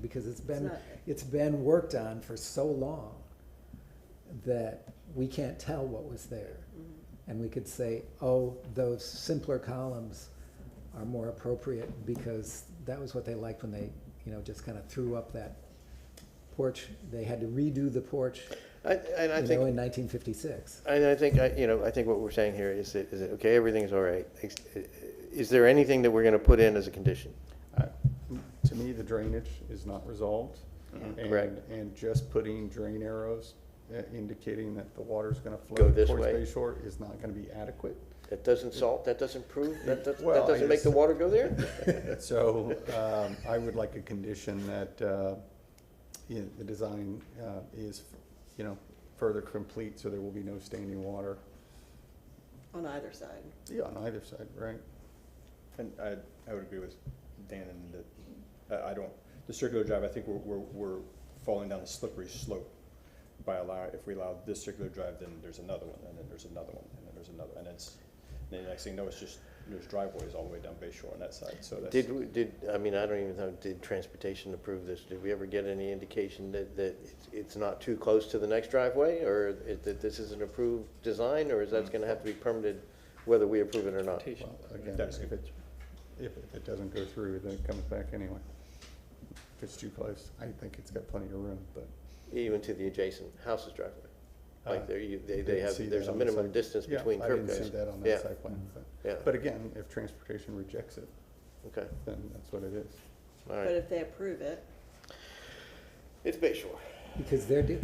because It's it's been worked on for so long that we can't tell what was there. And we could say, oh, those simpler columns are more appropriate because that was what they liked when they, just kind of threw up that porch. They had to redo the porch, And I in think, 1956. and I think, I think what we're saying here is that, okay, everything's all right. Is there anything that we're gonna put in as a condition? To me, the drainage is not resolved. Correct. And just putting drain arrows indicating that the water's gonna Go flow this towards way. Bay Shore is not gonna be adequate. That doesn't salt, that doesn't prove, that Well, I doesn't make the guess- water go there? So, I would like a condition that, the design, is, further complete, so there will be no standing water. on either side. Yeah, on either side, right? And I would agree with Dan in that, I don't, the circular drive, I think we're falling down a slippery slope by if we allow this circular drive, then there's another one, and then there's another one, and then there's another, and then the next thing you know, it's just, there's driveways all the way down Bay Shore on that side, so that's. I mean, I don't even know, did transportation approve this? Did we ever get any indication that it's not too close to the next driveway, or that this is an approved design, or is that gonna have to be permitted whether we approve it or not? Well, again, That's if it doesn't go through, then it comes back anyway. If it's too close, I think it's got plenty of room, but. Even to the adjacent house's driveway? Like they didn't have, see there's that a on the minimum site. distance Yeah, between curb I didn't see cuts. that on Yeah. that site plan, Yeah, but again, if transportation rejects it, okay, then that's what it is. all But right. if they approve it, It's Bay Shore. Because the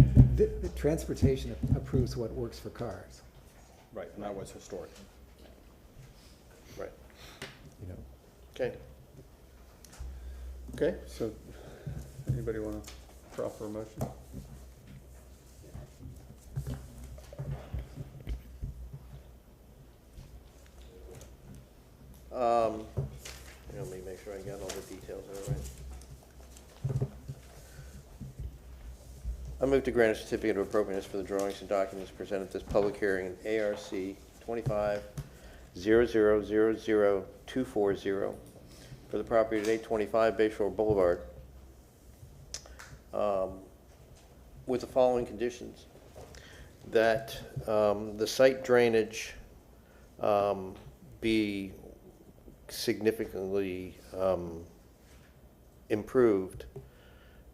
transportation approves what works for cars, Right, and that was historic. Right, you know. okay. Okay, so anybody wanna proffer a motion? Let me make sure I got all the details all right. I move to grant a certificate of appropriateness for the drawings and documents presented at this public hearing in ARC 25-0000240 for the property at 825 Bay Shore Boulevard, with the following conditions: that the site drainage be significantly improved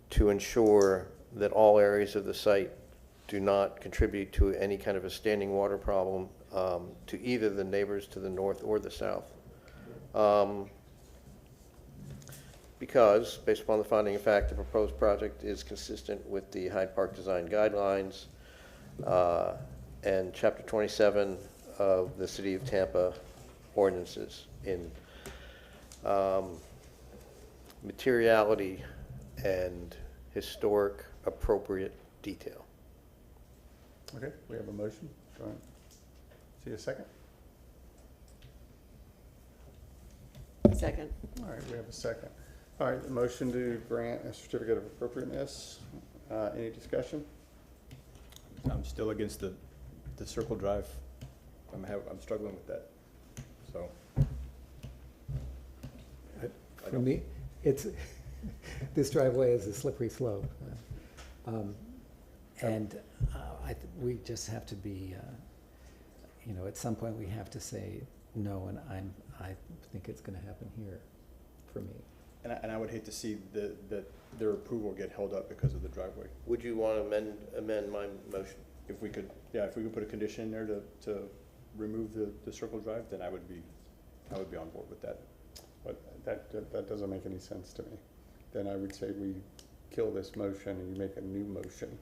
to ensure that all areas of the site do not contribute to any kind of a standing water problem to either the neighbors to the north or the south. Because, based upon the finding of fact, the proposed project is consistent with the Hyde Park Design Guidelines and Chapter 27 of the City of Tampa ordinances in materiality and historic appropriate detail. Okay, we have a motion. Go ahead. See a second? second. All right, we have a second. All right, the motion to grant a certificate of appropriateness. Any discussion? I'm still against the circle drive. I'm struggling with that, so. For me, it's, this driveway is a slippery slope. And we just have to be, at some point we have to say no, and I think it's gonna happen here for me. And I would hate to see that their approval get held up because of the driveway. Would you want to amend my motion? If we could put a condition in there to remove the circle drive, then I would be on board with that. But that doesn't make any sense to me. Then I would say we kill this motion and you make a new motion.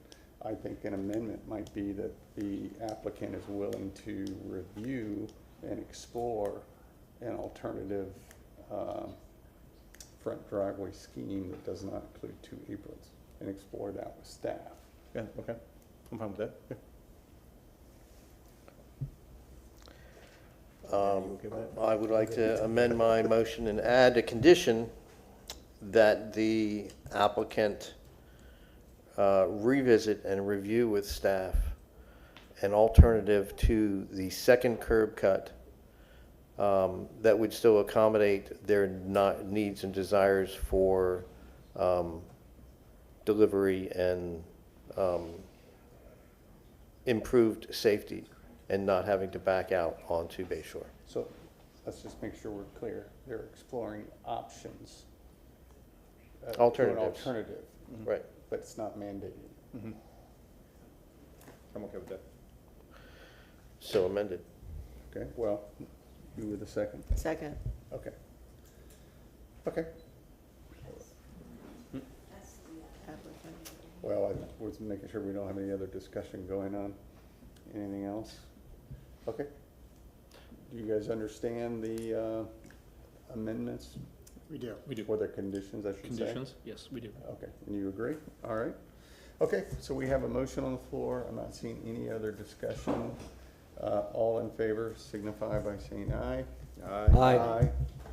I think an amendment might be that the applicant is willing to review and explore an alternative front driveway scheme that does not include 2 aprons, and explore that with staff. Yeah, okay, I'm fine with that. Yeah. You okay with that? I would like to amend my motion and add a condition that the applicant revisit and review with staff an alternative to the second curb cut that would still accommodate their needs and desires for delivery and improved safety and not having to back out onto Bay Shore. So let's just make sure we're clear. They're exploring options. to an Alternatives. Alternative, Right. but it's not mandated. I'm okay with that. So amended. Okay, well, you were the second. Second. Okay. Okay. Applicant. Well, I was making sure we don't have any other discussion going on. Anything else? Okay. Do you guys understand the amendments, We do. or the conditions, I should say? Conditions? Yes, we do. Okay, and you agree? All right. Okay, so we have a motion on the floor. I'm not seeing any other discussion. All in favor signify by saying aye. Aye.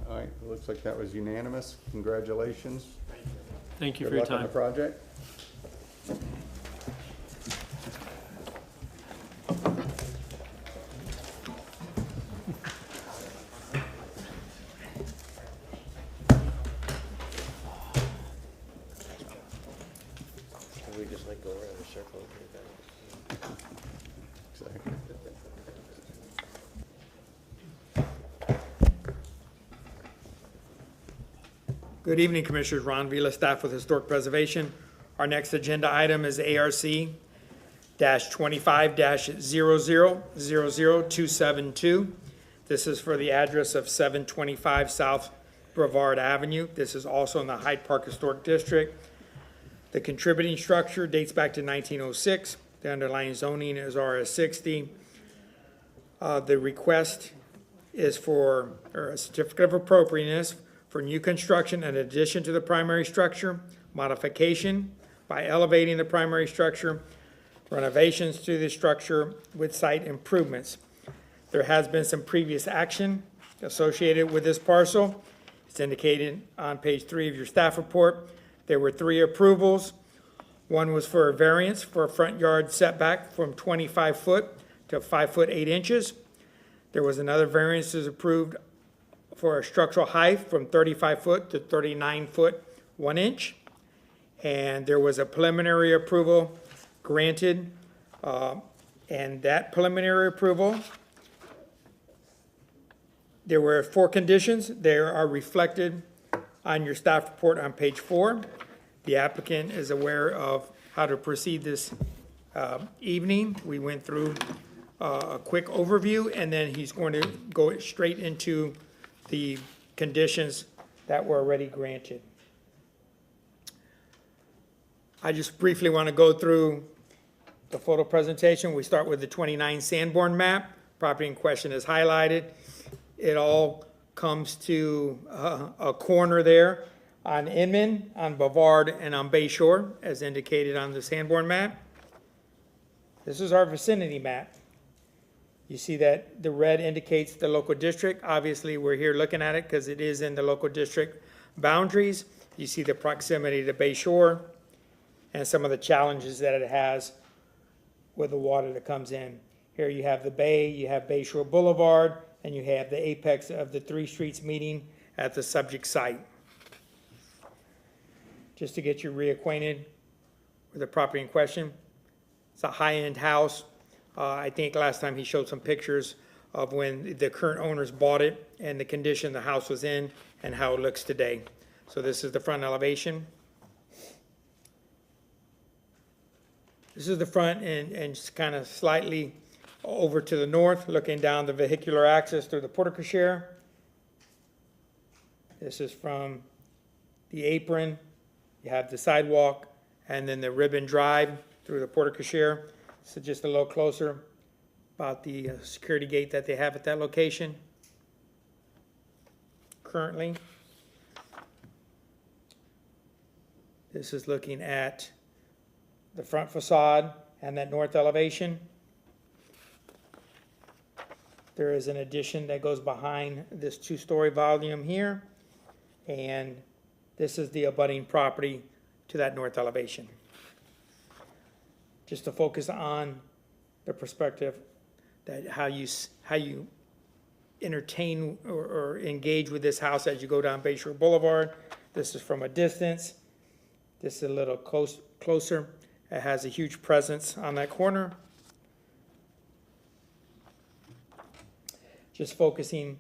Aye. It looks like that was unanimous. Congratulations. Thank you Good for your luck on the time. project. Can we just like go around the circle? Exactly. Good evening, Commissioners. Ron Vila, staff with Historic Preservation. Our next agenda item is ARC-25-00000272. This is for the address of 725 South Brevard Avenue. This is also in the Hyde Park Historic District. The contributing structure dates back to 1906. The underlying zoning is RS 60. The request is for, or a certificate of appropriateness for new construction in addition to the primary structure, modification by elevating the primary structure, renovations to the structure with site improvements. There has been some previous action associated with this parcel. It's indicated on page 3 of your staff report. There were 3 approvals. One was for a variance for a front yard setback from 25 foot to 5 foot 8 inches. There was another variance that was approved for a structural height from 35 foot to 39 foot 1 inch. And there was a preliminary approval granted. And that preliminary approval, there were 4 conditions. They are reflected on your staff report on page 4. The applicant is aware of how to proceed this evening. We went through a quick overview, and then he's going to go straight into the conditions that were already granted. I just briefly want to go through the photo presentation. We start with the 29 Sanborn map. Property in question is highlighted. It all comes to a corner there on Inman, on Bavard, and on Bay Shore, as indicated on the Sanborn map. This is our vicinity map. You see that the red indicates the local district. Obviously, we're here looking at it because it is in the local district boundaries. You see the proximity to Bay Shore and some of the challenges that it has with the water that comes in. Here you have the bay, you have Bay Shore Boulevard, and you have the apex of the 3 streets meeting at the subject site. Just to get you reacquainted with the property in question, it's a high-end house. I think last time he showed some pictures of when the current owners bought it and the condition the house was in and how it looks today. So this is the front elevation. This is the front and kind of slightly over to the north, looking down the vehicular access through the porte-cochere. This is from the apron. You have the sidewalk and then the ribbon drive through the porte-cochere. So just a little closer about the security gate that they have at that location currently. This is looking at the front facade and that north elevation. There is an addition that goes behind this 2-story volume here. And this is the abutting property to that north elevation. Just to focus on the perspective that how you entertain or engage with this house as you go down Bay Shore Boulevard. This is from a distance. This is a little closer. It has a huge presence on that corner. Just focusing,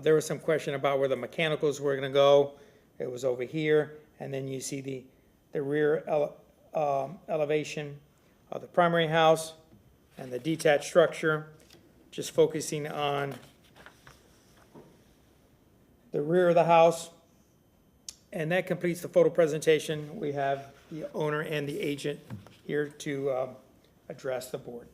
there was some question about where the mechanicals were gonna go. It was over here, and then you see the rear elevation of the primary house and the detached structure. Just focusing on the rear of the house. And that completes the photo presentation. We have the owner and the agent here to address the board.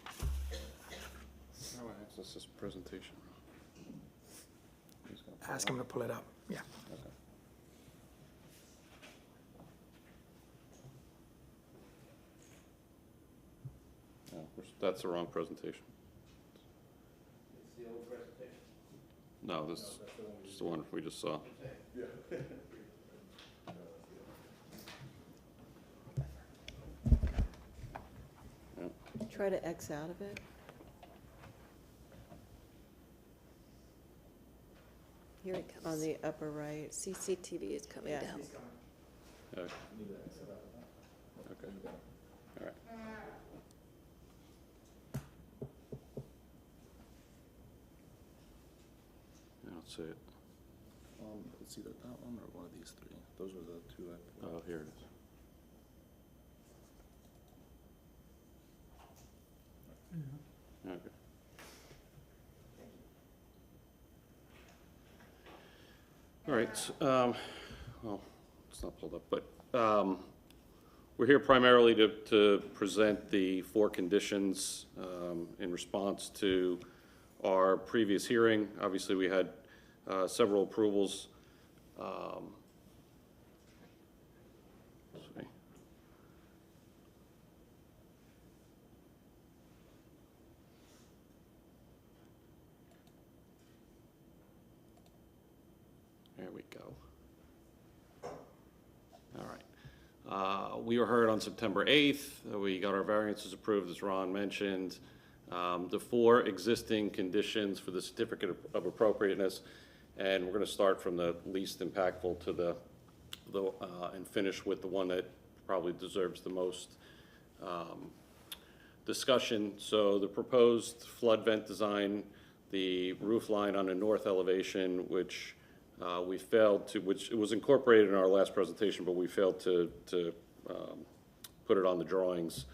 How do I access this presentation? Ask him to pull it up, yeah. That's the wrong presentation. No, this is the one we just saw. Try to X out of it. Here it comes. On the upper right. CCTV is coming Yeah. down. Okay. Okay. All right. I don't see it. It's either that one or one of these three. Those are the two I put. Oh, here it is. Okay. All right, well, it's not pulled up, but we're here primarily to present the 4 conditions in response to our previous hearing. Obviously, we had several approvals. Let's see. There we go. All right. We were heard on September 8th. We got our variances approved, as Ron mentioned. The 4 existing conditions for the certificate of appropriateness, and we're going to start from the least impactful to the and finish with the one that probably deserves the most discussion. So the proposed flood vent design, the roof line on the north elevation, which we failed to, which it was incorporated in our last presentation, but we failed to put it on the drawings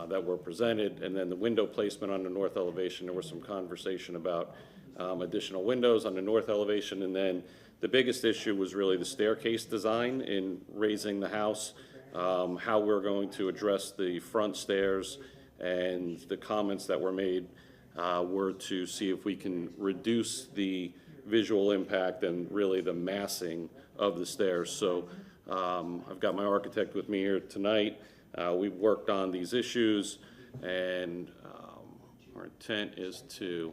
that were presented. And then the window placement on the north elevation, there was some conversation about additional windows on the north elevation. And then the biggest issue was really the staircase design in raising the house, how we're going to address the front stairs, and the comments that were made were to see if we can reduce the visual impact and really the massing of the stairs. So I've got my architect with me here tonight. We've worked on these issues, and our intent is to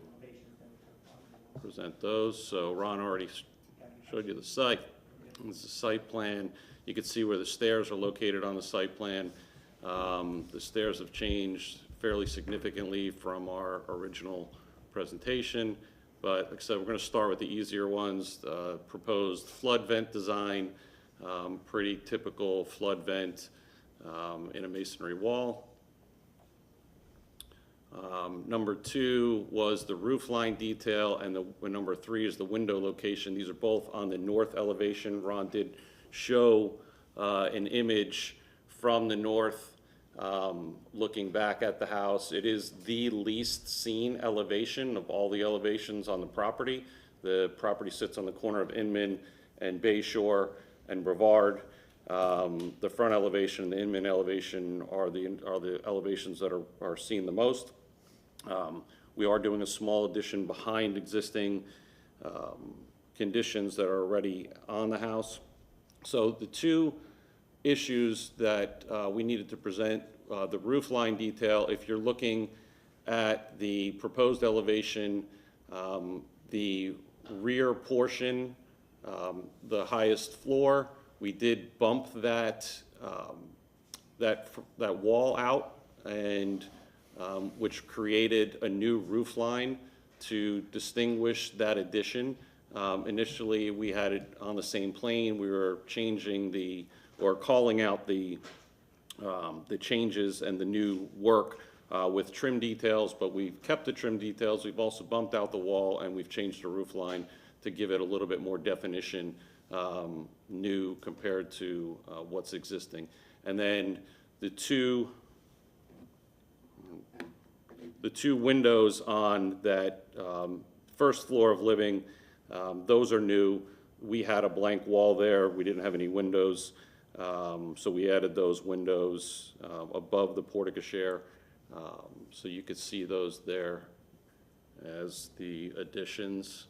present those. So Ron already showed you the site. This is the site plan. You can see where the stairs are located on the site plan. The stairs have changed fairly significantly from our original presentation. But like I said, we're going to start with the easier ones. Proposed flood vent design, pretty typical flood vent in a masonry wall. Number 2 was the roof line detail, and number 3 is the window location. These are both on the north elevation. Ron did show an image from the north looking back at the house. It is the least seen elevation of all the elevations on the property. The property sits on the corner of Inman and Bayshore and Brevard. The front elevation and the Inman elevation are the elevations that are seen the most. We are doing a small addition behind existing conditions that are already on the house. So the 2 issues that we needed to present, the roof line detail, if you're looking at the proposed elevation, the rear portion, the highest floor, we did bump that wall out, and which created a new roof line to distinguish that addition. Initially, we had it on the same plane. We were changing or calling out the changes and the new work with trim details, but we've kept the trim details. We've also bumped out the wall, and we've changed the roof line to give it a little bit more definition, new compared to what's existing. And then the two windows on that first floor of living, those are new. We had a blank wall there. We didn't have any windows, so we added those windows above the porte-cochere. So you could see those there as the additions.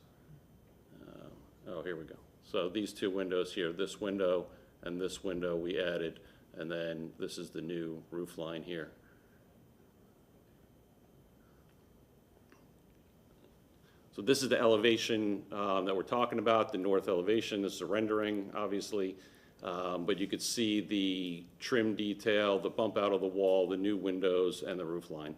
Oh, here we go. So these two windows here, this window and this window we added, and then this is the new roof line here. So this is the elevation that we're talking about, the north elevation. This is a rendering, obviously, but you could see the trim detail, the bump out of the wall, the new windows, and the roof line.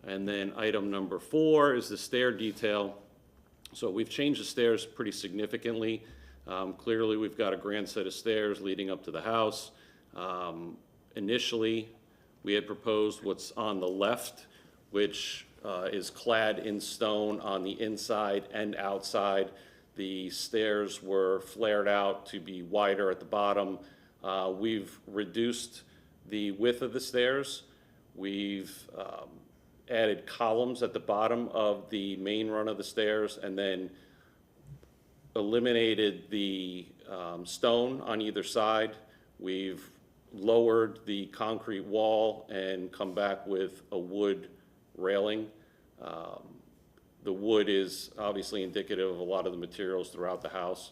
And then item number 4 is the stair detail. So we've changed the stairs pretty significantly. Clearly, we've got a grand set of stairs leading up to the house. Initially, we had proposed what's on the left, which is clad in stone on the inside and outside. The stairs were flared out to be wider at the bottom. We've reduced the width of the stairs. We've added columns at the bottom of the main run of the stairs, and then eliminated the stone on either side. We've lowered the concrete wall and come back with a wood railing. The wood is obviously indicative of a lot of the materials throughout the house.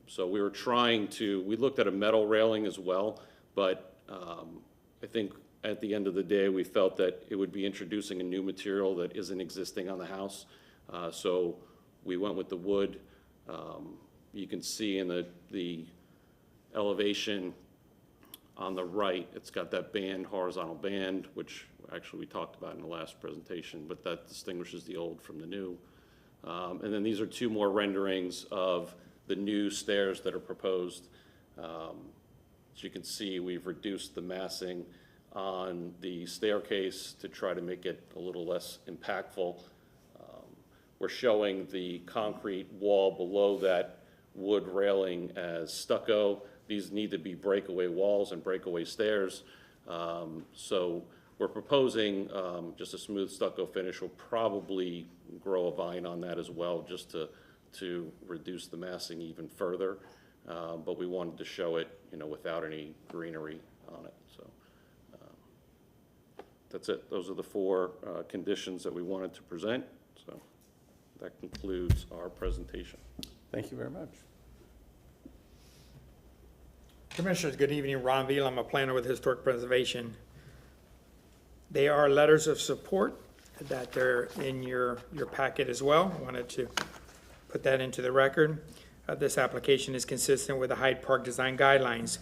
So we looked at a metal railing as well, but I think at the end of the day, we felt that it would be introducing a new material that isn't existing on the house. So we went with the wood. You can see in the elevation on the right, it's got that band, horizontal band, which actually we talked about in the last presentation, but that distinguishes the old from the new. And then these are 2 more renderings of the new stairs that are proposed. As you can see, we've reduced the massing on the staircase to try to make it a little less impactful. We're showing the concrete wall below that wood railing as stucco. These need to be breakaway walls and breakaway stairs. So we're proposing just a smooth stucco finish. We'll probably grow a vine on that as well, just to reduce the massing even further. But we wanted to show it, without any greenery on it. So that's it. Those are the 4 conditions that we wanted to present. So that concludes our presentation. Thank you very much. Commissioners, good evening. Ron Veal, I'm a planner with Historic Preservation. They are letters of support that they're in your packet as well. Wanted to put that into the record. This application is consistent with the Hyde Park Design Guidelines.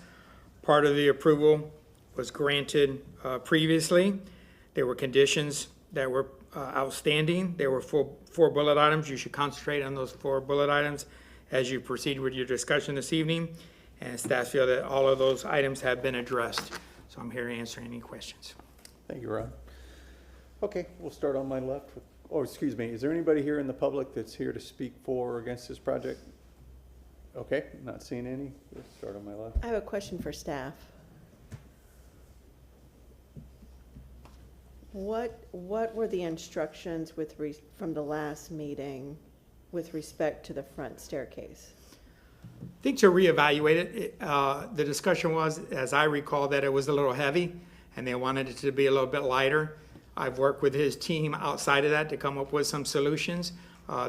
Part of the approval was granted previously. There were conditions that were outstanding. There were 4 bullet items. You should concentrate on those 4 bullet items as you proceed with your discussion this evening. And staff feel that all of those items have been addressed. So I'm here to answer any questions. Thank you, Ron. Okay, we'll start on my left. Excuse me, is there anybody here in the public that's here to speak for or against this project? Okay, not seeing any. Let's start on my left. I have a question for staff. What were the instructions from the last meeting with respect to the front staircase? I think to reevaluate it, the discussion was, as I recall, that it was a little heavy and they wanted it to be a little bit lighter. I've worked with his team outside of that to come up with some solutions.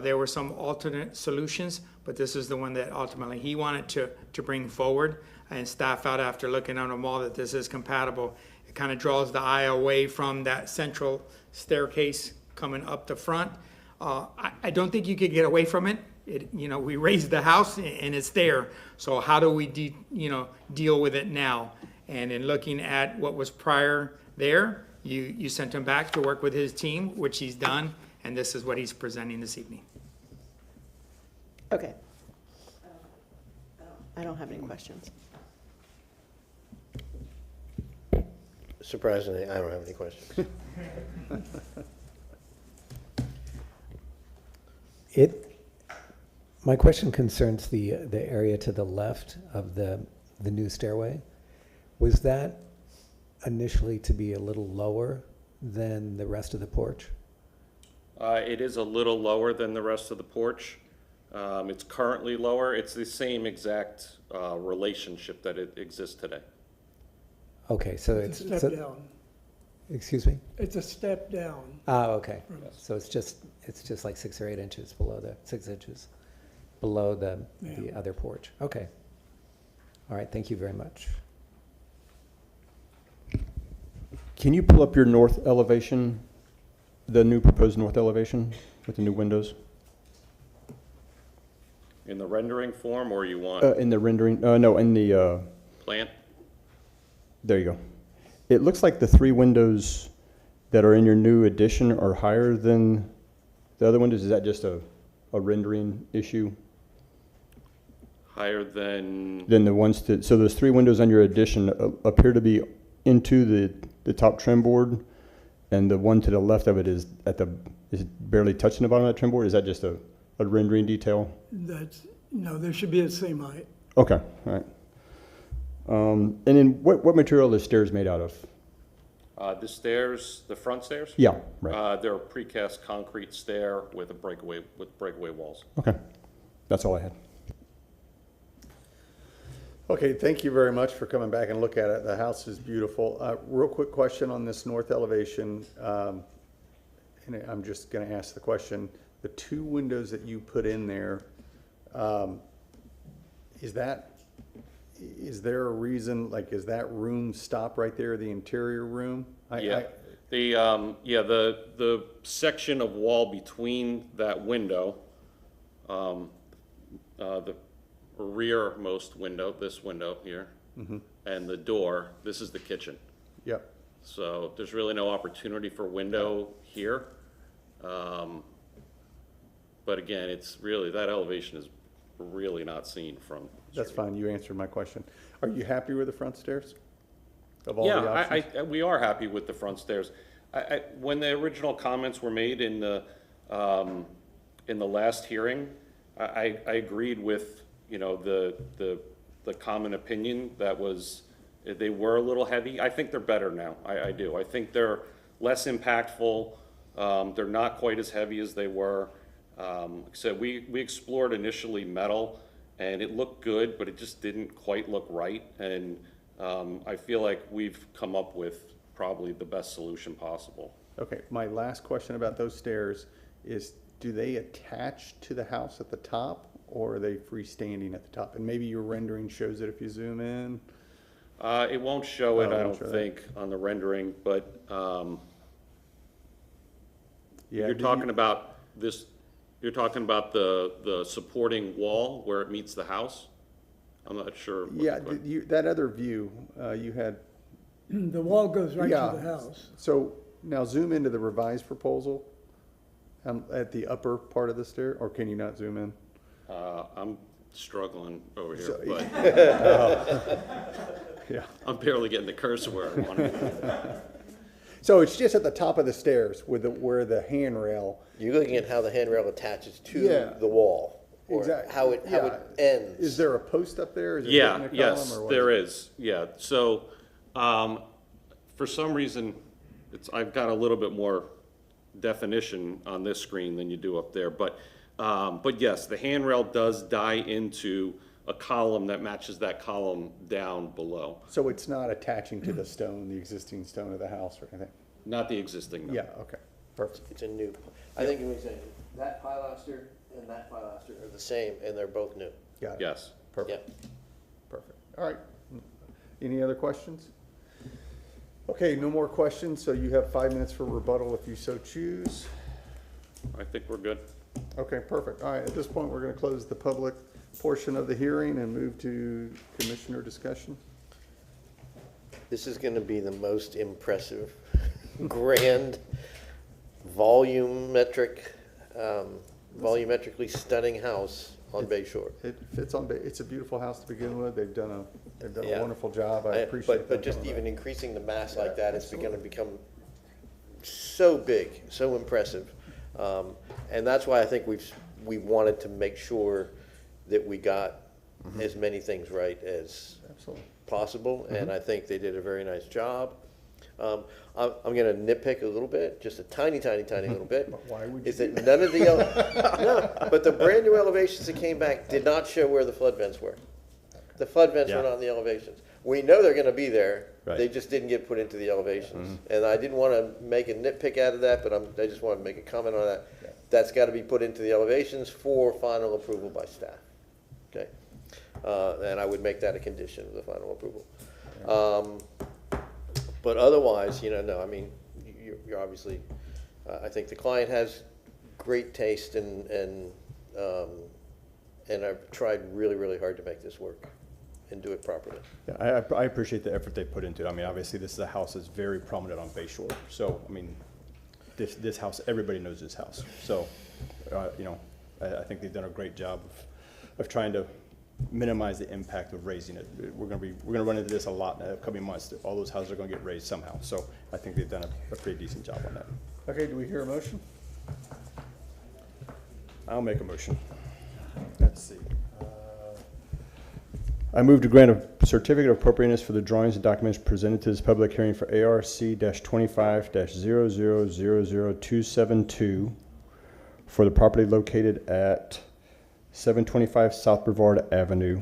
There were some alternate solutions, but this is the one that ultimately he wanted to bring forward. And staff felt after looking at them all that this is compatible. It kind of draws the eye away from that central staircase coming up the front. I don't think you could get away from it. We raised the house and it's there. So how do we deal with it now? And in looking at what was prior there, You sent him back to work with his team, which he's done, and this is what he's presenting this evening. Okay. I don't have any questions. Surprisingly, I don't have any questions. My question concerns the area to the left of the new stairway. Was that initially to be a little lower than the rest of the porch? It is a little lower than the rest of the porch. It's currently lower. It's the same exact relationship that it exists today. Okay, so It's it's, a step down. excuse me? It's a step down. Okay. So it's just like 6 or 8 inches below 6 inches below the Yeah. other porch. Okay. All right, thank you very much. Can you pull up your north elevation, the new proposed north elevation with the new windows? In the rendering form, or you want In the rendering, no, in the, plan? there you go. It looks like the 3 windows that are in your new addition are higher than the other windows. Is that just a rendering issue? Higher than, Than the ones that, so those 3 windows on your addition appear to be into the top trim board, and the one to the left of it is is barely touching the bottom of that trim board? Is that just a rendering detail? No, they should be the same height. Okay, all right. And then what material are the stairs made out of? the stairs, the front stairs? Yeah, right. They're a precast concrete stair with breakaway walls. Okay, that's all I had. Okay, thank you very much for coming back and look at it. The house is beautiful. Real quick question on this north elevation. And I'm just gonna ask the question, the 2 windows that you put in there, is there a reason, like, is that room stop right there, the interior room? Yeah, the section of wall between that window, the rearmost window, this window here, and the door, this is the kitchen. Yep, So there's really no opportunity for window here. But again, it's really, that elevation is really not seen from. that's fine. You answered my question. Are you happy with the front stairs? Of all the options? Yeah, we are happy with the front stairs. When the original comments were made in the last hearing, I agreed with, the common opinion that was, they were a little heavy. I think they're better now. I do. I think they're less impactful. They're not quite as heavy as they were. So we explored initially metal, and it looked good, but it just didn't quite look right. And I feel like we've come up with probably the best solution possible. Okay, my last question about those stairs is, do they attach to the house at the top, or are they freestanding at the top? And maybe your rendering shows it if you zoom in. It won't show it, Oh, it I won't don't show think, on the rendering, but Yeah, you're do talking about this, you're talking about the supporting wall where it meets the house? I'm not sure. what the Yeah, que- that other view, you had, The wall goes right to Yeah. the house. so now zoom into the revised proposal at the upper part of the stair, or can you not zoom in? I'm struggling over here, So- but Yeah. I'm barely getting the cursor where I want it. So it's just at the top of the stairs with where the handrail, You're looking at how the handrail attaches to Yeah. the wall, or Exactly. how it Yeah. ends. is there a post up there? Is it Yeah, hitting a yes, column, or what there it? is, yeah. So, for some reason, I've got a little bit more definition on this screen than you do up there, but yes, the handrail does die into a column that matches that column down below. So it's not attaching to the stone, the existing stone of the house or anything? Not the existing, no. Yeah, okay, perfect. It's a new, I think what he's saying, that pilaster and that pilaster are the same, and they're both new. Got it. Yes. Perfect, perfect. All right. Any other questions? Okay, no more questions, so you have 5 minutes for rebuttal if you so choose. I think we're good. Okay, perfect. All right, at this point, we're going to close the public portion of the hearing and move to commissioner discussion. This is gonna be the most impressive grand, volumetrically stunning house on Bay Shore. It fits on, it's a beautiful house to begin with. They've done a Yeah. wonderful job. I appreciate that. But just even increasing the mass like that, it's gonna become so big, so impressive. And that's why I think we wanted to make sure that we got as many things right as Absolutely. possible, and I think they did a very nice job. I'm gonna nitpick a little bit, just a tiny little bit. But why would you Is that none of the, no, but the brand new elevations that came back did not show where the flood vents were. The flood vents were Yeah. not in the elevations. We know they're gonna be there, Right. they just didn't get put into the elevations. And I didn't wanna make a nitpick out of that, but I just wanted to make a comment on that. That's gotta be put into the elevations for final approval by staff, okay? And I would make that a condition of the final approval. But otherwise, no, I mean, you're obviously, I think the client has great taste and I've tried really, really hard to make this work and do it properly. Yeah, I appreciate the effort they put into it. I mean, obviously, this is a house that's very prominent on Bay Shore. So, I mean, this house, everybody knows this house. So, I think they've done a great job of trying to minimize the impact of raising it. We're gonna run into this a lot in the coming months. All those houses are gonna get raised somehow. So I think they've done a pretty decent job on that. Okay, do we hear a motion? I'll make a motion. Let's see. I move to grant a certificate of appropriateness for the drawings and documents presented to this public hearing for ARC-25-0000272 for the property located at 725 South Brevard Avenue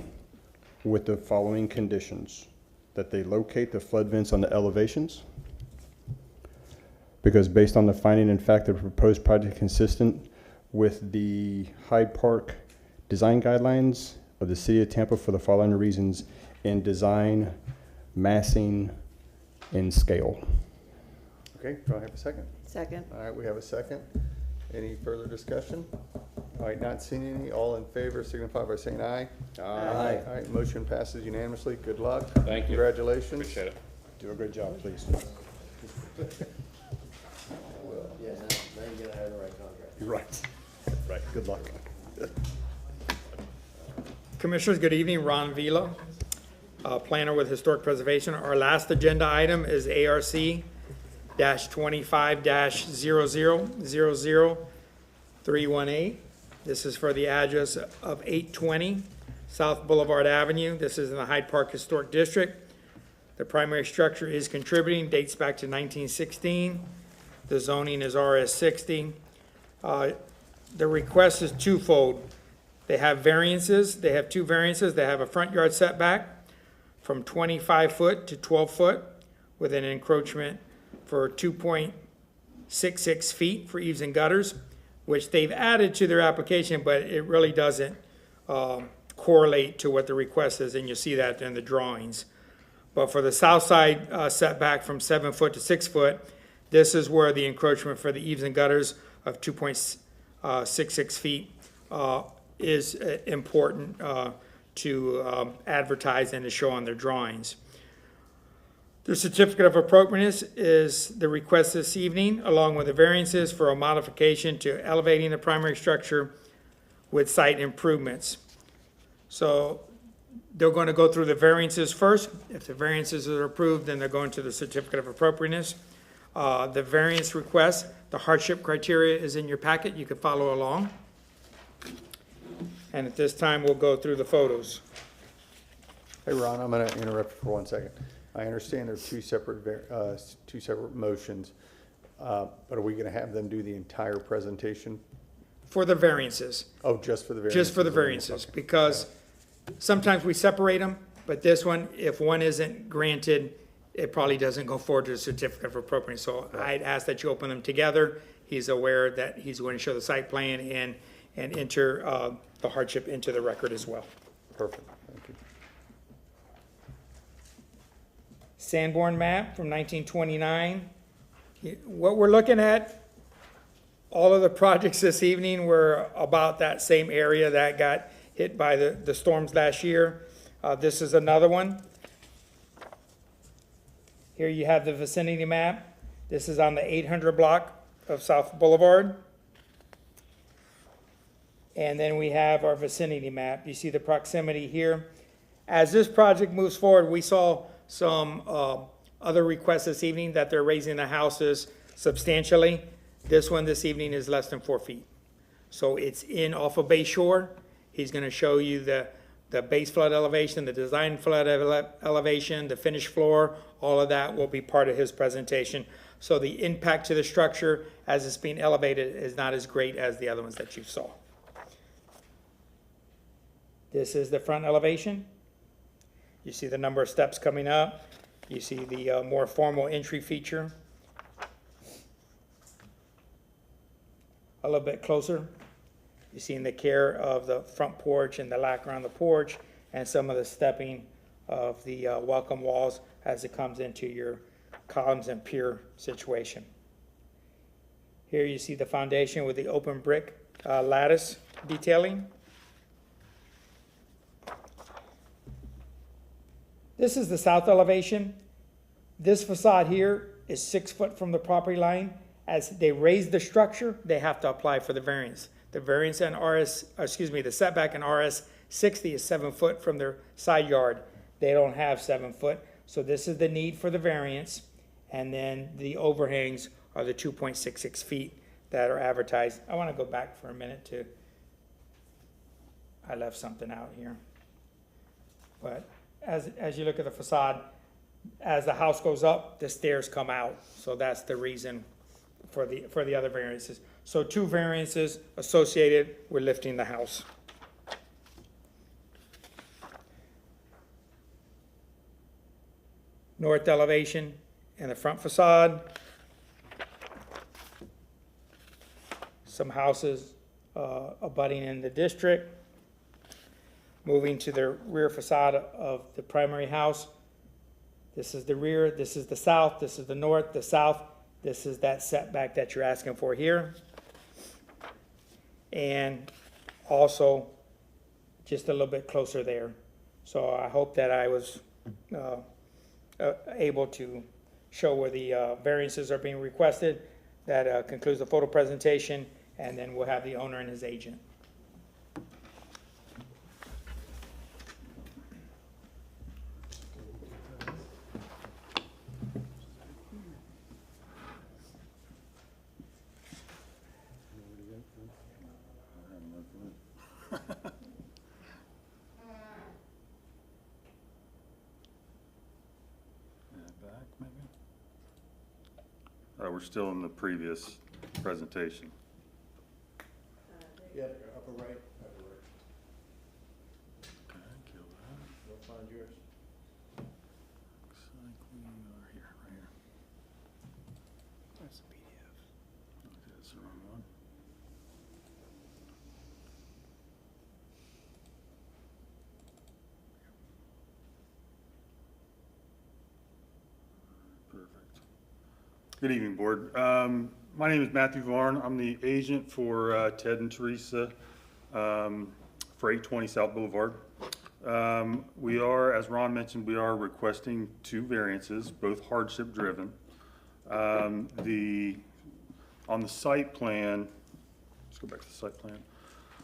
with the following conditions: that they locate the flood vents on the elevations, because based on the finding and fact, the proposed project is consistent with the Hyde Park design guidelines of the City of Tampa for the following reasons in design, massing, and scale. Okay, do I have a second? Second. All right, we have a second. Any further discussion? All right, not seeing any. All in favor signify by saying aye. Aye. All right, motion passes unanimously. Good luck. Thank you. Congratulations. Appreciate it. Do a great job, please. Yeah, now you gotta have the right contract. You're right. Right, good luck. Commissioners, good evening. Ron Vila, planner with Historic Preservation. Our last agenda item is ARC-25-00000318. This is for the address of 820 South Boulevard Avenue. This is in the Hyde Park Historic District. The primary structure is contributing, dates back to 1916. The zoning is RS60. The request is twofold. They have variances. They have two variances. They have a front yard setback from 25 foot to 12 foot with an encroachment for 2.66 feet for eaves and gutters, which they've added to their application, but it really doesn't correlate to what the request is, and you'll see that in the drawings. But for the south side setback from 7 foot to 6 foot, this is where the encroachment for the eaves and gutters of 2.66 feet is important to advertise and to show on their drawings. The certificate of appropriateness is the request this evening, along with the variances for a modification to elevating the primary structure with site improvements. So they're going to go through the variances first. If the variances are approved, then they're going to the certificate of appropriateness. The variance request, the hardship criteria is in your packet. You can follow along. And at this time, we'll go through the photos. Hey, Ron, I'm going to interrupt you for 1 second. I understand there are two separate motions, but are we going to have them do the entire presentation? For the variances, Oh, just for the variances? just for the variances, because sometimes we separate them, but this one, if one isn't granted, it probably doesn't go forward to the certificate of appropriateness. So I'd ask that you open them together. He's aware that he's going to show the site plan and enter the hardship into the record as well. Perfect, thank you. Sanborn map from 1929. What we're looking at, all of the projects this evening were about that same area that got hit by the storms last year. This is another one. Here you have the vicinity map. This is on the 800 block of South Boulevard. And then we have our vicinity map. You see the proximity here. As this project moves forward, we saw some other requests this evening that they're raising the houses substantially. This one this evening is less than 4 feet. So it's in off of Bay Shore. He's gonna show you the base flood elevation, the design flood elevation, the finished floor, all of that will be part of his presentation. So the impact to the structure as it's being elevated is not as great as the other ones that you saw. This is the front elevation. You see the number of steps coming up. You see the more formal entry feature. A little bit closer. You're seeing the care of the front porch and the lacquer on the porch and some of the stepping of the welcome walls as it comes into your columns and pier situation. Here you see the foundation with the open brick lattice detailing. This is the south elevation. This facade here is 6 foot from the property line. As they raise the structure, they have to apply for the variance. The variance in the setback in RS 60 is 7 foot from their side yard. They don't have 7 foot, so this is the need for the variance. And then the overhangs are the 2.66 feet that are advertised. I want to go back for a minute I left something out here. But as you look at the facade, as the house goes up, the stairs come out. So that's the reason for the other variances. So 2 variances associated with lifting the house. North elevation and the front facade. Some houses abutting in the district. Moving to the rear facade of the primary house. This is the rear, this is the south, this is the north, the south. This is that setback that you're asking for here. And also just a little bit closer there. So I hope that I was able to show where the variances are being requested. That concludes the photo presentation, and then we'll have the owner and his agent. Back, maybe? We're still in the previous presentation. Yep, upper right. Okay, kill that. You'll find yours. Looks like we are here, right here. That's the PDF. Okay, that's the wrong one. Perfect. Good evening, Board. My name is Matthew Varn. I'm the agent for Ted and Teresa for 820 South Boulevard. We are, as Ron mentioned, we are requesting 2 variances, both hardship driven. On the site plan, let's go back to the site plan.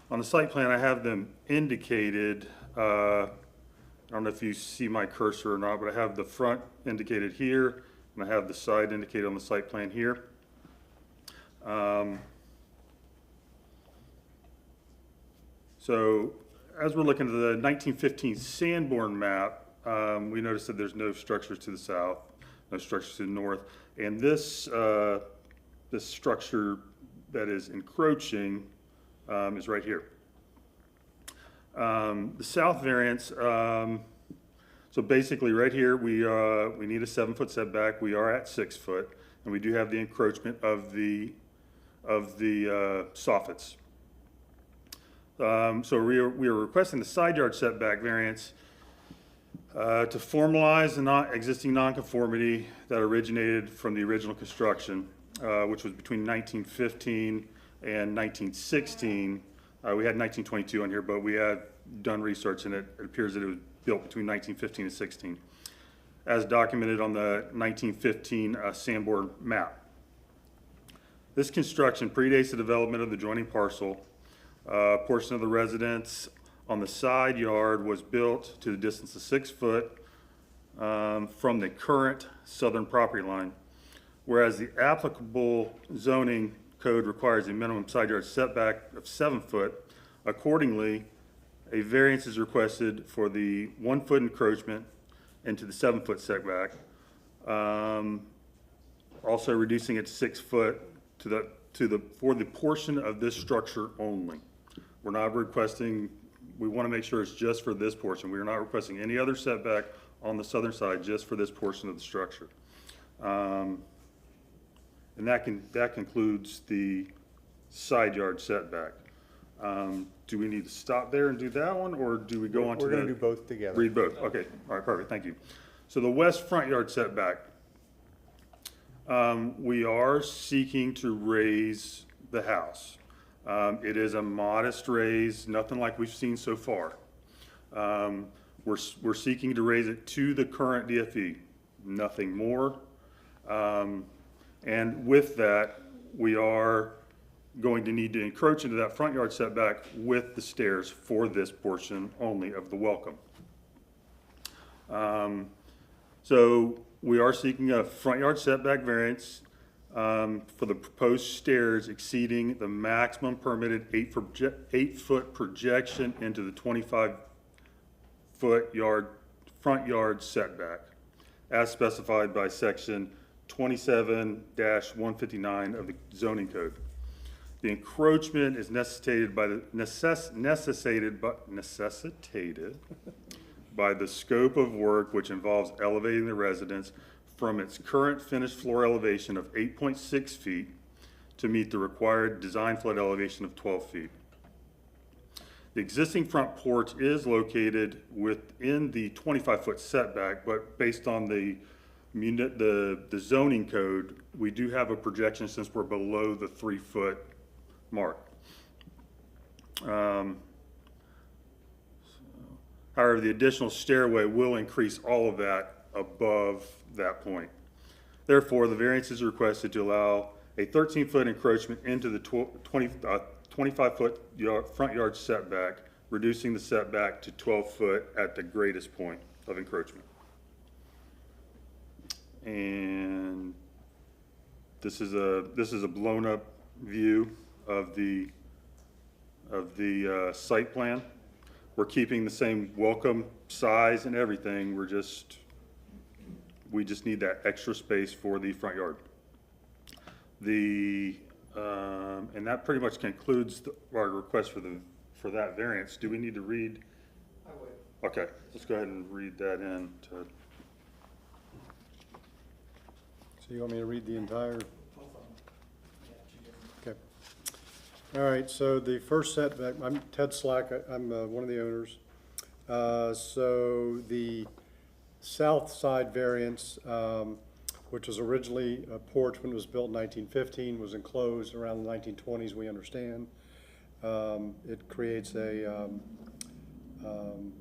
On the site plan, I have them indicated, I don't know if you see my cursor or not, but I have the front indicated here, and I have the side indicated on the site plan here. So as we're looking at the 1915 Sanborn map, we noticed that there's no structures to the south, no structures to the north, and this structure that is encroaching is right here. The south variance, so basically right here, we need a 7-foot setback. We are at 6 foot, and we do have the encroachment of the soffits. So we are requesting the side yard setback variance to formalize the existing nonconformity that originated from the original construction, which was between 1915 and 1916. We had 1922 on here, but we had done research and it appears that it was built between 1915 and 16. as documented on the 1915 Sanborn map. This construction predates the development of the adjoining parcel. A portion of the residence on the side yard was built to the distance of 6 foot from the current southern property line, whereas the applicable zoning code requires a minimum side yard setback of 7 foot. Accordingly, a variance is requested for the 1 foot encroachment into the 7 foot setback, also reducing it to 6 foot for the portion of this structure only. We're not requesting, we want to make sure it's just for this portion. We are not requesting any other setback on the southern side, just for this portion of the structure. And that concludes the side yard setback. Do we need to stop there and do that one, or do we go on to the? We're gonna do both together. Read both, okay, all right, perfect, thank you. So the west front yard setback, we are seeking to raise the house. It is a modest raise, nothing like we've seen so far. We're seeking to raise it to the current DFE, nothing more. And with that, we are going to need to encroach into that front yard setback with the stairs for this portion only of the welcome. So we are seeking a front yard setback variance for the proposed stairs exceeding the maximum permitted 8 foot projection into the 25 foot front yard setback, as specified by section 27-159 of the zoning code. The encroachment is necessitated by the scope of work, which involves elevating the residence from its current finished floor elevation of 8.6 feet to meet the required design flood elevation of 12 feet. The existing front porch is located within the 25-foot setback, but based on the zoning code, we do have a projection since we're below the 3-foot mark. However, the additional stairway will increase all of that above that point. Therefore, the variance is requested to allow a 13-foot encroachment into the 25-foot front yard setback, reducing the setback to 12 foot at the greatest point of encroachment. And this is a blown up view of the site plan. We're keeping the same welcome size and everything. We just need that extra space for the front yard. And that pretty much concludes our request for that variance. Do we need to read? I would. Okay, let's go ahead and read that in to. So you want me to read the entire? Okay. All right, so the first setback, I'm Ted Slack, I'm one of the owners. So the south side variance, which was originally a porch when it was built in 1915, was enclosed around the 1920s, we understand. It creates a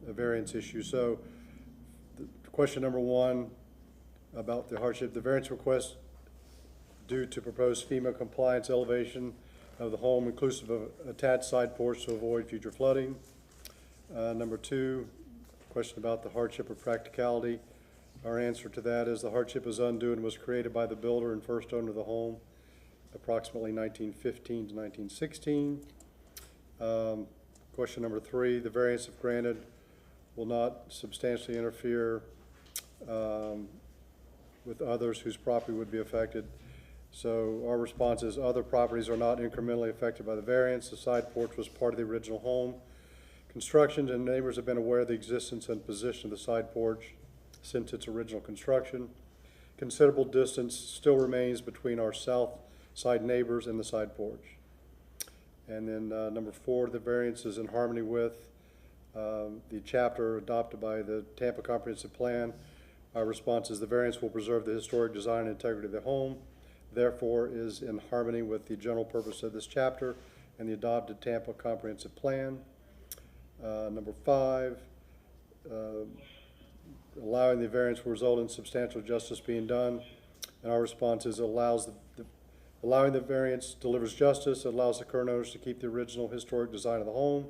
variance issue. So question number one about the hardship, the variance request due to proposed FEMA compliance elevation of the home inclusive of attached side porch to avoid future flooding. Number two, question about the hardship or practicality. Our answer to that is the hardship is undue and was created by the builder and first owner of the home, approximately 1915 to 1916. Question number three, the variance if granted will not substantially interfere with others whose property would be affected. So our response is other properties are not incrementally affected by the variance. The side porch was part of the original home. Construction and neighbors have been aware of the existence and position of the side porch since its original construction. Considerable distance still remains between our south side neighbors and the side porch. And then number four, the variance is in harmony with the chapter adopted by the Tampa Comprehensive Plan. Our response is the variance will preserve the historic design and integrity of the home, therefore is in harmony with the general purpose of this chapter and the adopted Tampa Comprehensive Plan. Number five, allowing the variance will result in substantial justice being done. And our response is allowing the variance delivers justice, it allows the current owners to keep the original historic design of the home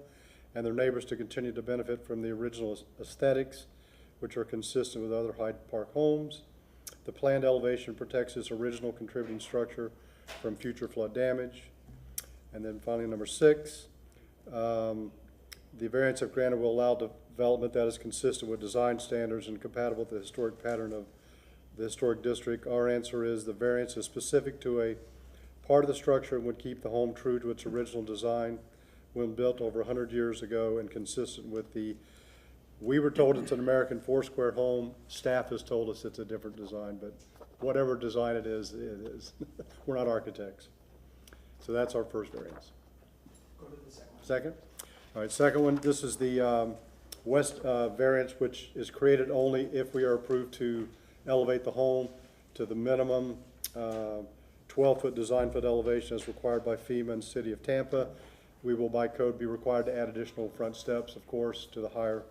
and their neighbors to continue to benefit from the original aesthetics, which are consistent with other Hyde Park homes. The planned elevation protects its original contributing structure from future flood damage. And then finally, number 6, the variance if granted will allow development that is consistent with design standards and compatible with the historic pattern of the historic district. Our answer is the variance is specific to a part of the structure and would keep the home true to its original design when built over 100 years ago and consistent with we were told it's an American four-square home. Staff has told us it's a different design, but whatever design it is, it is. We're not architects. So that's our first variance. Go to the second one. Second? All right, second one, this is the west variance, which is created only if we are approved to elevate the home to the minimum 12-foot design foot elevation as required by FEMA and City of Tampa. We will by code be required to add additional front steps, of course, to the higher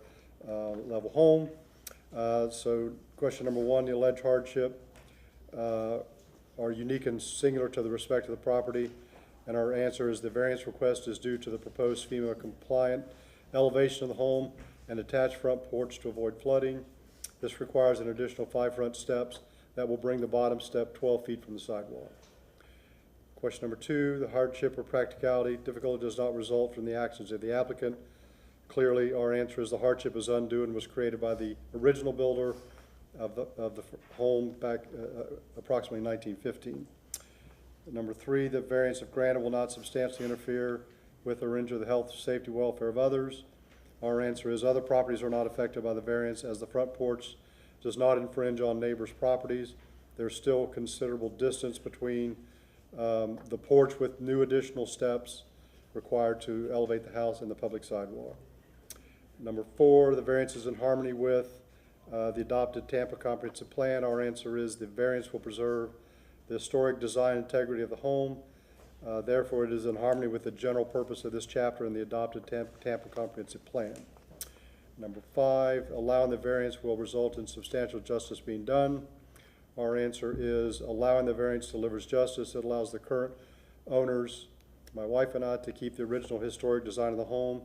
level home. So question number 1, the alleged hardship are unique and singular to the respect of the property. And our answer is the variance request is due to the proposed FEMA compliant elevation of the home and attached front porch to avoid flooding. This requires an additional 5 front steps that will bring the bottom step 12 feet from the sidewalk. Question number 2, the hardship or practicality difficulty does not result from the actions of the applicant. Clearly, our answer is the hardship is undue and was created by the original builder of the home back approximately 1915. Number 3, the variance if granted will not substantially interfere with or injure the health, safety, welfare of others. Our answer is other properties are not affected by the variance as the front porch does not infringe on neighbors' properties. There's still considerable distance between the porch with new additional steps required to elevate the house and the public sidewalk. Number 4, the variance is in harmony with the adopted Tampa Comprehensive Plan. Our answer is the variance will preserve the historic design integrity of the home. Therefore, it is in harmony with the general purpose of this chapter in the adopted Tampa Comprehensive Plan. Number 5, allowing the variance will result in substantial justice being done. Our answer is allowing the variance delivers justice. It allows the current owners, my wife and I, to keep the original historic design of the home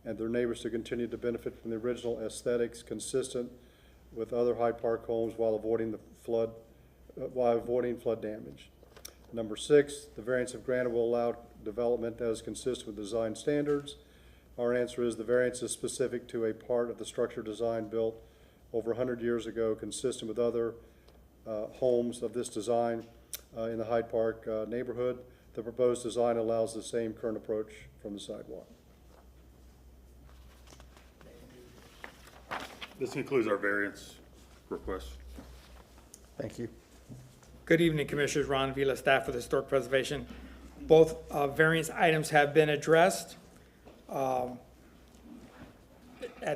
and their neighbors to continue to benefit from the original aesthetics consistent with other Hyde Park homes while avoiding flood damage. Number 6, the variance if granted will allow development that is consistent with design standards. Our answer is the variance is specific to a part of the structure design built over 100 years ago consistent with other homes of this design in the Hyde Park neighborhood. The proposed design allows the same current approach from the sidewalk. This includes our variance request. Thank you. Good evening, Commissioners. Ron Vila, staff with Historic Preservation. Both variance items have been addressed. At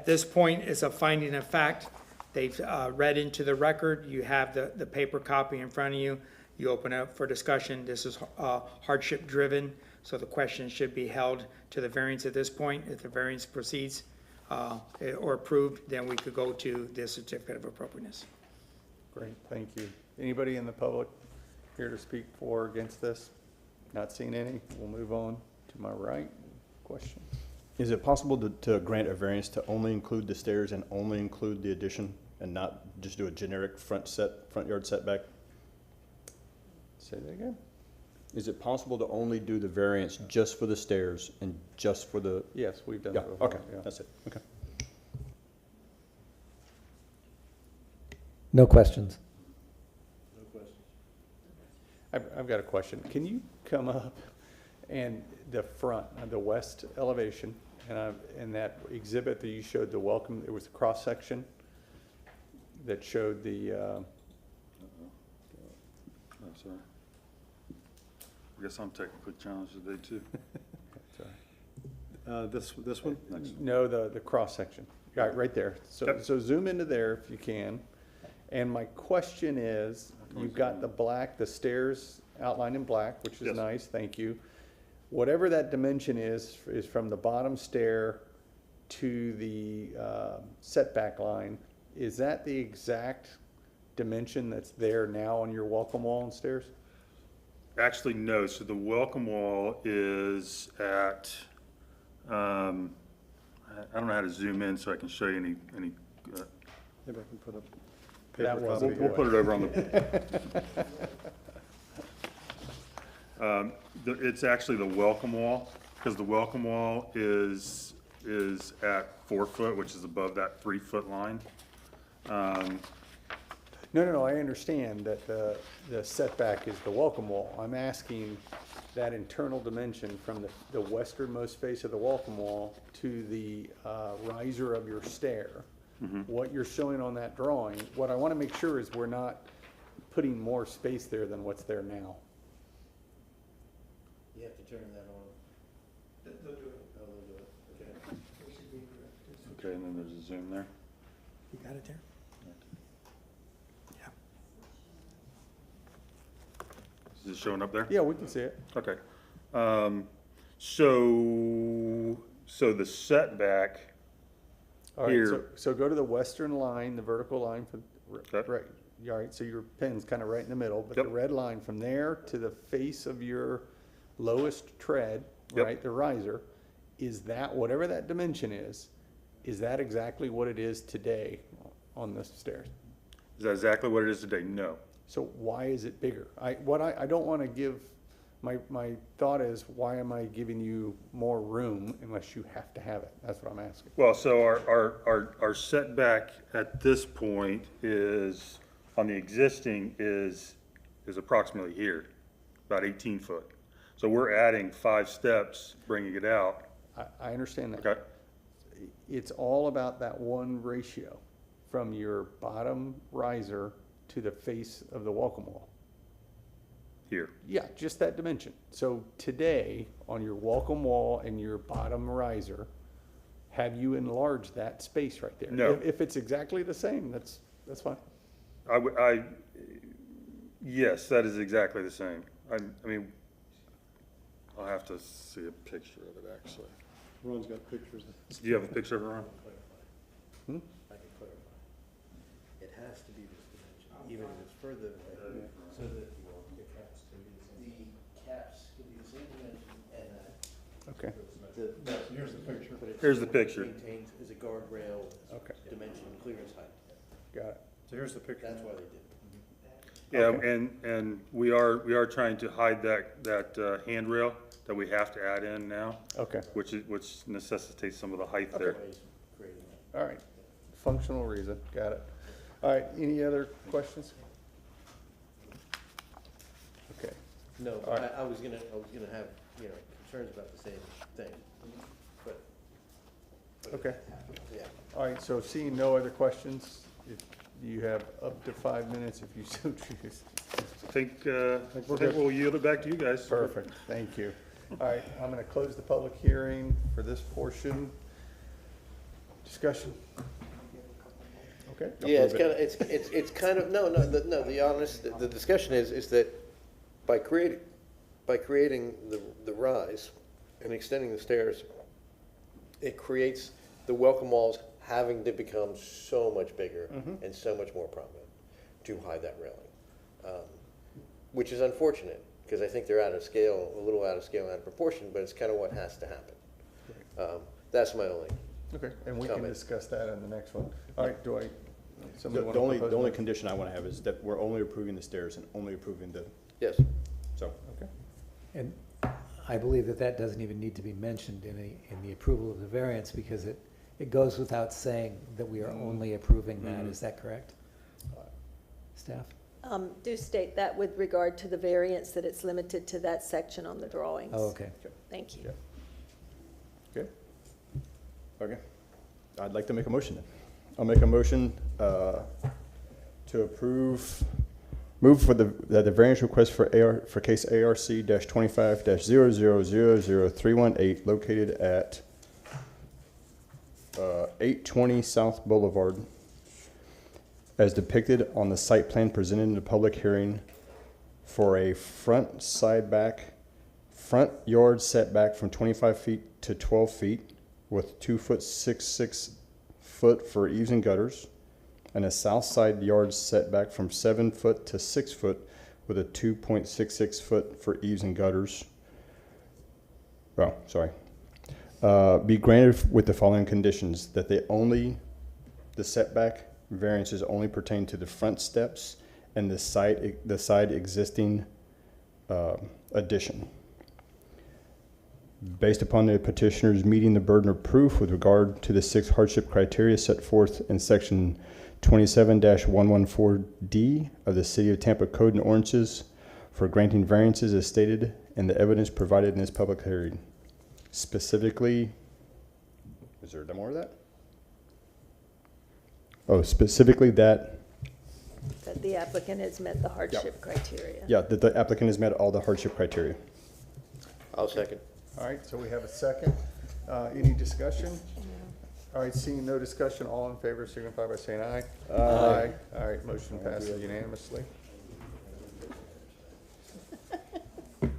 this point, it's a finding of fact. They've read into the record. You have the paper copy in front of you. You open up for discussion. This is hardship driven, so the question should be held to the variance at this point. If the variance proceeds or approved, then we could go to the certificate of appropriateness. Great, thank you. Anybody in the public here to speak for or against this? Not seeing any. We'll move on to my right. Question. Is it possible to grant a variance to only include the stairs and only include the addition and not just do a generic front yard setback? Say that again? Is it possible to only do the variance just for the stairs and just for the? Yes, we've done Yeah, that before. okay, Yeah. that's it, okay. No questions. I've got a question. Can you come up and the front, the west elevation, and that exhibit that you showed the welcome, it was a cross section that showed the, I'm sorry. I guess I'm technically challenged today too. This one? no, the cross section, right there. Yep. So zoom into there if you can. And my question is, you've got the black, the stairs outlined in black, which is Yes. nice, thank you. Whatever that dimension is from the bottom stair to the setback line, is that the exact dimension that's there now on your welcome wall and stairs? Actually, no, so the welcome wall is at, I don't know how to zoom in so I can show you any, Maybe I can put a That paper was- copy we'll here. put it over on the. It's actually the welcome wall, because the welcome wall is at 4 foot, which is above that 3 foot line. No, I understand that the setback is the welcome wall. I'm asking that internal dimension from the westernmost face of the welcome wall to the riser of your stair. What you're showing on that drawing, what I want to make sure is we're not putting more space there than what's there now. You have to turn that on. They'll do it. Oh, they'll do it, okay. Okay, and then there's a zoom there. You got it there? Yeah. Is it showing up there? Yeah, we can see it. Okay. So the setback All right, here. so go to the western line, the vertical line for, Okay. right, all right, so your pin's kind of right in the middle, but the Yep. red line from there to the face of your lowest tread, Yep. right, the riser, is that, whatever that dimension is that exactly what it is today on the stairs? Is that exactly what it is today? No. So why is it bigger? I don't want to give, my thought is, why am I giving you more room unless you have to have it? That's what I'm asking. Well, so our setback at this point is, on the existing, is approximately here, about 18 foot. So we're adding 5 steps, bringing it out. I understand that. Okay? It's all about that one ratio from your bottom riser to the face of the welcome wall. Here. Yeah, just that dimension. So today, on your welcome wall and your bottom riser, have you enlarged that space right there? No. If it's exactly the same, that's fine. Yes, that is exactly the same. I mean, I'll have to see a picture of it, actually. Ron's got pictures. Do you have a picture of it, Ron? I can clarify. It has to be this dimension, even if it's further away, so that the caps can be the same dimension and Okay, here's the picture. Here's the picture. Maintains as a guardrail okay, dimension clearance height. got it. So here's the picture. That's why they did it. Yeah, and we are trying to hide that handrail that we have to add in now, Okay, which necessitates some of the height there. Ways of creating that. all right. Functional reason, got it. All right, any other questions? Okay, No, All but right. I was gonna have, concerns about the same thing, but. okay. Yeah. All right, so seeing no other questions, if you have up to 5 minutes if you so choose. I think we'll yield it back to you guys. Perfect, thank you. All right, I'm gonna close the public hearing for this portion. Discussion? Okay? Yeah, it's kind of, the discussion is that by creating the rise and extending the stairs, it creates the welcome walls having to become so much bigger and so much more prominent to hide that railing, which is unfortunate, because I think they're out of scale, a little out of scale, out of proportion, but it's kind of what has to happen. That's my only. Okay, and we can Comment. discuss that in the next one. All right, do I, The somebody the wanna only, propose the only one? condition I want to have is that we're only approving the stairs and only approving the, Yes. so. Okay, And I believe that doesn't even need to be mentioned in the approval of the variance, because it goes without saying that we are only approving that. Is that correct? Staff? Do state that with regard to the variance, that it's limited to that section on the drawings. Oh, okay. Thank you. okay. Okay. I'd like to make a motion then. I'll make a motion to move that the variance request for case ARC-25-00000318 located at 820 South Boulevard, as depicted on the site plan presented in the public hearing, for a front yard setback from 25 feet to 12 feet with 2 foot 6 foot for eaves and gutters, and a south side yard setback from 7 foot to 6 foot with a 2.66 foot for eaves and gutters. Oh, sorry. Be granted with the following conditions: that the setback variances only pertain to the front steps and the side existing addition. Based upon the petitioners meeting the burden of proof with regard to the 6 hardship criteria set forth in section 27-114D of the City of Tampa Code and Ordinances for granting variances as stated in the evidence provided in this public hearing. Specifically, is there more of that? Oh, specifically that, That the applicant has met the hardship criteria. yeah, that the applicant has met all the hardship criteria. I'll second. All right, so we have a second. Any discussion? All right, seeing no discussion, all in favor signify by saying aye. Aye. All right, motion passes unanimously. So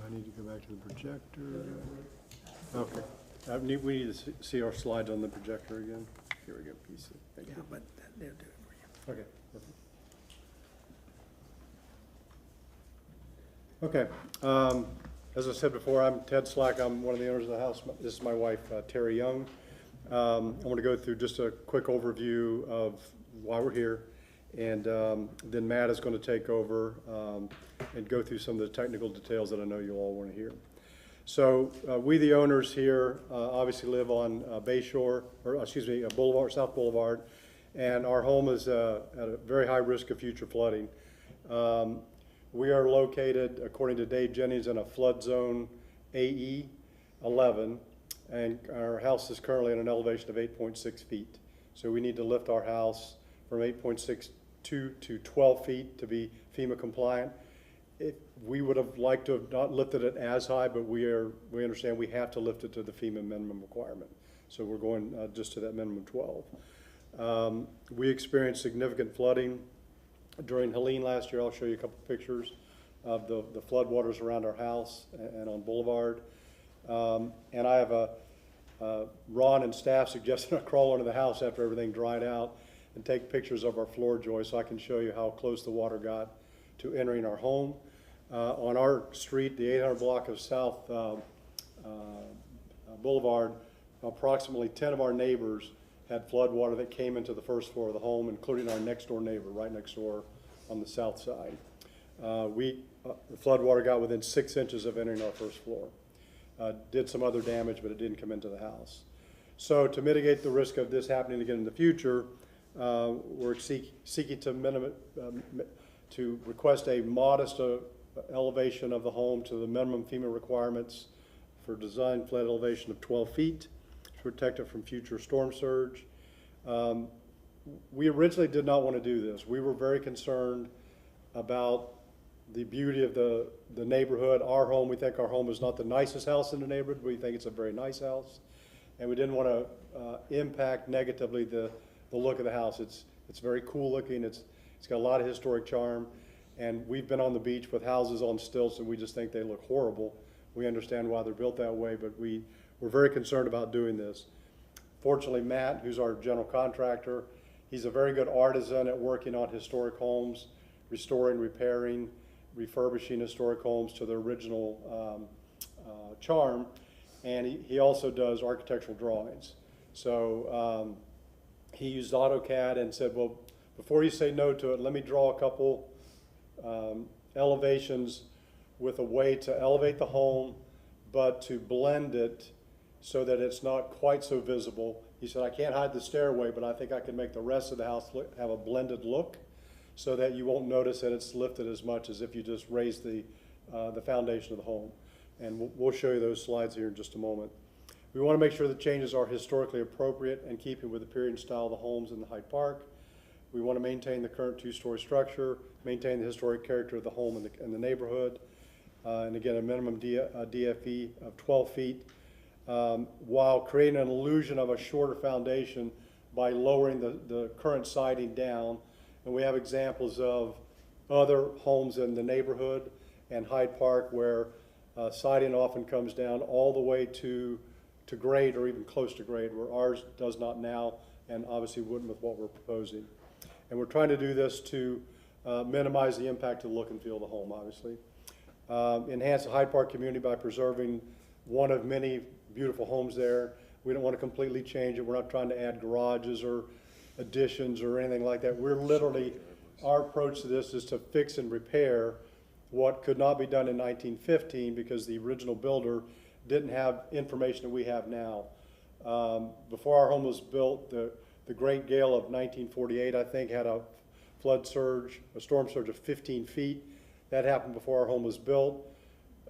I need to go back to the projector. Okay. We need to see our slides on the projector again. Here we go, PC. Thank you. But they'll do it for you. Okay, perfect. Okay, as I said before, I'm Ted Slack. I'm one of the owners of the house. This is my wife, Terry Young. I want to go through just a quick overview of why we're here, and then Matt is going to take over and go through some of the technical details that I know you all want to hear. So we, the owners here, obviously live on Boulevard, South Boulevard, and our home is at a very high risk of future flooding. We are located, according to Dave Jennings, in a flood zone AE 11, and our house is currently at an elevation of 8.6 feet. So we need to lift our house from 8.62 to 12 feet to be FEMA compliant. We would have liked to have not lifted it as high, but we understand we have to lift it to the FEMA minimum requirement. So we're going just to that minimum 12. We experienced significant flooding during Helene last year. I'll show you a couple pictures of the floodwaters around our house and on Boulevard. And I have Ron and staff suggested I crawl under the house after everything dried out and take pictures of our floor joists so I can show you how close the water got to entering our home. On our street, the 800 block of South Boulevard, approximately 10 of our neighbors had flood water that came into the first floor of the home, including our next door neighbor, right next door on the south side. The flood water got within 6 inches of entering our first floor. Did some other damage, but it didn't come into the house. So to mitigate the risk of this happening again in the future, we're seeking to request a modest elevation of the home to the minimum FEMA requirements for design flood elevation of 12 feet. Protect it from future storm surge. We originally did not want to do this. We were very concerned about the beauty of the neighborhood. Our home, we think our home is not the nicest house in the neighborhood, but we think it's a very nice house. And we didn't want to impact negatively the look of the house. It's very cool looking. It's got a lot of historic charm. And we've been on the beach with houses on stilts and we just think they look horrible. We understand why they're built that way, but we're very concerned about doing this. Fortunately, Matt, who's our general contractor, he's a very good artisan at working on historic homes, restoring, repairing, refurbishing historic homes to their original charm. And he also does architectural drawings. So he used AutoCAD and said, well, before you say no to it, let me draw a couple elevations with a way to elevate the home, but to blend it so that it's not quite so visible. He said, I can't hide the stairway, but I think I can make the rest of the house have a blended look so that you won't notice that it's lifted as much as if you just raised the foundation of the home. And we'll show you those slides here in just a moment. We want to make sure the changes are historically appropriate and keeping with the period and style of the homes in the Hyde Park. We want to maintain the current two-story structure, maintain the historic character of the home and the neighborhood, and again, a minimum DFE of 12 feet, while creating an illusion of a shorter foundation by lowering the current siding down. And we have examples of other homes in the neighborhood and Hyde Park where siding often comes down all the way to to grade or even close to grade, where ours does not now, and obviously wouldn't with what we're proposing. And we're trying to do this to minimize the impact to the look and feel of the home, obviously. Enhance the Hyde Park community by preserving one of many beautiful homes there. We don't want to completely change it. We're not trying to add garages or additions or anything like that. We're literally, our approach to this is to fix and repair what could not be done in 1915 because the original builder didn't have information that we have now. Before our home was built, the Great Gale of 1948, I think, had a flood surge, a storm surge of 15 feet. That happened before our home was built.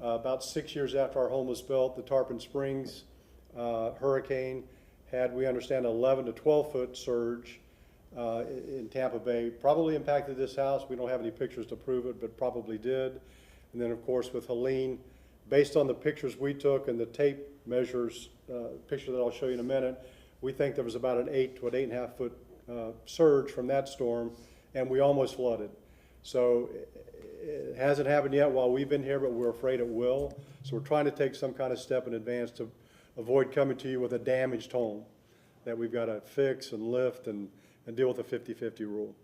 About 6 years after our home was built, the Tarpon Springs hurricane had, we understand, 11 to 12 foot surge in Tampa Bay. Probably impacted this house. We don't have any pictures to prove it, but probably did. And then, of course, with Helene, based on the pictures we took and the tape measures, picture that I'll show you in a minute, we think there was about an 8 to an 8.5 foot surge from that storm, and we almost flooded. So it hasn't happened yet while we've been here, but we're afraid it will. So we're trying to take some kind of step in advance to avoid coming to you with a damaged home that we've got to fix and lift and deal with the 50-50 rule.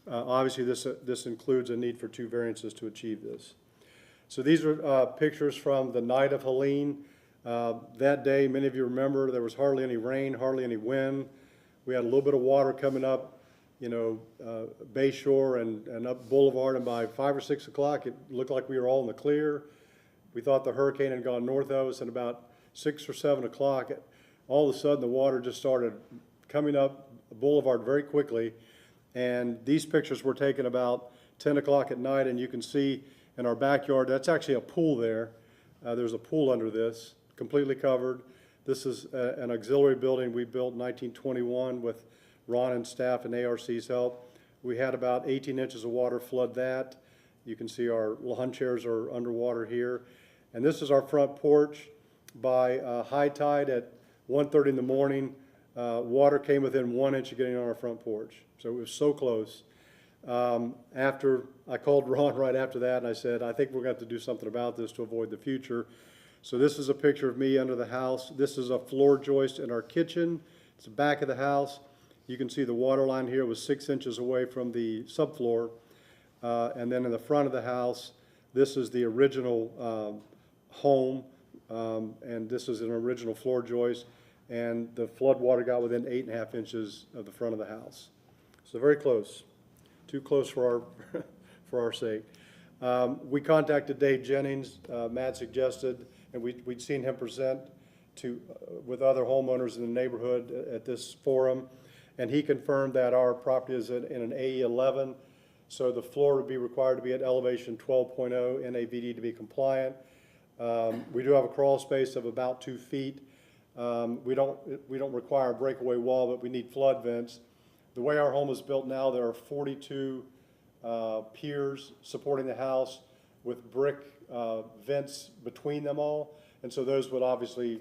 Obviously, this includes a need for 2 variances to achieve this. So these are pictures from the night of Helene. That day, many of you remember, there was hardly any rain, hardly any wind. We had a little bit of water coming up, Bay Shore and up Boulevard, and by 5 or 6 o'clock, it looked like we were all in the clear. We thought the hurricane had gone north of us, and about 6 or 7 o'clock, all of a sudden the water just started coming up Boulevard very quickly, and these pictures were taken about 10 o'clock at night, and you can see in our backyard, that's actually a pool there. There's a pool under this, completely covered. This is an auxiliary building we built in 1921 with Ron and staff and ARC's help. We had about 18 inches of water flood that. You can see our lawn chairs are underwater here. And this is our front porch. By high tide at 1:30 in the morning, water came within 1 inch of getting on our front porch. So it was so close. After I called Ron right after that, and I said, I think we're going to have to do something about this to avoid the future. So this is a picture of me under the house. This is a floor joist in our kitchen. It's the back of the house. You can see the water line here was 6 inches away from the subfloor. And then in the front of the house, this is the original home. And this is an original floor joist. And the flood water got within 8.5 inches of the front of the house. So very close. Too close for our sake. We contacted Dave Jennings. Matt suggested, and we'd seen him present with other homeowners in the neighborhood at this forum, and he confirmed that our property is in an AE11, so the floor would be required to be at elevation 12.0 NAVD to be compliant. We do have a crawl space of about 2 feet. We don't require a breakaway wall, but we need flood vents. The way our home is built now, there are 42 piers supporting the house with brick vents between them all. And so those would obviously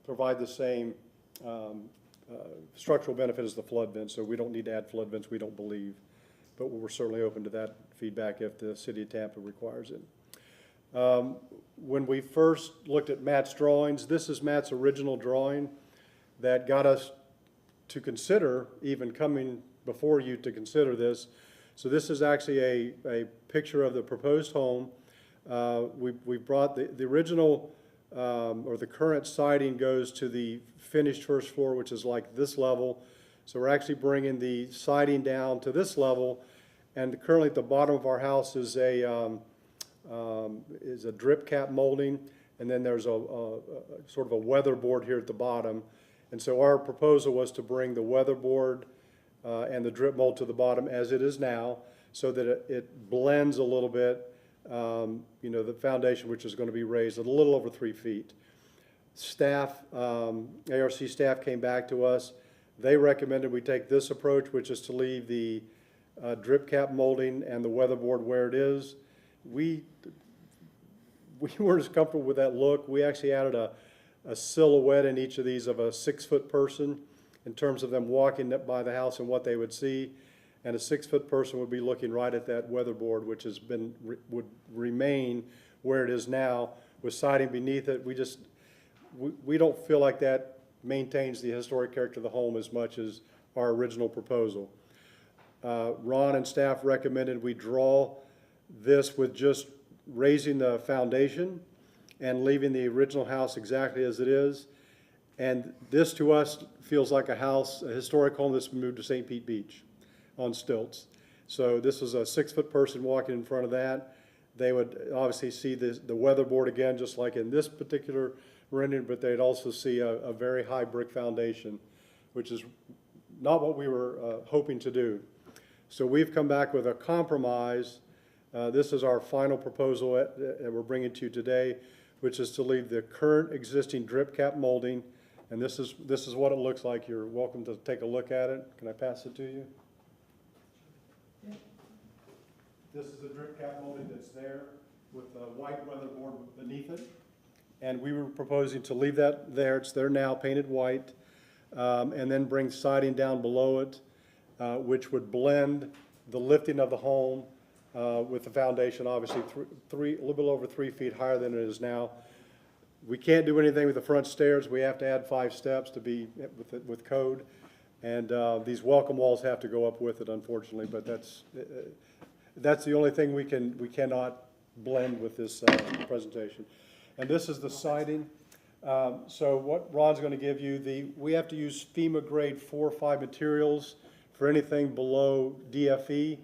provide the same structural benefit as the flood vents. So we don't need to add flood vents, we don't believe. But we're certainly open to that feedback if the city of Tampa requires it. When we first looked at Matt's drawings, this is Matt's original drawing that got us to consider even coming before you to consider this. So this is actually a picture of the proposed home. We brought the original or the current siding goes to the finished first floor, which is like this level. So we're actually bringing the siding down to this level, and currently at the bottom of our house is a drip cap molding, and then there's a sort of a weatherboard here at the bottom. And so our proposal was to bring the weatherboard and the drip mold to the bottom as it is now, so that it blends a little bit, the foundation, which is going to be raised a little over 3 feet. Staff, ARC staff came back to us. They recommended we take this approach, which is to leave the drip cap molding and the weatherboard where it is. We weren't as comfortable with that look. We actually added a silhouette in each of these of a 6-foot person in terms of them walking by the house and what they would see. And a 6-foot person would be looking right at that weatherboard, which would remain where it is now with siding beneath it. we don't feel like that maintains the historic character of the home as much as our original proposal. Ron and staff recommended we draw this with just raising the foundation and leaving the original house exactly as it is. And this to us feels like a house, a historic home that's been moved to St. Pete Beach on stilts. So this is a 6-foot person walking in front of that. They would obviously see the weatherboard again, just like in this particular rendering, but they'd also see a very high brick foundation, which is not what we were hoping to do. So we've come back with a compromise. This is our final proposal that we're bringing to you today, which is to leave the current existing drip cap molding, and this is what it looks like. You're welcome to take a look at it. Can I pass it to you? This is the drip cap molding that's there with the white weatherboard beneath it. And we were proposing to leave that there. It's there now, painted white, and then bring siding down below it, which would blend the lifting of the home with the foundation, obviously a little bit over 3 feet higher than it is now. We can't do anything with the front stairs. We have to add 5 steps to be with code. And these welcome walls have to go up with it, unfortunately, but that's the only thing we cannot blend with this presentation. And this is the siding. So what Ron's going to give you, we have to use FEMA grade 4 or 5 materials for anything below DFE.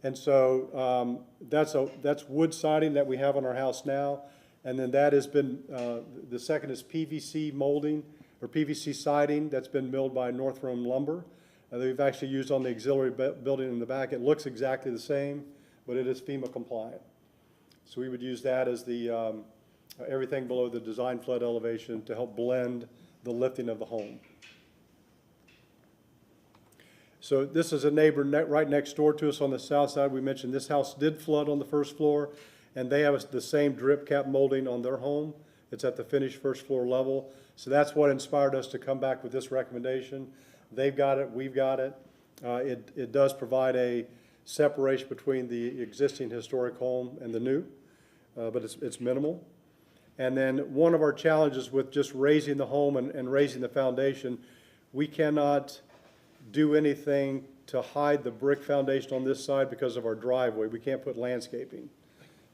And so that's wood siding that we have on our house now. And then that has been, the second is PVC molding or PVC siding that's been milled by Northrum Lumber. That we've actually used on the auxiliary building in the back. It looks exactly the same, but it is FEMA compliant. So we would use that as the everything below the design flood elevation to help blend the lifting of the home. So this is a neighbor right next door to us on the south side. We mentioned this house did flood on the first floor, and they have the same drip cap molding on their home. It's at the finished first floor level. So that's what inspired us to come back with this recommendation. They've got it, we've got it. It does provide a separation between the existing historic home and the new, but it's minimal. And then one of our challenges with just raising the home and raising the foundation, we cannot do anything to hide the brick foundation on this side because of our driveway. We can't put landscaping.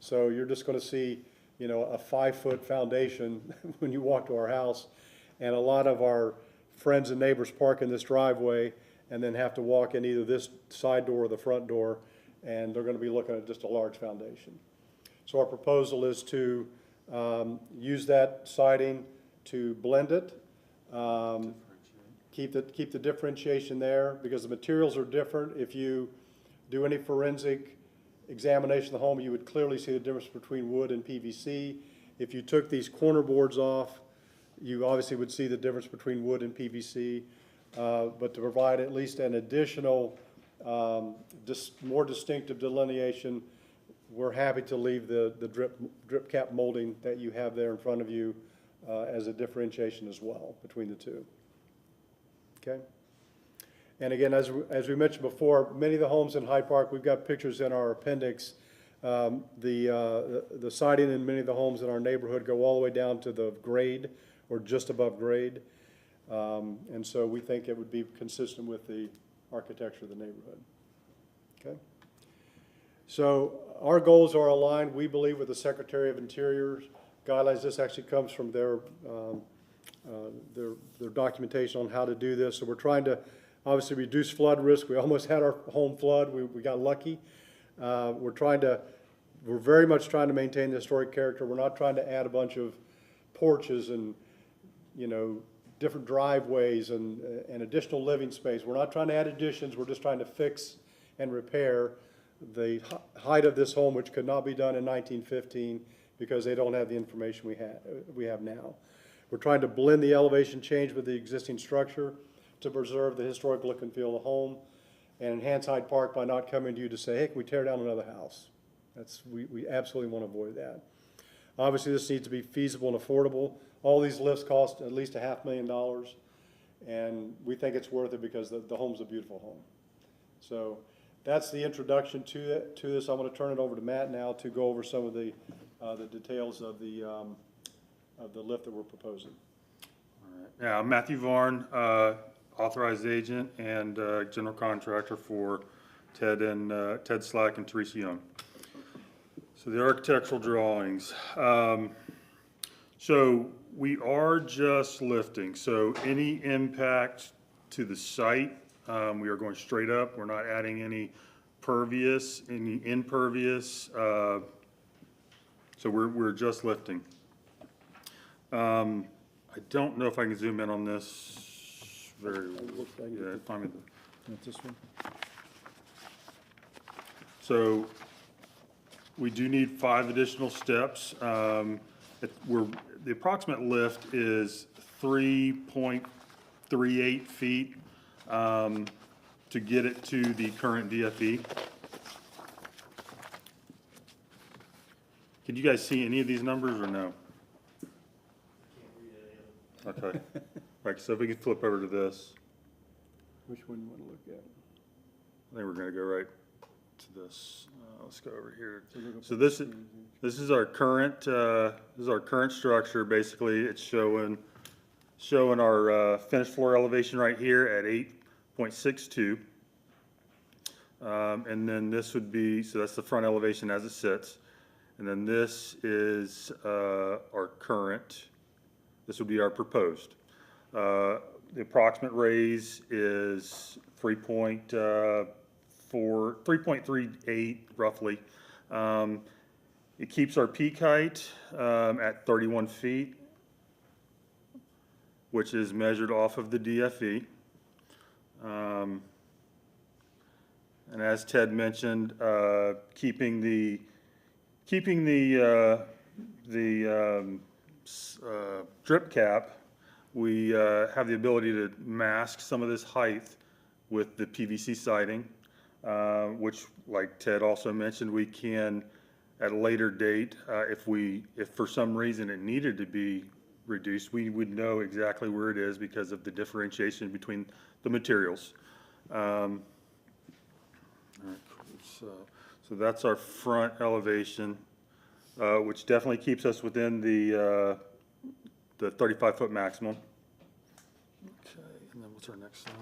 So you're just going to see, you know, a 5-foot foundation when you walk to our house. And a lot of our friends and neighbors park in this driveway and then have to walk in either this side door or the front door, and they're going to be looking at just a large foundation. So our proposal is to use that siding to blend it, keep the differentiation there because the materials are different. If you do any forensic examination of the home, you would clearly see the difference between wood and PVC. If you took these corner boards off, you obviously would see the difference between wood and PVC. But to provide at least an additional, more distinctive delineation, we're happy to leave the drip cap molding that you have there in front of you as a differentiation as well between the two. Okay? And again, as we mentioned before, many of the homes in Hyde Park, we've got pictures in our appendix. The siding in many of the homes in our neighborhood go all the way down to the grade or just above grade. And so we think it would be consistent with the architecture of the neighborhood. Okay? So our goals are aligned, we believe, with the Secretary of Interior's guidelines. This actually comes from their documentation on how to do this. So we're trying to obviously reduce flood risk. We almost had our home flood. We got lucky. We're very much trying to maintain the historic character. We're not trying to add a bunch of porches and, you know, different driveways and additional living space. We're not trying to add additions. We're just trying to fix and repair the height of this home, which could not be done in 1915 because they don't have the information we have now. We're trying to blend the elevation change with the existing structure to preserve the historic look and feel of the home and enhance Hyde Park by not coming to you to say, hey, can we tear down another house? We absolutely want to avoid that. Obviously, this needs to be feasible and affordable. All these lifts cost at least $500,000, and we think it's worth it because the home's a beautiful home. So that's the introduction to this. I'm going to turn it over to Matt now to go over some of the details of the of the lift that we're proposing. Yeah, I'm Matthew Varn, authorized agent and general contractor for Ted Slack and Teresa Young. So the architectural drawings. So we are just lifting, so any impact to the site, we are going straight up. We're not adding any pervious, any impervious, so we're just lifting. I don't know if I can zoom in on this very, yeah, find me This one? So we do need 5 additional steps. The approximate lift is 3.38 feet to get it to the current DFE. Can you guys see any of these numbers or no? Okay. Right, so if we could flip over to this, Which one you want to look at? I think we're gonna go right to this. Let's go over here. So this is our current, structure. Basically, it's showing our finished floor elevation right here at 8.62. And then this would be, so that's the front elevation as it sits. And then this is our current, this would be our proposed. The approximate raise is 3.38 roughly. It keeps our peak height at 31 feet, which is measured off of the DFE. And as Ted mentioned, keeping the drip cap, we have the ability to mask some of this height with the PVC siding, which, like Ted also mentioned, we can at a later date, if for some reason it needed to be reduced, we would know exactly where it is because of the differentiation between the materials. All right, cool. So that's our front elevation, which definitely keeps us within the 35-foot maximum. Okay, and then what's our next slide?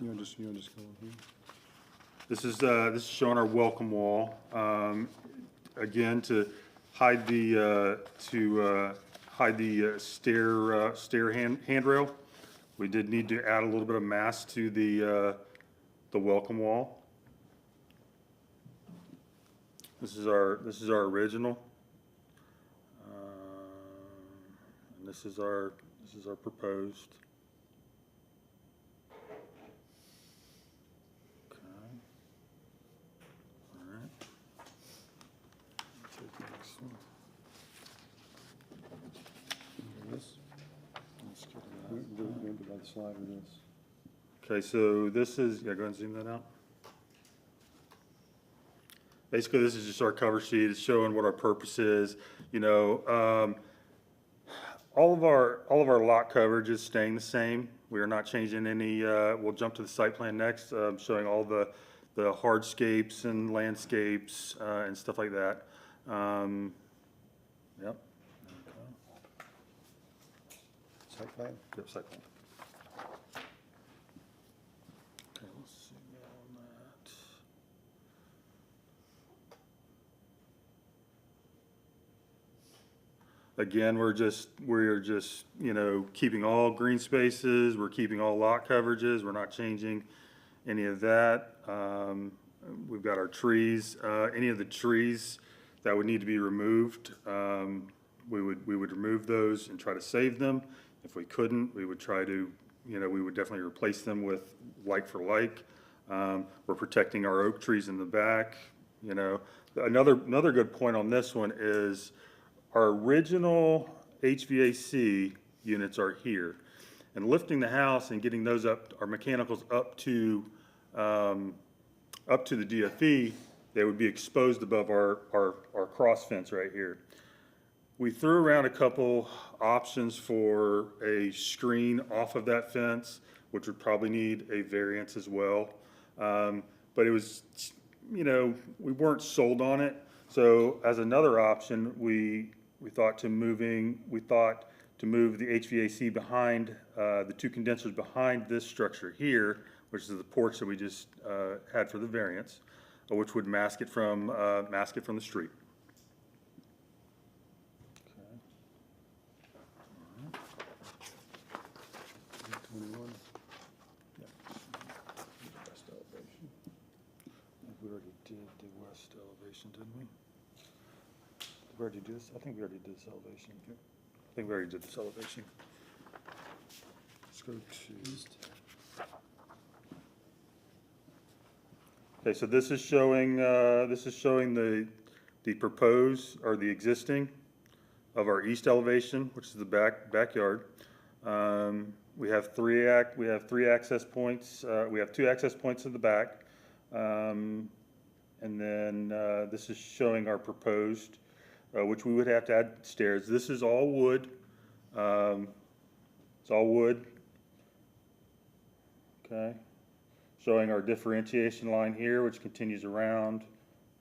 You want to just go in here? This is showing our welcome wall. Again, to hide the stair handrail. We did need to add a little bit of mass to the welcome wall. This is our original. And this is our proposed. Slide of this. Okay, so this is, yeah, go ahead and zoom that out. Basically, this is just our cover sheet. It's showing what our purpose is. You know, all of our lot coverage is staying the same. We are not changing any. We'll jump to the site plan next, showing all the hardscapes and landscapes and stuff like that. Yep. Site plan? Yep, site plan. Okay, let's see on that. Again, we're just, you know, keeping all green spaces, we're keeping all lot coverages, we're not changing any of that. We've got our trees, any of the trees that would need to be removed, we would remove those and try to save them. If we couldn't, we would try to, you know, we would definitely replace them with like for like. We're protecting our oak trees in the back, you know. Another good point on this one is our original HVAC units are here. And lifting the house and getting those up, our mechanicals up to the DFE, they would be exposed above our cross fence right here. We threw around a couple options for a screen off of that fence, which would probably need a variance as well. But but it was, we weren't sold on it. So as another option, we thought to move the HVAC behind, the two condensers behind this structure here, which is the porch that we just had for the variance, which would mask it from the street. We already did the west elevation, didn't we? Did we already do this? I think we already did this elevation. I think we already did this elevation. Let's go to. Okay, so this is showing the proposed, or the existing of our east elevation, which is the backyard. We have three access points, we have two access points in the back. And then, this is showing our proposed, which we would have to add stairs. This is all wood. It's all wood. Okay. Showing our differentiation line here, which continues around.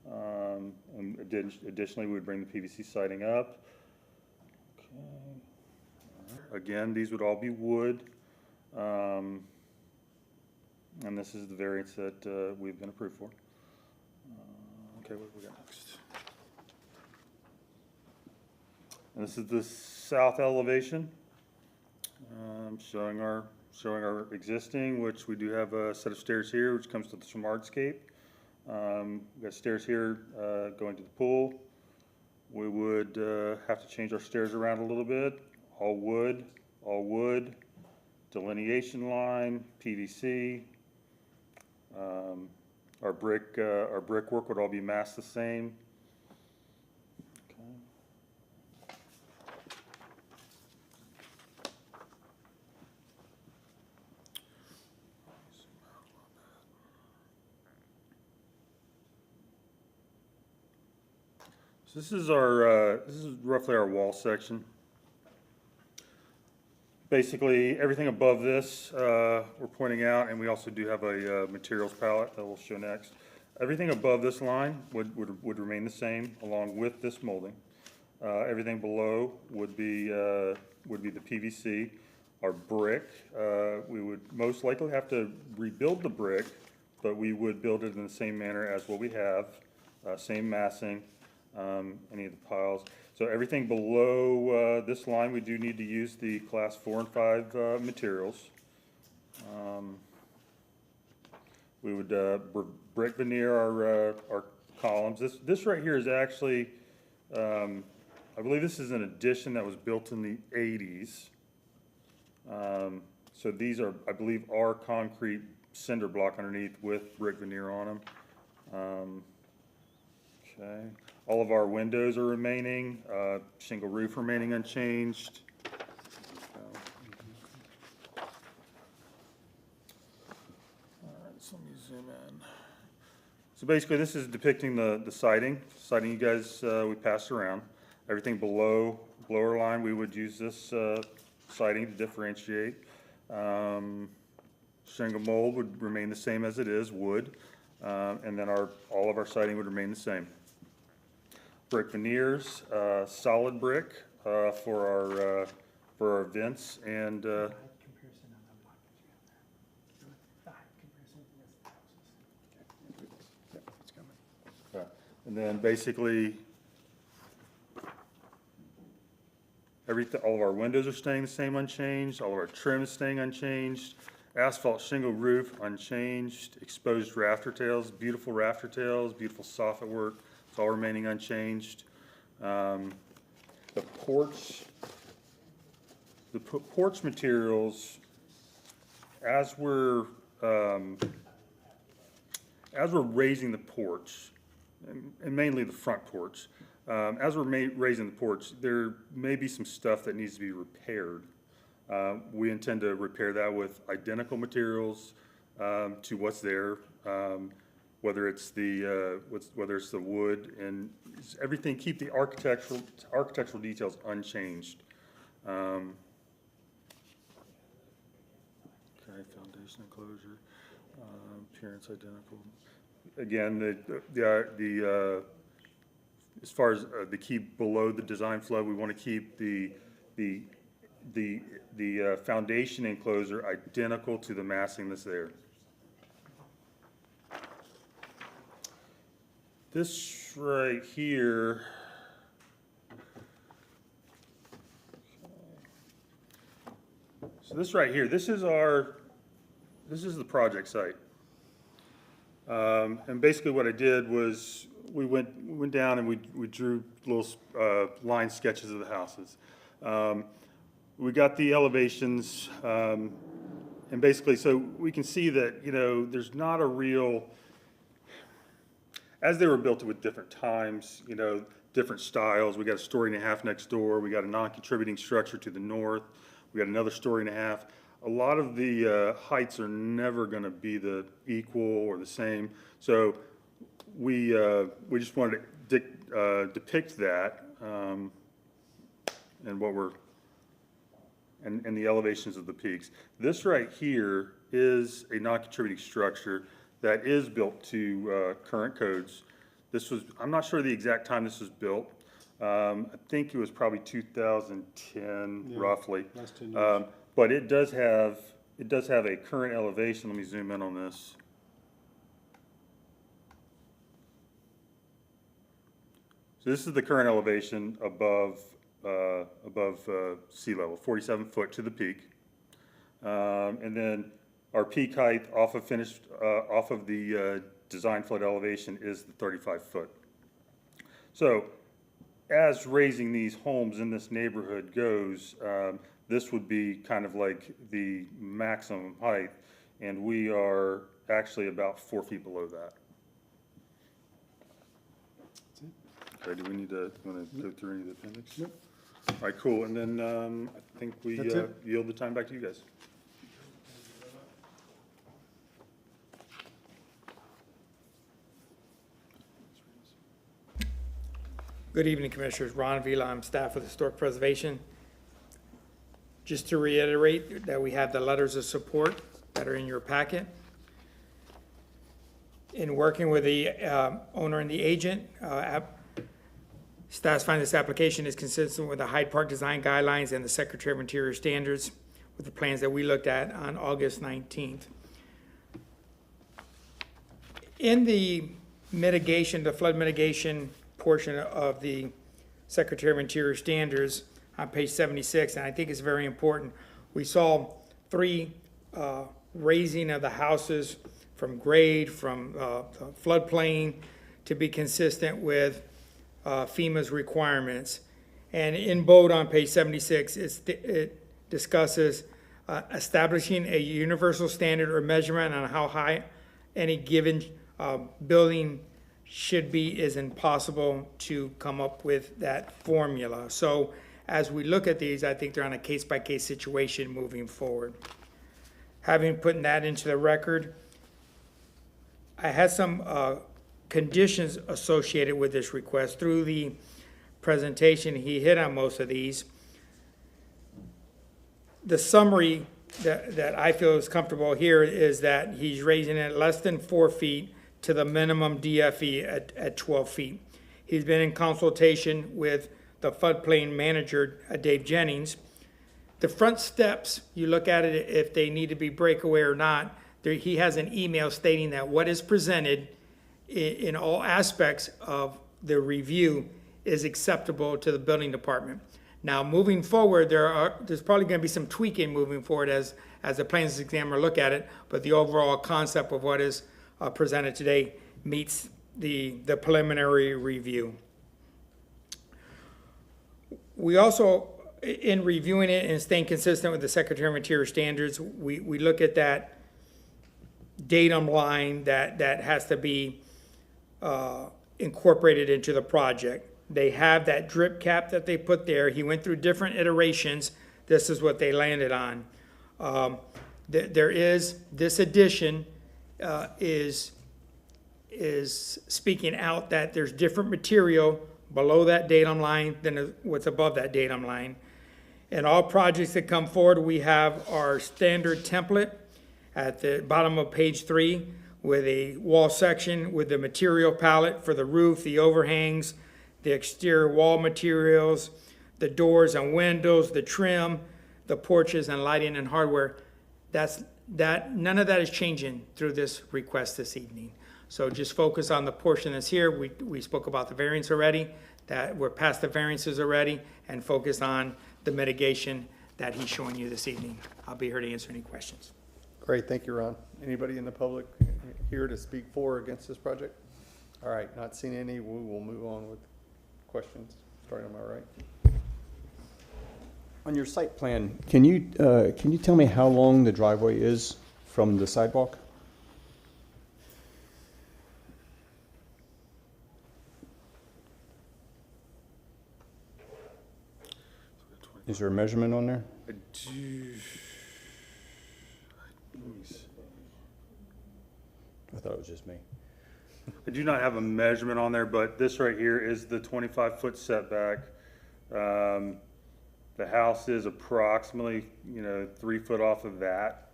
And additionally, we would bring the PVC siding up. Okay. Again, these would all be wood. And this is the variance that we've been approved for. Okay, what do we got next? And this is the south elevation, showing our existing, which we do have a set of stairs here, which comes to the Smartscape. We've got stairs here going to the pool. We would have to change our stairs around a little bit. All wood, delineation line, PVC. Our brickwork would all be masked the same. Okay. So this is roughly our wall section. Basically, everything above this, we're pointing out, and we also do have a materials palette that we'll show next. Everything above this line would remain the same, along with this molding. Everything below would be the PVC. Our brick, we would most likely have to rebuild the brick, but we would build it in the same manner as what we have, same massing, any of the piles. So everything below this line, we do need to use the class 4 and 5 materials. We would brick veneer our columns. This right here is actually, I believe this is an addition that was built in the 80s. So these are, I believe, are concrete cinder block underneath with brick veneer on them. Okay. All of our windows are remaining, shingle roof remaining unchanged. All right, so let me zoom in. So basically, this is depicting the siding you guys, we passed around. Everything below our line, we would use this siding to differentiate. Shingle mold would remain the same as it is, wood, and then all of our siding would remain the same. Brick veneers, solid brick for our vents, and and then basically all of our windows are staying the same, unchanged. All of our trim is staying unchanged. Asphalt shingle roof unchanged. Exposed rafter tails, beautiful soffit work. It's all remaining unchanged. The porch materials, as we're raising the porch, and mainly the front porch, as we're raising the porch, there may be some stuff that needs to be repaired. We intend to repair that with identical materials to what's there. Whether it's the wood and everything, keep the architectural details unchanged. Okay, foundation enclosure, appearance identical. again, as far as the keep below the design flood, we want to keep the foundation enclosure identical to the massing that's there. This right here. So this right here, this is the project site. And basically what I did was we went down and we drew little line sketches of the houses. We got the elevations, and basically, so we can see that, there's not a real, as they were built with different times, different styles. We got a story and a half next door. We got a non-contributing structure to the north. We got another story and a half. A lot of the heights are never going to be the equal or the same. So we just wanted to depict that and what we're and the elevations of the peaks. This right here is a non-contributing structure that is built to current codes. This was, I'm not sure the exact time this was built. I think it was probably 2010, roughly. Last 10 years. But it does have a current elevation. Let me zoom in on this. So this is the current elevation above sea level, 47 foot to the peak. And then our peak height off of the design flood elevation is the 35 foot. So as raising these homes in this neighborhood goes, this would be kind of like the maximum height, and we are actually about 4 feet below that. Okay, do we need to, want to go through any of the appendix? Nope. All right, cool, and then I think we That's it. yield the time back to you guys. Good evening, Commissioners. Ron Vila, I'm staff with Historic Preservation. Just to reiterate that we have the letters of support that are in your packet. In working with the owner and the agent, staff finds this application is consistent with the Hyde Park design guidelines and the Secretary of Interior standards with the plans that we looked at on August 19th. In the mitigation, the flood mitigation portion of the Secretary of Interior standards on page 76, and I think it's very important, we saw 3 raising of the houses from grade, from floodplain, to be consistent with FEMA's requirements. And in bold on page 76, it discusses establishing a universal standard or measurement on how high any given building should be is impossible to come up with that formula. So as we look at these, I think they're on a case-by-case situation moving forward. Having put that into the record, I had some conditions associated with this request. Through the presentation, he hit on most of these. The summary that I feel is comfortable here is that he's raising it less than 4 feet to the minimum DFE at 12 feet. He's been in consultation with the floodplain manager, Dave Jennings. The front steps, you look at it, if they need to be breakaway or not, he has an email stating that what is presented in all aspects of the review is acceptable to the building department. Now, moving forward, there's probably going to be some tweaking moving forward as the plans examiner look at it, but the overall concept of what is presented today meets the preliminary review. We also, in reviewing it and staying consistent with the Secretary of Interior standards, we look at that datum line that has to be incorporated into the project. They have that drip cap that they put there. He went through different iterations. This is what they landed on. There is, this addition is speaking out that there's different material below that datum line than what's above that datum line. And all projects that come forward, we have our standard template at the bottom of page 3. with a wall section with the material palette for the roof, the overhangs, the exterior wall materials, the doors and windows, the trim, the porches and lighting and hardware. None of that is changing through this request this evening. So just focus on the portion that's here. We spoke about the variance already, that we're past the variances already, and focus on the mitigation that he's showing you this evening. I'll be here to answer any questions. Great, thank you, Ron. Anybody in the public here to speak for or against this project? All right, not seeing any, we will move on with questions, starting on my right. On your site plan, can you tell me how long the driveway is from the sidewalk? Is there a measurement on there? I do. I thought it was just me. I do not have a measurement on there, but this right here is the 25-foot setback. The house is approximately, 3 foot off of that.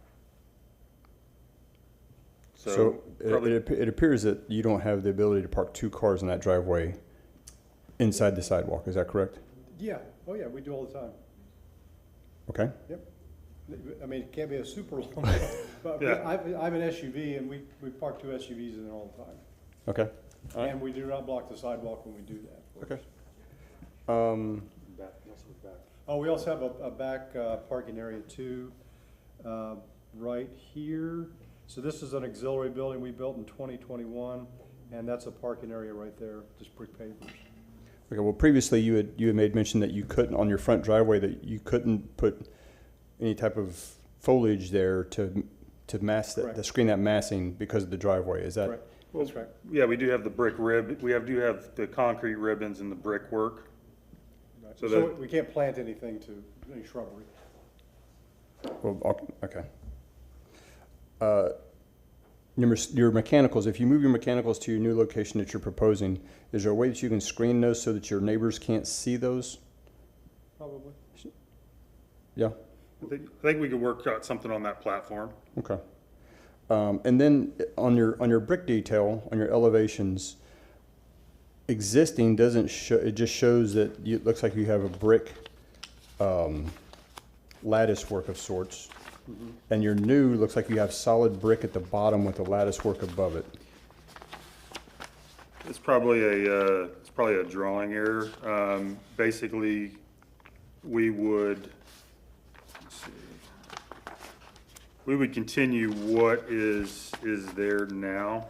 So probably, it appears that you don't have the ability to park 2 cars in that driveway inside the sidewalk, is that correct? Yeah, oh yeah, we do all the time. Okay, Yep. I mean, it can't be a super long, but Yeah. I have an SUV and we park 2 SUVs in there all the time. okay, all right. And we do not block the sidewalk when we do that. Okay. Oh, we also have a back parking area too, right here. So this is an auxiliary building we built in 2021, and that's a parking area right there, just brick pavers. Okay, well, previously you had made mention that you couldn't, on your front driveway, that you couldn't put any type of foliage there to mask that, Correct. to screen that massing because of the driveway, is that? Right, that's right. yeah, we do have the brick rib, do have the concrete ribbons and the brickwork. So So that- we can't plant anything any shrubbery. Well, okay. Your mechanicals, if you move your mechanicals to your new location that you're proposing, is there a way that you can screen those so that your neighbors can't see those? Probably. Yeah, I think we could work out something on that platform. okay. And then on your brick detail, on your elevations, existing doesn't show, it just shows that it looks like you have a brick lattice work of sorts. Mm-hmm. And your new looks like you have solid brick at the bottom with the lattice work above it. It's probably a drawing error. Basically, we would, let's see, we would continue what is there now,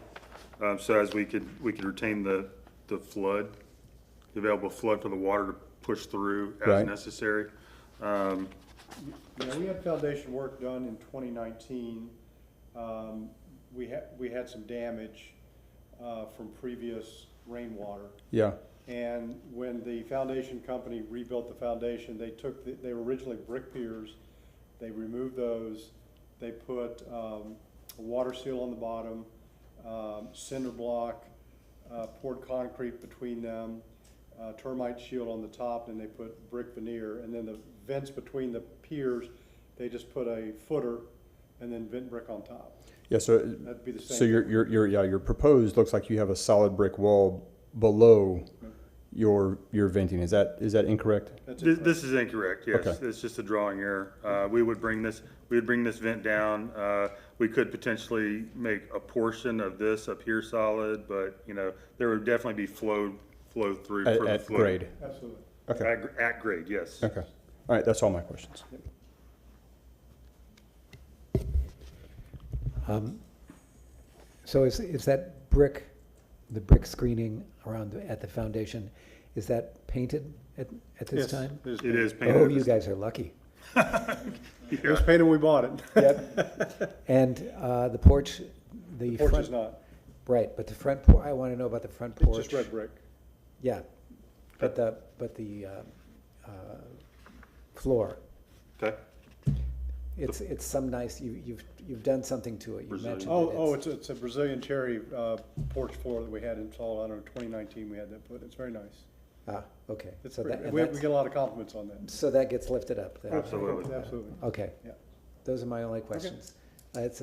so as we could retain the flood, the available flood for the water to push through as Right. necessary. Yeah, we had foundation work done in 2019. We had some damage from previous rainwater. Yeah, And when the foundation company rebuilt the foundation, they were originally brick piers. They removed those. They put a water seal on the bottom, cinder block, poured concrete between them, termite shield on the top, and they put brick veneer. And then the vents between the piers, they just put a footer and then vent brick on top. yeah, so, That'd be the same. so your proposed looks like you have a solid brick wall below your venting, is that incorrect? That's This, it. this is incorrect, yes. Okay. It's just a drawing error. We would bring this vent down. We could potentially make a portion of this up here solid, but, there would definitely be flow through for the At flow. grade? Absolutely. Okay, At grade, yes. okay. All right, that's all my questions. So is that brick, the brick screening at the foundation, is that painted at this Yes, time? It is painted. Oh, you guys are lucky. It was painted when we bought it. Yep. And the porch, The porch is not. right, but the front I want to know about the front It's porch. just red brick. Yeah, but the floor, Okay. it's some nice, you've done something to it, you Brazilian. mentioned Oh, it. it's a Brazilian cherry porch floor that we had installed, I don't know, 2019 we had that put. It's very nice. Ah, okay. It's So pretty, that, we and get that's, a lot of compliments on that. so that gets lifted up then? Absolutely. Absolutely. Okay. Yeah. Those are my only questions. It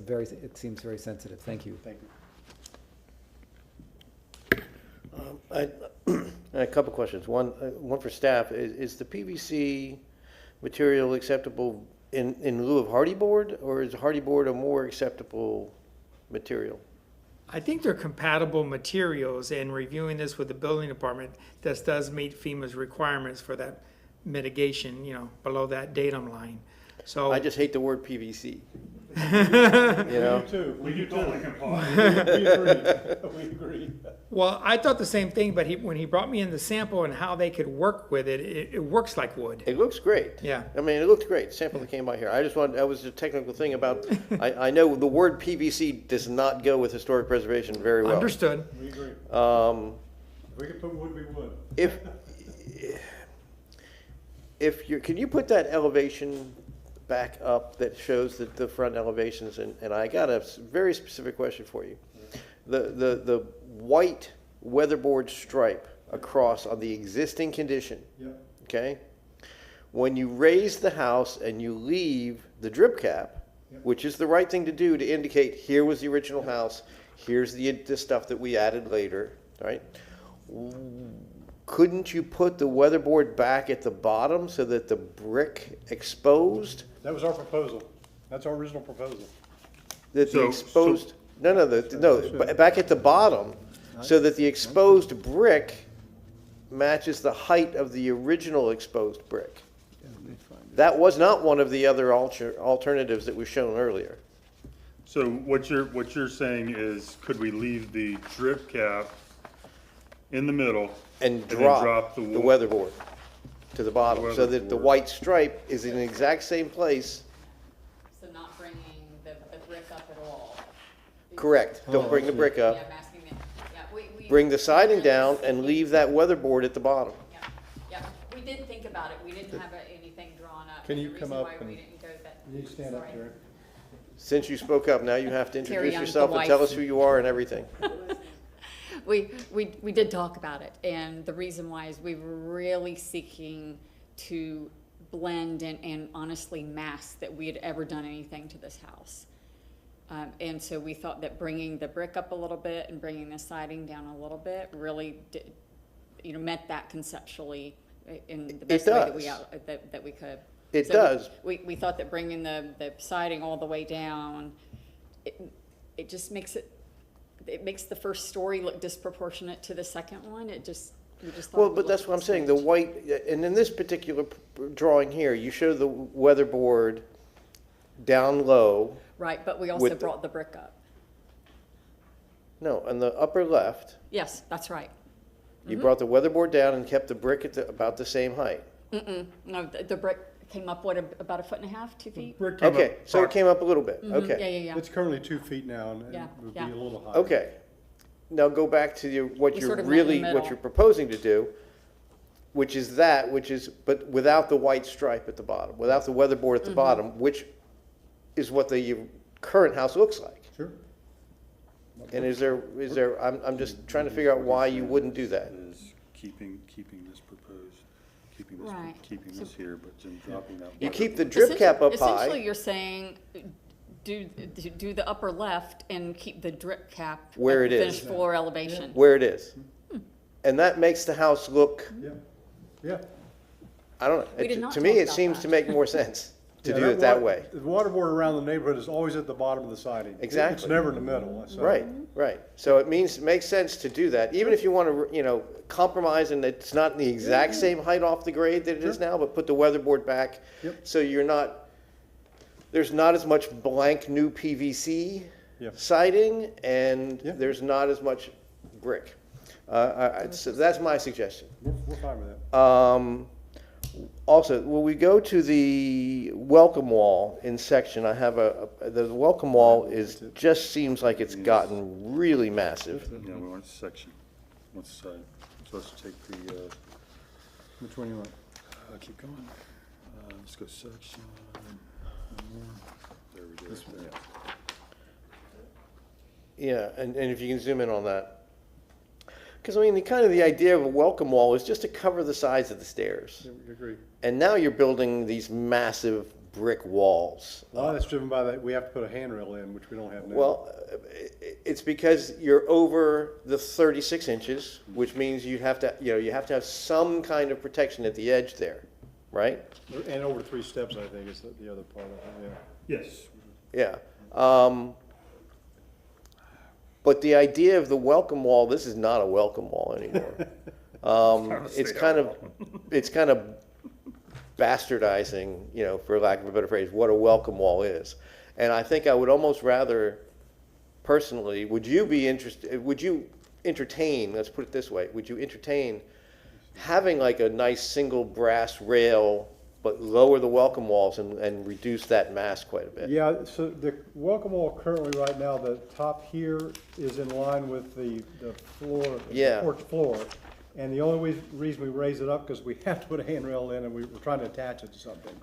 seems very sensitive, thank you. Thank you. I a couple questions. One for staff. Is the PVC material acceptable in lieu of hardy board, or is hardy board a more acceptable material? I think they're compatible materials, and reviewing this with the building department, this does meet FEMA's requirements for that mitigation, below that datum line. So I just hate the word PVC. You know? too. We do totally comply. We agree. We agree. Well, I thought the same thing, but when he brought me in the sample and how they could work with it, it works like wood. It looks great. Yeah. I mean, it looked great, the sample that came by here. That was a technical thing about, I know the word PVC does not go with historic preservation very well. Understood. We agree. Um, If we could put wood, we would. if can you put that elevation back up that shows the front elevations, and I got a very specific question for you. The white weatherboard stripe across on the existing condition, Yep. okay? When you raise the house and you leave the drip cap, which is the right thing to do to indicate here was the original house, here's the stuff that we added later, right? Couldn't you put the weatherboard back at the bottom so that the brick exposed? That was our proposal. That's our original proposal. That the So- exposed, back at the bottom, so that the exposed brick matches the height of the original exposed brick. That was not one of the other alternatives that was shown earlier. So what you're saying is, could we leave the drip cap in the middle? And then drop the wood- weatherboard to the bottom, so that the weatherboard. white stripe is in the exact same place. So not bringing the brick up at all? Correct. Don't bring the brick Yeah, up. I'm asking that, yeah, we. Bring the siding down and leave that weatherboard at the bottom. Yeah, we did think about it, we didn't have anything drawn up. Can and you the come reason up why we and- didn't go that- You stand up, sorry. Jerry. Since you spoke up, now you have to Terry, introduce I'm the yourself and tell wife. us who you are and everything. We did talk about it, and the reason why is we were really seeking to blend and honestly mask that we had ever done anything to this house. And so we thought that bringing the brick up a little bit and bringing the siding down a little bit really did, met that conceptually in the best way that we, does. that we could. It So does. We thought that bringing the siding all the way down, it just makes it makes the first story look disproportionate to the second one. We just thought. Well, it would but that's look what I'm saying, the strange. white, and in this particular drawing here, you show the weatherboard down low. Right, but we also with the- brought the brick up. No, on the upper left, Yes, that's right. you brought the weatherboard down and kept the brick at about the same height. No, the brick came up, about a foot and a half, 2 feet? Brick came Okay, up so it came up a little bit, Yeah, okay. yeah. It's currently 2 feet now, and Yeah, it would be yeah. a little higher. Okay. Now go back to what We you're sort of met in the really, what middle. you're proposing to do, which is, but without the white stripe at the bottom, without the weatherboard at the bottom, which is what the current house looks like. Sure. And I'm just trying to figure out why you wouldn't do that. Is keeping this proposed, Right. keeping So- this here, but then dropping that. You keep the drip cap up Essentially, high, you're saying, do the upper left and keep the drip cap. Where at it the is. Finished floor elevation. where it is. And that makes the house look, Yeah, yeah. I don't We did know, not to me, talk it about seems that. to make more sense to Yeah, do it that wa- way. The waterboard around the neighborhood is always at the bottom of the siding. It's Exactly. never in the middle, so. Right, right. So it makes sense to do that, even if you want to, compromise and it's not in the exact same height off the grade that it is now, but put the weatherboard back. Yep. So there's not as much blank new PVC Yep. siding, and Yep. there's not as much brick. So that's my suggestion. We're fine with that. Also, when we go to the welcome wall in section, I have the welcome wall just seems like it's gotten really massive. Yeah, we want a section, one side. So let's take the, Which one you want? keep going. Let's go section. There we go. This one, there. Yeah, and if you can zoom in on that. Because, the idea of a welcome wall is just to cover the sides of the stairs. Yeah, we agree. And now you're building these massive brick walls. A lot of that's driven by that, we have to put a handrail in, which we don't have now. Well, It's because you're over the 36 inches, which means you have to, you have to have some kind of protection at the edge there, right? And over 3 steps, I think, is the other part of it, yeah. Yes. Yeah. But the idea of the welcome wall, this is not a welcome wall anymore. It's kind of bastardizing, for lack of a better phrase, what a welcome wall is. And I think I would almost rather, personally, would you entertain, let's put it this way, would you entertain having like a nice single brass rail, but lower the welcome walls and reduce that mass quite a bit? Yeah, so the welcome wall currently right now, the top here is in line with the floor, Yeah. the porch floor. And the only reason we raise it up, because we have to put a handrail in and we're trying to attach it to something.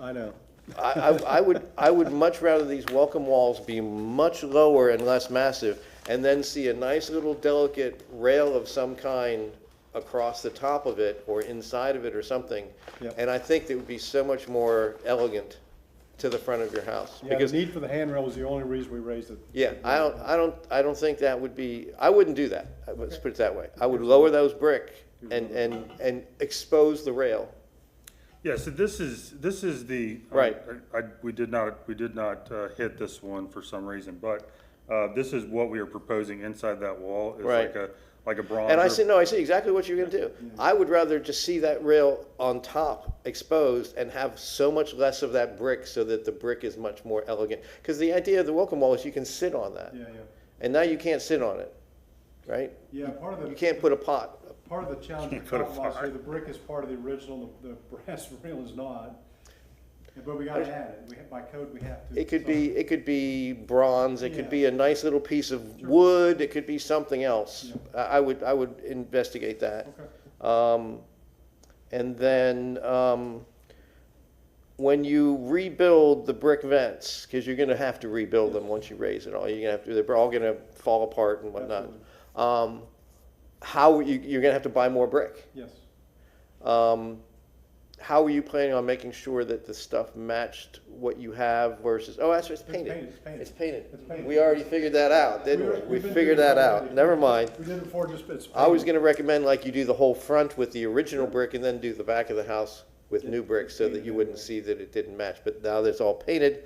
I know. I would much rather these welcome walls be much lower and less massive, and then see a nice little delicate rail of some kind across the top of it or inside of it or something. Yep. And I think that would be so much more elegant to the front of your house. Yeah, Because the need for the handrail was the only reason we raised it. yeah, I don't think that would be, I wouldn't do that. Let's put it that way. I would lower those brick and expose the rail. Yeah, so this is the. Right. We did not hit this one for some reason, but, this is what we are proposing inside that wall. It's Right. like a bronze. And I see exactly what you're gonna do. I would rather just see that rail on top exposed and have so much less of that brick so that the brick is much more elegant. Because the idea of the welcome wall is you can sit on that. Yeah, And now you can't sit on it, right? yeah. Part of You can't put a pot. Part of the challenge Can't with put a Cotton Law, fire. the brick is part of the original, the brass rail is not. But we gotta add it. By code, we have to. It could be bronze, it could Yeah. be a nice little piece of wood, it could be something else. I would investigate that. Okay. And then, when you rebuild the brick vents, because you're gonna have to rebuild them once you raise it all, they're all gonna fall apart and whatnot. You're gonna have to buy more brick. Yes. How are you planning on making sure that the stuff matched what you have versus, oh, that's, it's painted. It's painted. It's painted. It's painted. We already figured that out, didn't we? We We've been figured doing that it out. already. Never mind. We did it before, just, it's. I was painted. gonna recommend like you do the whole front with the original brick and then do the back of the house with new bricks so that you wouldn't see that it didn't match. But now that it's all painted,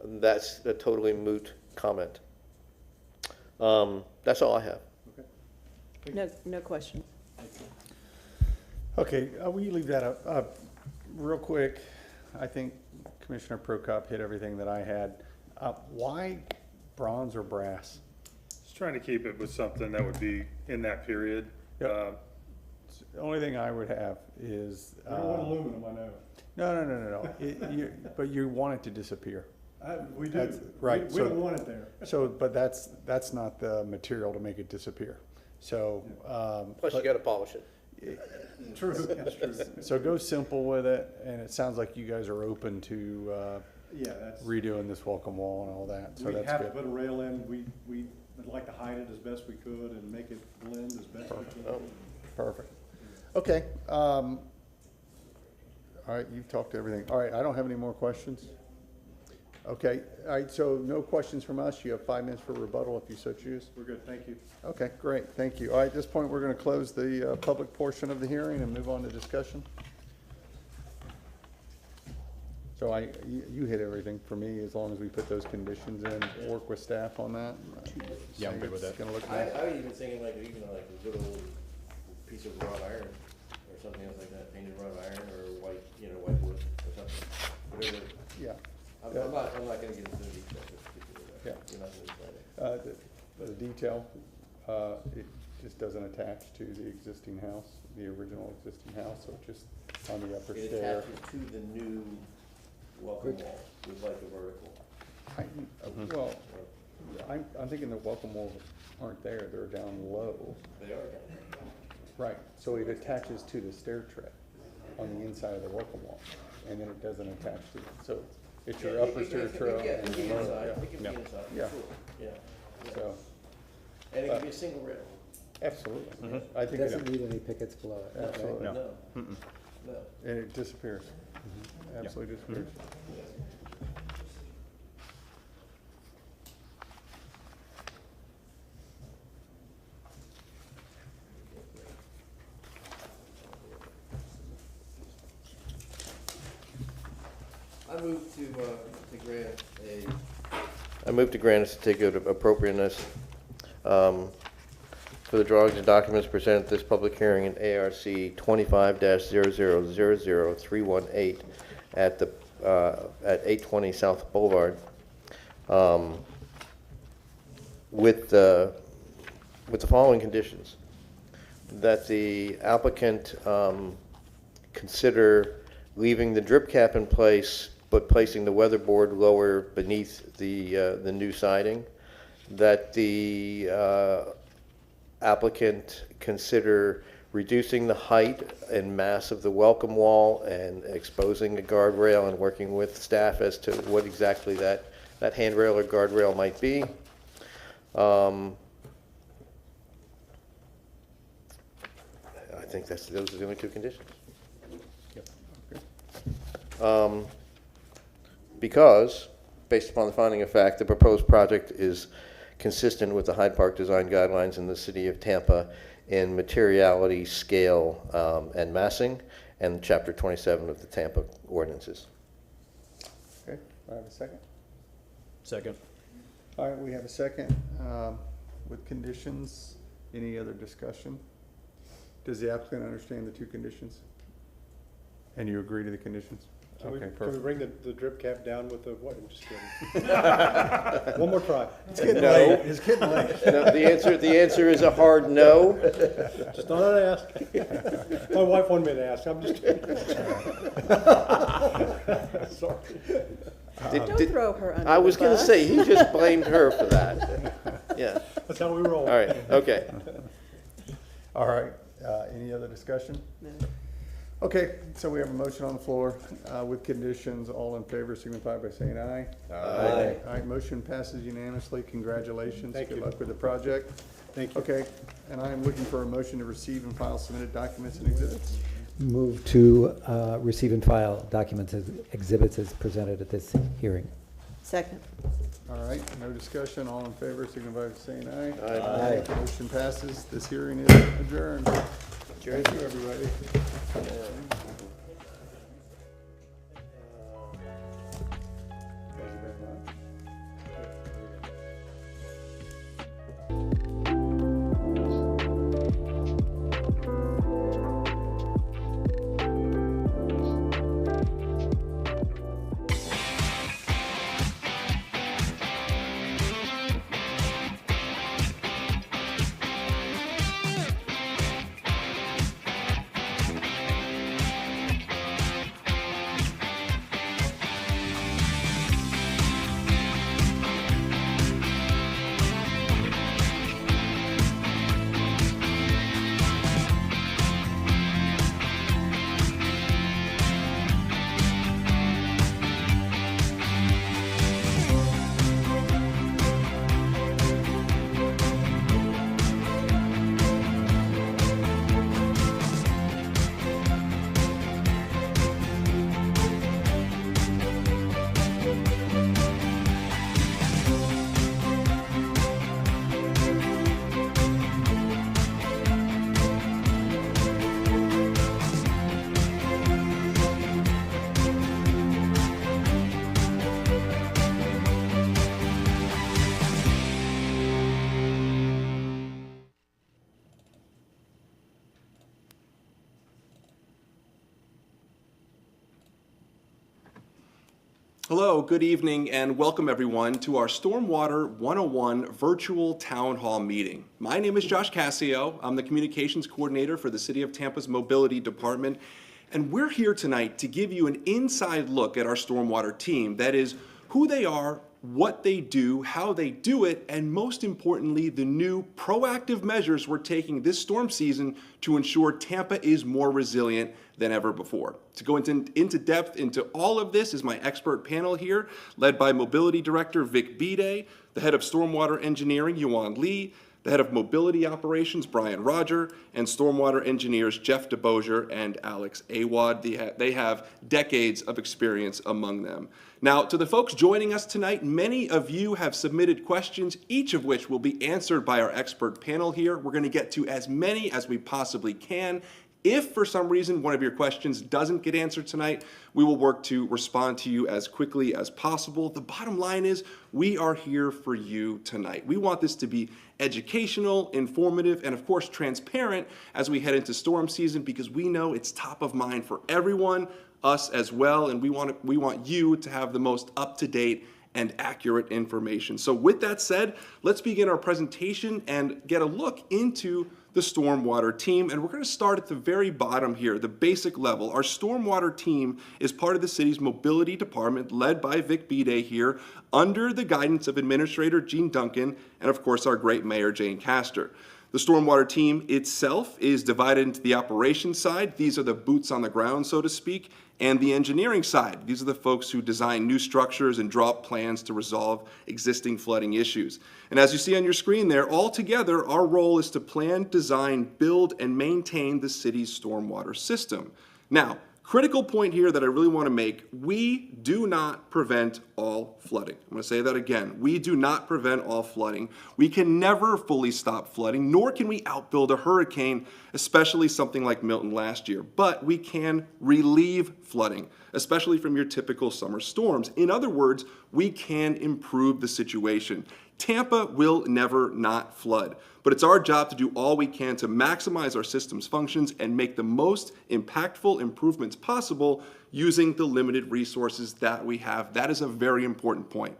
that's a totally moot comment. That's all I have. No question. Okay, we leave that up. Real quick, I think Commissioner Prokop hit everything that I had. Why bronze or brass? Just trying to keep it with something that would be in that period. Yep. The only thing I would have is. We don't want aluminum, I know. No. But you want it to disappear. We do. That's right, We so- don't want it there. So, but that's not the material to make it disappear. So, Plus you gotta polish it. True, that's true. so go simple with it, and it sounds like you guys are open to Yeah, that's. redoing this welcome wall and all that, so We that's have to good. put a rail in. We would like to hide it as best we could and make it blend as best we can. Perfect. Okay, all right, you've talked to everything. All right, I don't have any more questions. Okay, all right, so no questions from us. You have 5 minutes for rebuttal if you so choose. We're good, thank you. Okay, great, thank you. All right, at this point, we're going to close the public portion of the hearing and move on to discussion. So you hit everything for me, as long as we put those conditions in, work with staff on that. Yeah, I'm good with that. It's gonna look I nice. was even thinking like a good old piece of wrought iron or something else like that, painted wrought iron or white wood or something. Whatever. Yeah. I'm not gonna get into the details. Yeah. You're not gonna explain it. The detail, it just doesn't attach to the existing house, the original existing house, so it's just on the upper It stair. attaches to the new welcome wall with like a vertical. Well, I'm thinking the welcome walls aren't there, they're down low. They are. Right, so it attaches to the stair tread on the inside of the welcome wall, and then it doesn't attach to it, so it's your upper stair tread. Yeah, it and can be your lower, inside, yeah. it can be inside, Yeah. sure, yeah. So, And it can be a single rail. absolutely, I It think, doesn't need any pickets below it. right? absolutely, No, no. and it disappears, absolutely disappears. I move to grant a certificate of appropriateness for the drawings and documents presented at this public hearing in ARC 25-0000318 at 820 South Boulevard, with the following conditions: that the applicant consider leaving the drip cap in place, but placing the weatherboard lower beneath the new siding. That the applicant consider reducing the height and mass of the welcome wall and exposing a guardrail, and working with staff as to what exactly that handrail or guardrail might be. I think those are the only two conditions. Because, based upon the finding of fact, the proposed project is consistent with the Hyde Park design guidelines in the city of Tampa in materiality, scale, and massing, and Chapter 27 of the Tampa ordinances. Okay, I have a second. Second. All right, we have a second with conditions. Any other discussion? Does the applicant understand the two conditions? And you agree to the conditions? Can we Okay, bring perfect. the drip cap down with the, what, I'm just kidding. One more try. It's getting No. late, it's getting late. No, the answer is a hard no. Just thought I'd ask. My wife wanted me to ask, I'm just kidding. Sorry. Don't throw her under the bus. I was going to say, he just blamed her for that. Yeah, That's how we roll. all right, okay. All right, any other discussion? No. Okay, so we have a motion on the floor with conditions. All in favor signify by saying aye. Aye. All right, motion passes unanimously. Congratulations. Thank you. Good luck with the project. Thank you. Okay, and I am looking for a motion to receive and file submitted documents and exhibits. Move to receive and file documents as exhibits as presented at this hearing. Second. All right, no discussion. All in favor signify by saying aye. Aye. Motion passes. This hearing is adjourned. Thank you, everybody. Hello, good evening, and welcome everyone to our Stormwater 101 virtual town hall meeting. My name is Josh Cassio. I'm the communications coordinator for the City of Tampa's Mobility Department, and we're here tonight to give you an inside look at our stormwater team. That is, who they are, what they do, how they do it, and most importantly, the new proactive measures we're taking this storm season to ensure Tampa is more resilient than ever before. To go into depth into all of this is my expert panel here, led by Mobility Director Vic Bede, the Head of Stormwater Engineering, Yuan Lee, the Head of Mobility Operations, Brian Roger, and Stormwater Engineers Jeff DeBosier and Alex Awad. They have decades of experience among them. Now, to the folks joining us tonight, many of you have submitted questions, each of which will be answered by our expert panel here. We're going to get to as many as we possibly can. If for some reason one of your questions doesn't get answered tonight, we will work to respond to you as quickly as possible. The bottom line is we are here for you tonight. We want this to be educational, informative, and of course transparent as we head into storm season, because we know it's top of mind for everyone, us as well, and we want you to have the most up-to-date and accurate information. So with that said, let's begin our presentation and get a look into the stormwater team. And we're going to start at the very bottom here, the basic level. Our stormwater team is part of the city's mobility department, led by Vic Bede here, under the guidance of Administrator Gene Duncan, and of course our great Mayor Jane Castor. The stormwater team itself is divided into the operations side. These are the boots on the ground, so to speak, and the engineering side. These are the folks who design new structures and draw up plans to resolve existing flooding issues. And as you see on your screen there, all together, our role is to plan, design, build, and maintain the city's stormwater system. Now, critical point here that I really want to make, we do not prevent all flooding. I'm going to say that again. We do not prevent all flooding. We can never fully stop flooding, nor can we outbuild a hurricane, especially something like Milton last year. But we can relieve flooding, especially from your typical summer storms. In other words, we can improve the situation. Tampa will never not flood, but it's our job to do all we can to maximize our system's functions and make the most impactful improvements possible using the limited resources that we have. That is a very important point.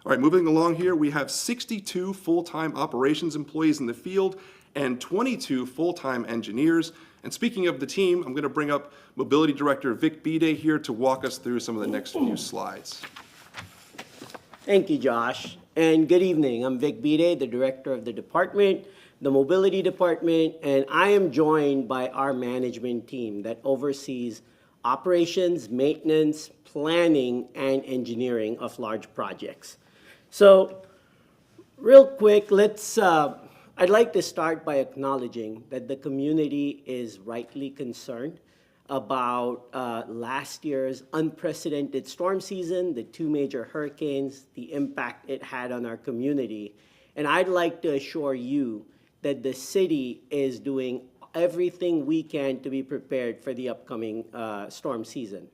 All right, moving along here, we have 62 full-time operations employees in the field and 22 full-time engineers. And speaking of the team, I'm going to bring up Mobility Director Vic Bede here to walk us through some of the next few slides. Thank you, Josh. And good evening. I'm Vic Bede, the director of the department, the mobility department, and I am joined by our management team that oversees operations, maintenance, planning, and engineering of large projects. So real quick, I'd like to start by acknowledging that the community is rightly concerned about last year's unprecedented storm season, the two major hurricanes, the impact it had on our community. And I'd like to assure you that the city is doing everything we can to be prepared for the upcoming storm season.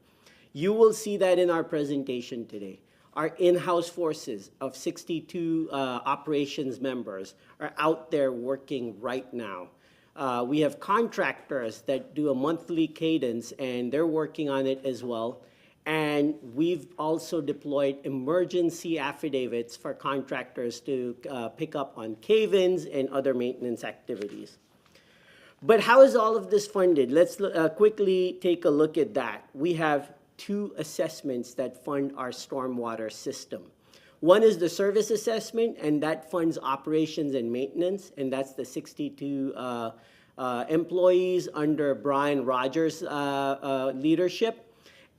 You will see that in our presentation today. Our in-house forces of 62 operations members are out there working right now. We have contractors that do a monthly cadence, and they're working on it as well. And we've also deployed emergency affidavits for contractors to pick up on cave-ins and other maintenance activities. But how is all of this funded? Let's quickly take a look at that. We have two assessments that fund our stormwater system. One is the service assessment, and that funds operations and maintenance, and that's the 62 employees under Brian Rogers' leadership.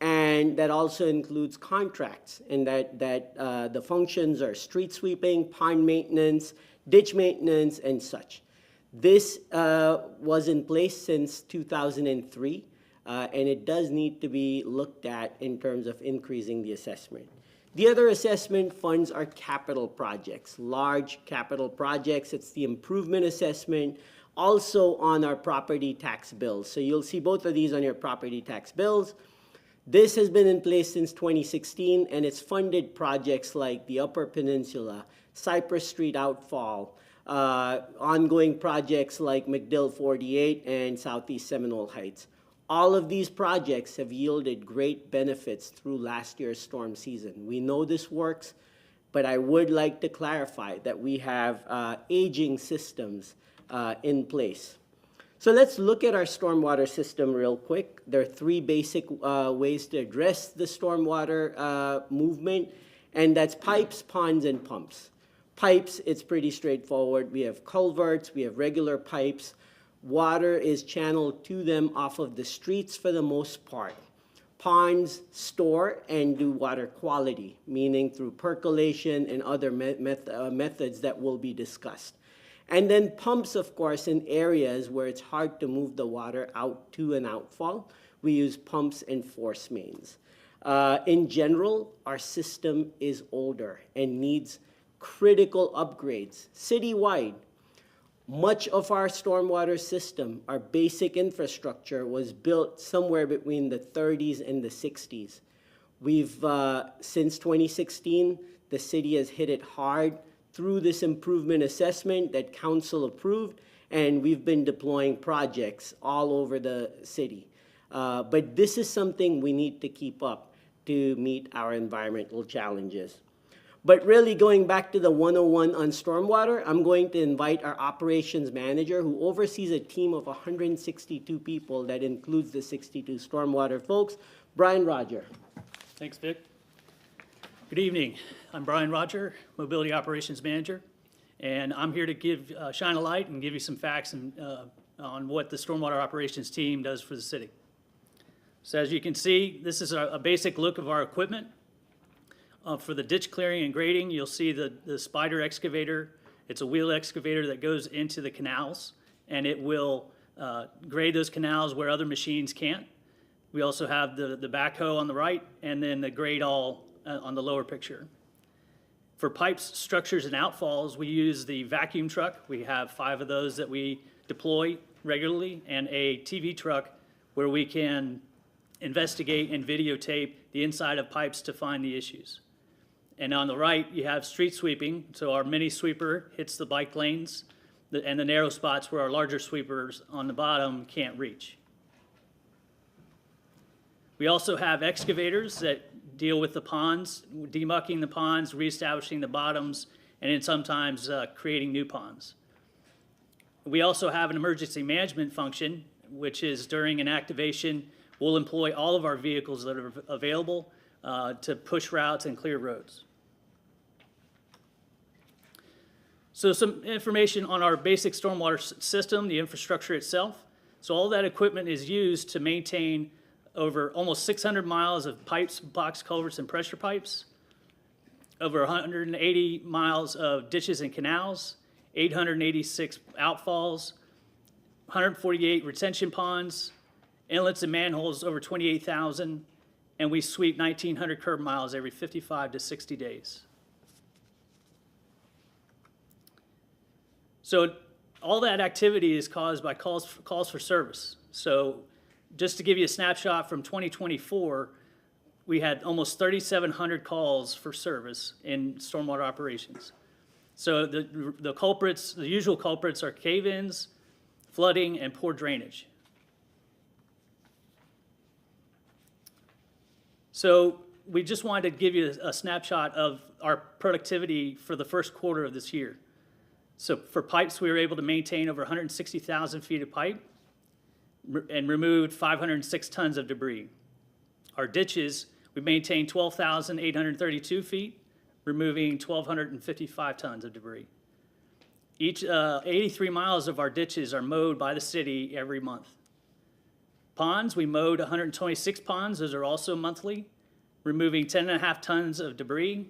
And that also includes contracts, and that the functions are street sweeping, pond maintenance, ditch maintenance, and such. This was in place since 2003, and it does need to be looked at in terms of increasing the assessment. The other assessment funds are capital projects, large capital projects. It's the improvement assessment, also on our property tax bills. So you'll see both of these on your property tax bills. This has been in place since 2016, and it's funded projects like the Upper Peninsula, Cypress Street Outfall, ongoing projects like McDill 48 and Southeast Seminole Heights. All of these projects have yielded great benefits through last year's storm season. We know this works, but I would like to clarify that we have aging systems in place. So let's look at our stormwater system real quick. There are three basic ways to address the stormwater movement, and that's pipes, ponds, and pumps. Pipes, it's pretty straightforward. We have culverts, we have regular pipes. Water is channeled to them off of the streets for the most part. Ponds store and do water quality, meaning through percolation and other methods that will be discussed. And then pumps, of course, in areas where it's hard to move the water out to an outfall, we use pumps and force mains. In general, our system is older and needs critical upgrades citywide. Much of our stormwater system, our basic infrastructure, was built somewhere between the 30s and the 60s. We've, since 2016, the city has hit it hard through this improvement assessment that council approved, and we've been deploying projects all over the city. But this is something we need to keep up to meet our environmental challenges. But really, going back to the 101 on stormwater, I'm going to invite our operations manager, who oversees a team of 162 people that includes the 62 stormwater folks, Brian Roger. Thanks, Vic. Good evening. I'm Brian Roger, Mobility Operations Manager, and I'm here to shine a light and give you some facts on what the stormwater operations team does for the city. So as you can see, this is a basic look of our equipment. For the ditch clearing and grading, you'll see the spider excavator. It's a wheel excavator that goes into the canals, and it will grade those canals where other machines can't. We also have the backhoe on the right, and then the grade all on the lower picture. For pipes, structures, and outfalls, we use the vacuum truck. We have 5 of those that we deploy regularly, and a TV truck where we can investigate and videotape the inside of pipes to find the issues. And on the right, you have street sweeping. So our mini sweeper hits the bike lanes and the narrow spots where our larger sweepers on the bottom can't reach. We also have excavators that deal with the ponds, demucking the ponds, reestablishing the bottoms, and then sometimes creating new ponds. We also have an emergency management function, which is during an activation, we'll employ all of our vehicles that are available to push routes and clear roads. So some information on our basic stormwater system, the infrastructure itself. So all that equipment is used to maintain over almost 600 miles of pipes, box culverts, and pressure pipes, over 180 miles of ditches and canals, 886 outfalls, 148 retention ponds, inlets and manholes over 28,000, and we sweep 1,900 curb miles every 55 to 60 days. So all that activity is caused by calls for service. So just to give you a snapshot from 2024, we had almost 3,700 calls for service in stormwater operations. So the culprits, the usual culprits are cave-ins, flooding, and poor drainage. So we just wanted to give you a snapshot of our productivity for the first quarter of this year. So for pipes, we were able to maintain over 160,000 feet of pipe and removed 506 tons of debris. Our ditches, we maintained 12,832 feet, removing 1,255 tons of debris. Each 83 miles of our ditches are mowed by the city every month. Ponds, we mowed 126 ponds. Those are also monthly, removing 10.5 tons of debris.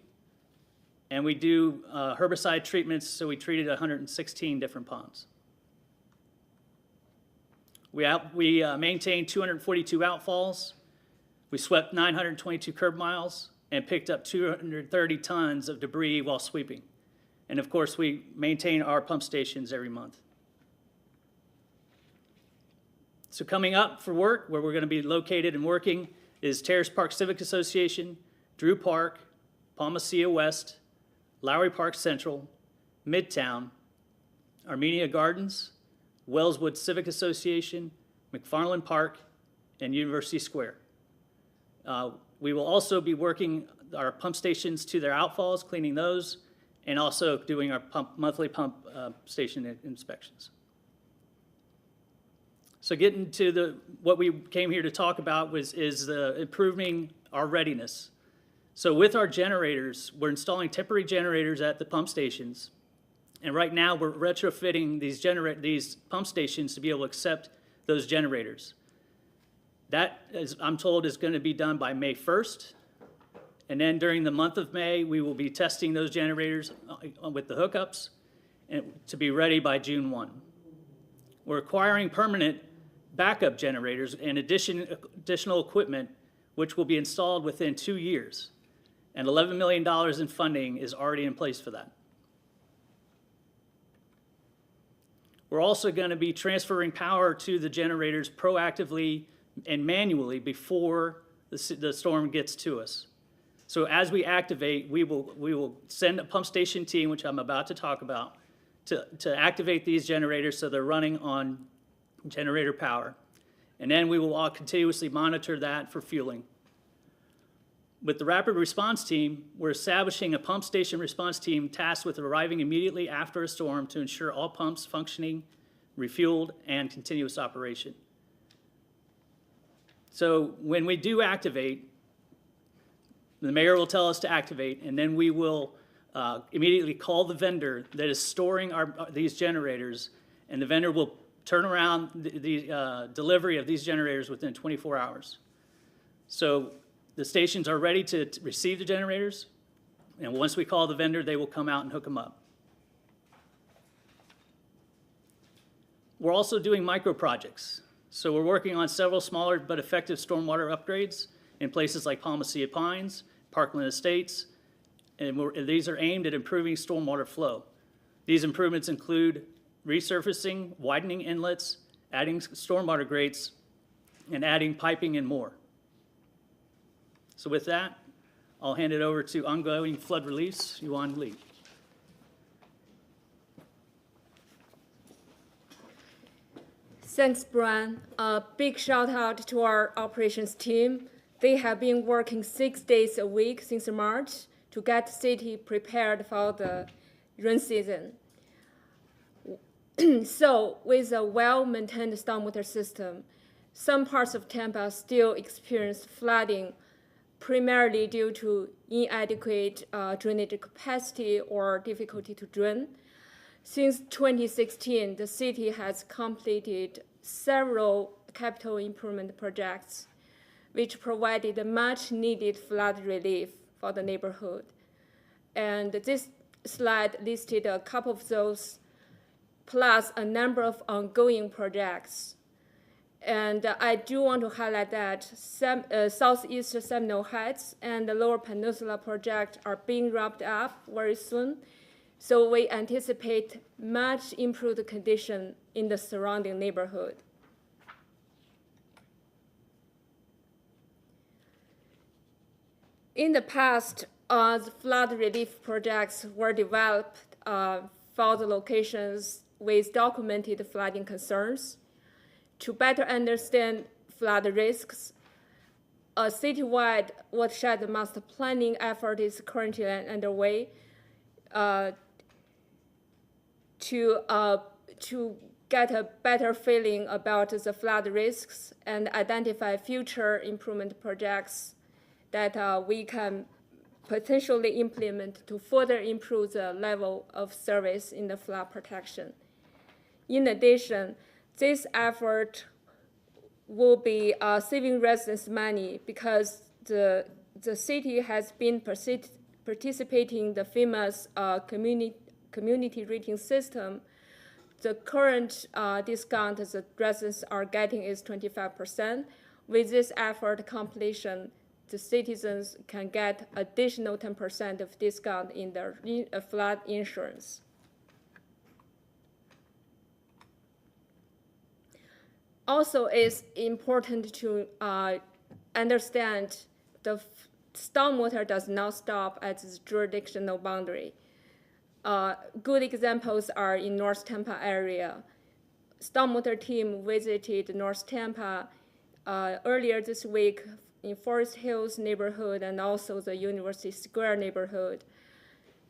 And we do herbicide treatments, so we treated 116 different ponds. We maintained 242 outfalls. We swept 922 curb miles and picked up 230 tons of debris while sweeping. And of course, we maintain our pump stations every month. So coming up for work, where we're going to be located and working, is Terrace Park Civic Association, Drew Park, Palmacia West, Lowry Park Central, Midtown, Armenia Gardens, Wellswood Civic Association, McFarland Park, and University Square. We will also be working our pump stations to their outfalls, cleaning those, and also doing our monthly pump station inspections. So getting to what we came here to talk about is improving our readiness. So with our generators, we're installing temporary generators at the pump stations. And right now we're retrofitting these pump stations to be able to accept those generators. That, as I'm told, is going to be done by May 1st. And then during the month of May, we will be testing those generators with the hookups and to be ready by June 1. We're acquiring permanent backup generators and additional equipment, which will be installed within 2 years. And $11 million in funding is already in place for that. We're also going to be transferring power to the generators proactively and manually before the storm gets to us. So as we activate, we will send a pump station team, which I'm about to talk about, to activate these generators so they're running on generator power. And then we will all continuously monitor that for fueling. With the rapid response team, we're establishing a pump station response team tasked with arriving immediately after a storm to ensure all pumps functioning, refueled, and continuous operation. So when we do activate, the mayor will tell us to activate, and then we will immediately call the vendor that is storing these generators, and the vendor will turn around the delivery of these generators within 24 hours. So the stations are ready to receive the generators, and once we call the vendor, they will come out and hook them up. We're also doing micro projects. So we're working on several smaller but effective stormwater upgrades in places like Palmacia Pines, Parkland Estates, and these are aimed at improving stormwater flow. These improvements include resurfacing, widening inlets, adding stormwater grates, and adding piping and more. So with that, I'll hand it over to ongoing flood release, Yuan Lee. Thanks, Brian. A big shout out to our operations team. They have been working 6 days a week since March to get the city prepared for the rain season. So with a well-maintained stormwater system, some parts of Tampa still experience flooding, primarily due to inadequate drainage capacity or difficulty to drain. Since 2016, the city has completed several capital improvement projects, which provided much-needed flood relief for the neighborhood. And this slide listed a couple of those, plus a number of ongoing projects. And I do want to highlight that Southeast Seminole Heights and the Lower Peninsula project are being wrapped up very soon. So we anticipate much improved condition in the surrounding neighborhood. In the past, the flood relief projects were developed for the locations with documented flooding concerns. To better understand flood risks, a citywide watershed master planning effort is currently underway to get a better feeling about the flood risks and identify future improvement projects that we can potentially implement to further improve the level of service in the flood protection. In addition, this effort will be saving residents money because the city has been participating in the FEMA's community rating system. The current discount the residents are getting is 25%. With this effort completion, the citizens can get additional 10% of discount in their flood insurance. Also, it's important to understand the stormwater does not stop at the jurisdictional boundary. Good examples are in North Tampa area. Stormwater team visited North Tampa earlier this week in Forest Hills neighborhood and also the University Square neighborhood.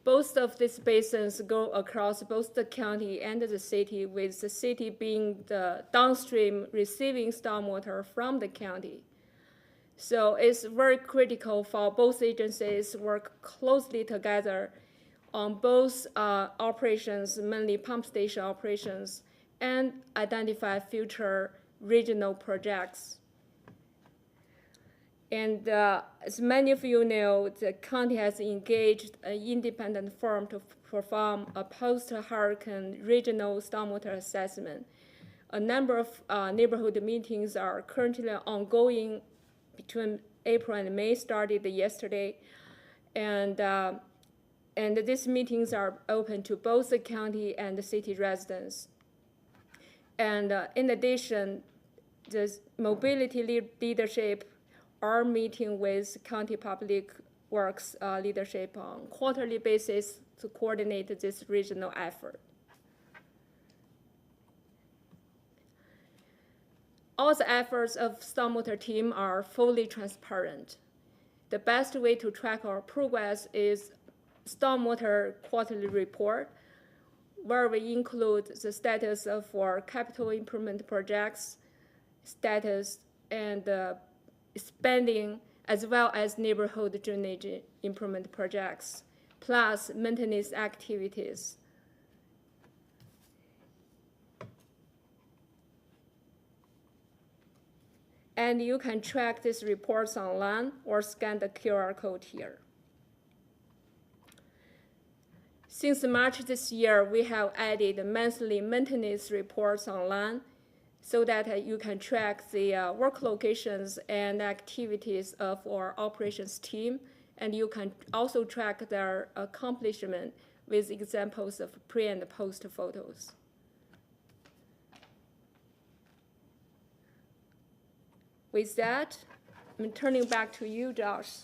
Both of these basins go across both the county and the city, with the city being the downstream receiving stormwater from the county. So it's very critical for both agencies to work closely together on both operations, mainly pump station operations, and identify future regional projects. And as many of you know, the county has engaged an independent firm to perform a post-hurricane regional stormwater assessment. A number of neighborhood meetings are currently ongoing between April and May, started yesterday. And these meetings are open to both the county and the city residents. And in addition, the mobility leadership are meeting with county public works leadership on quarterly basis to coordinate this regional effort. All the efforts of stormwater team are fully transparent. The best way to track our progress is stormwater quarterly report, where we include the status of our capital improvement projects, status and spending, as well as neighborhood drainage improvement projects, plus maintenance activities. And you can track these reports online or scan the QR code here. Since March this year, we have added monthly maintenance reports online so that you can track the work locations and activities of our operations team, and you can also track their accomplishment with examples of pre and post photos. With that, I'm turning back to you, Josh.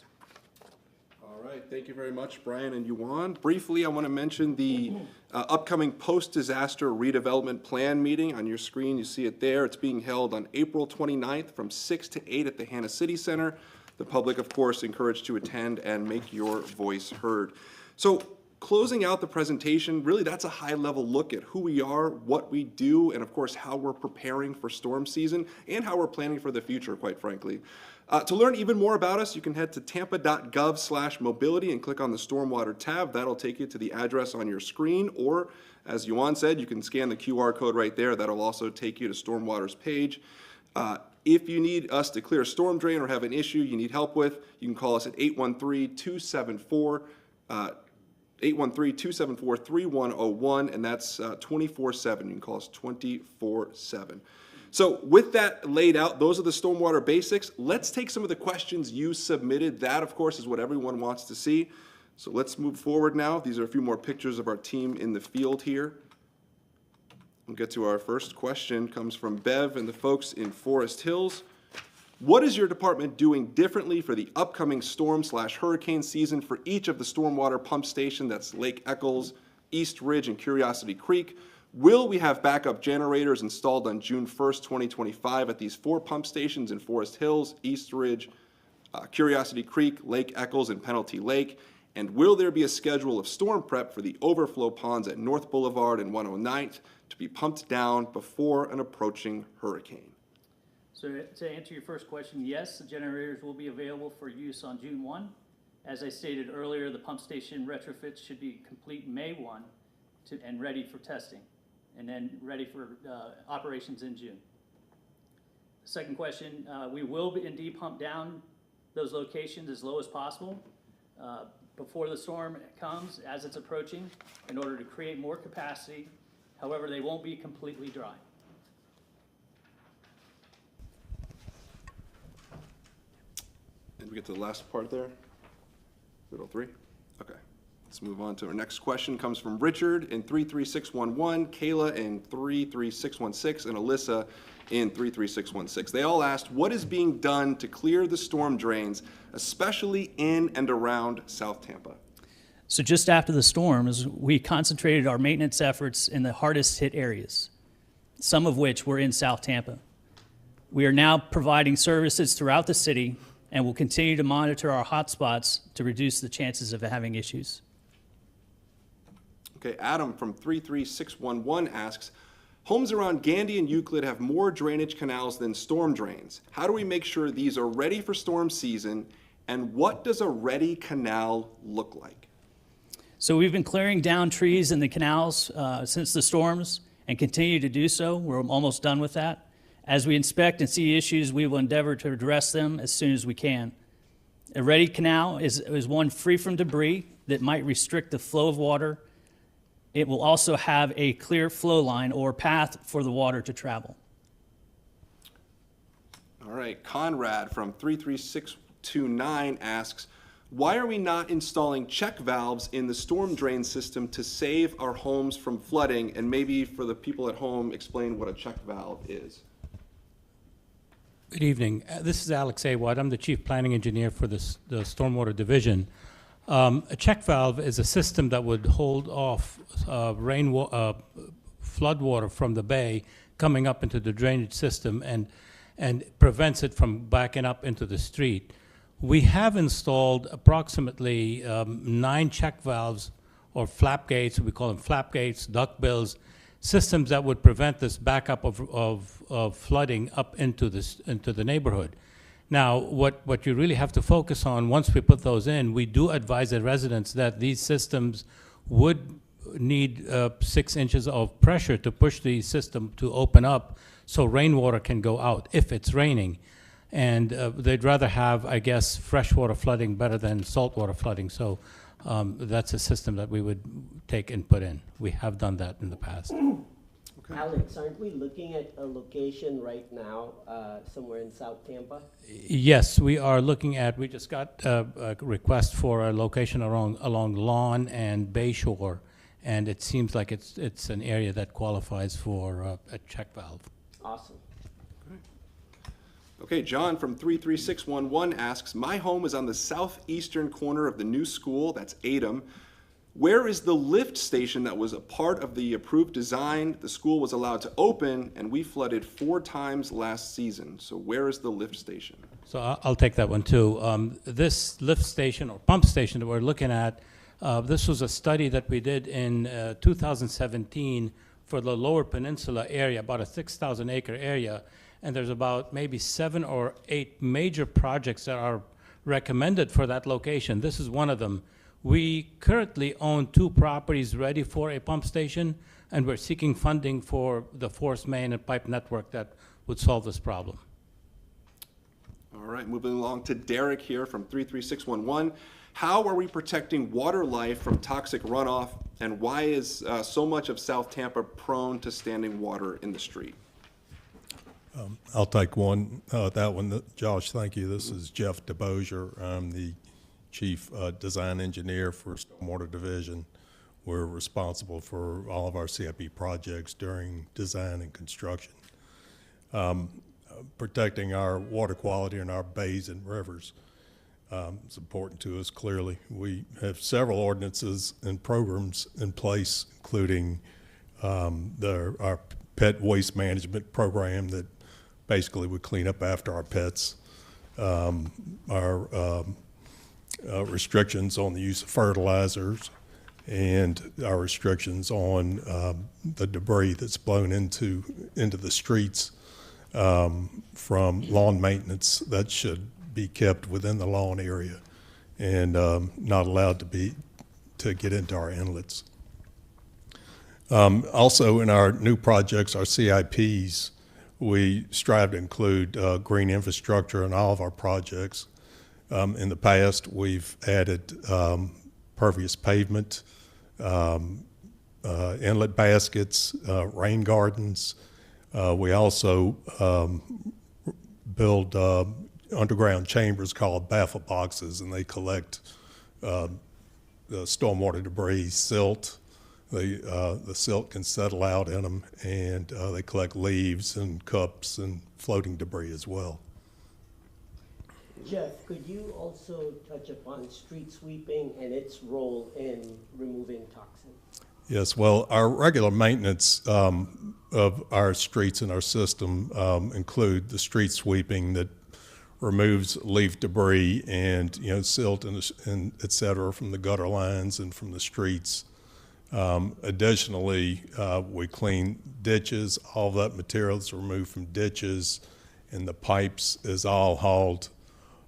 All right, thank you very much, Brian and Yuan. Briefly, I want to mention the upcoming post-disaster redevelopment plan meeting. On your screen, you see it there. It's being held on April 29th from 6 to 8 at the Hannah City Center. The public, of course, encouraged to attend and make your voice heard. So, closing out the presentation, really that's a high-level look at who we are, what we do, and of course how we're preparing for storm season and how we're planning for the future, quite frankly. To learn even more about us, you can head to tampa.gov/mobility and click on the Stormwater tab. That'll take you to the address on your screen, or as Yuan said, you can scan the QR code right there. That'll also take you to Stormwater's page. If you need us to clear a storm drain or have an issue you need help with, you can call us at 813-274-3101, and that's 24/7. You can call us 24/7. So with that laid out, those are the stormwater basics. Let's take some of the questions you submitted. That, of course, is what everyone wants to see. So let's move forward now. These are a few more pictures of our team in the field here. We'll get to our first question. Comes from Bev and the folks in Forest Hills. What is your department doing differently for the upcoming storm/hurricane season for each of the stormwater pump station, that's Lake Eccles, East Ridge, and Curiosity Creek? Will we have backup generators installed on June 1st, 2025 at these 4 pump stations in Forest Hills, East Ridge, Curiosity Creek, Lake Eccles, and Penalty Lake? And will there be a schedule of storm prep for the overflow ponds at North Boulevard and 109th to be pumped down before an approaching hurricane? So to answer your first question, yes, the generators will be available for use on June 1. As I stated earlier, the pump station retrofits should be complete May 1 and ready for testing, and then ready for operations in June. The second question, we will indeed pump down those locations as low as possible before the storm comes, as it's approaching, in order to create more capacity. However, they won't be completely dry. Did we get to the last part there? Riddle 3? Okay. Let's move on to our next question. Comes from Richard in 33611, Kayla in 33616, and Alyssa in 33616. They all asked, what is being done to clear the storm drains, especially in and around South Tampa? So just after the storms, we concentrated our maintenance efforts in the hardest hit areas, some of which were in South Tampa. We are now providing services throughout the city and will continue to monitor our hotspots to reduce the chances of having issues. Okay, Adam from 33611 asks, homes around Gandy and Euclid have more drainage canals than storm drains. How do we make sure these are ready for storm season, and what does a ready canal look like? So we've been clearing down trees in the canals since the storms and continue to do so. We're almost done with that. As we inspect and see issues, we will endeavor to address them as soon as we can. A ready canal is one free from debris that might restrict the flow of water. It will also have a clear flow line or path for the water to travel. All right, Conrad from 33629 asks, Why are we not installing check valves in the storm drain system to save our homes from flooding? And maybe for the people at home, explain what a check valve is. Good evening. This is Alex Awad. I'm the Chief Planning Engineer for the Stormwater Division. A check valve is a system that would hold off flood water from the bay coming up into the drainage system and prevents it from backing up into the street. We have installed approximately 9 check valves or flap gates, we call them flap gates, duck bills, systems that would prevent this backup of flooding up into the neighborhood. Now, what you really have to focus on, once we put those in, we do advise the residents that these systems would need 6 inches of pressure to push the system to open up so rainwater can go out if it's raining. And they'd rather have, I guess, freshwater flooding better than saltwater flooding. So that's a system that we would take and put in. We have done that in the past. Okay. Alex, aren't we looking at a location right now somewhere in South Tampa? Yes, we are looking at, we just got a request for a location along Lawn and Bayshore, and it seems like it's an area that qualifies for a check valve. Awesome. Okay, John from 33611 asks, my home is on the southeastern corner of the new school, that's Adom. Where is the lift station that was a part of the approved design? The school was allowed to open, and we flooded 4 times last season. So where is the lift station? So I'll take that one too. This lift station or pump station that we're looking at, this was a study that we did in 2017 for the Lower Peninsula area, about a 6,000 acre area. And there's about maybe 7 or 8 major projects that are recommended for that location. This is one of them. We currently own 2 properties ready for a pump station, and we're seeking funding for the force main and pipe network that would solve this problem. All right, moving along to Derek here from 33611. How are we protecting water life from toxic runoff, and why is so much of South Tampa prone to standing water in the street? I'll take that one. Josh, thank you. This is Jeff DeBosier. I'm the Chief Design Engineer for Stormwater Division. We're responsible for all of our CIP projects during design and construction. Protecting our water quality in our bays and rivers is important to us, clearly. We have several ordinances and programs in place, including our pet waste management program that basically would clean up after our pets, our restrictions on the use of fertilizers, and our restrictions on the debris that's blown into the streets from lawn maintenance that should be kept within the lawn area and not allowed to get into our inlets. Also, in our new projects, our CIPs, we strive to include green infrastructure in all of our projects. In the past, we've added pervious pavement, inlet baskets, rain gardens. We also build underground chambers called baffle boxes, and they collect the stormwater debris, silt. The silt can settle out in them, and they collect leaves and cups and floating debris as well. Jeff, could you also touch upon street sweeping and its role in removing toxins? Yes, well, our regular maintenance of our streets and our system include the street sweeping that removes leaf debris and silt and et cetera from the gutter lines and from the streets. Additionally, we clean ditches. All that material is removed from ditches, and the pipes is all hauled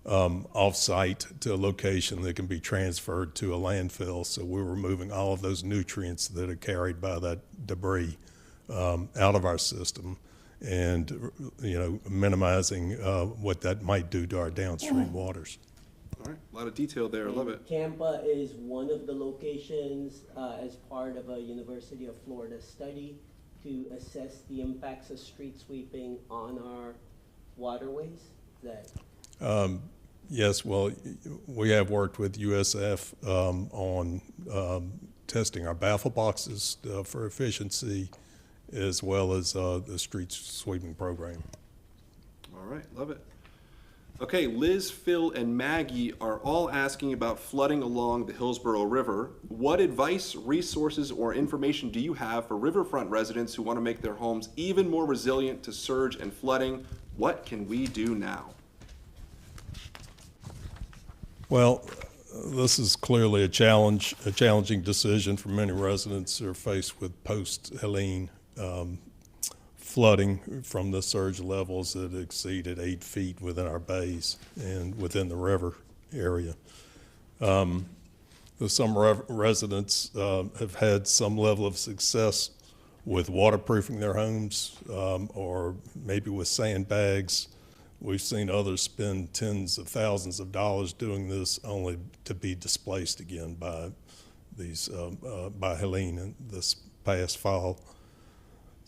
off-site to a location that can be transferred to a landfill. So we're removing all of those nutrients that are carried by that debris out of our system, and minimizing what that might do to our downstream waters. All right, a lot of detail there. I love it. Tampa is one of the locations as part of a University of Florida study to assess the impacts of street sweeping on our waterways. Yes, well, we have worked with USF on testing our baffle boxes for efficiency, as well as the street sweeping program. All right, love it. Okay, Liz, Phil, and Maggie are all asking about flooding along the Hillsborough River. What advice, resources, or information do you have for riverfront residents who want to make their homes even more resilient to surge and flooding? What can we do now? Well, this is clearly a challenging decision for many residents who are faced with post-Helene flooding from the surge levels that exceeded 8 feet within our bays and within the river area. Some residents have had some level of success with waterproofing their homes or maybe with sandbags. We've seen others spend tens of thousands of dollars doing this only to be displaced again by these by Helene this past fall.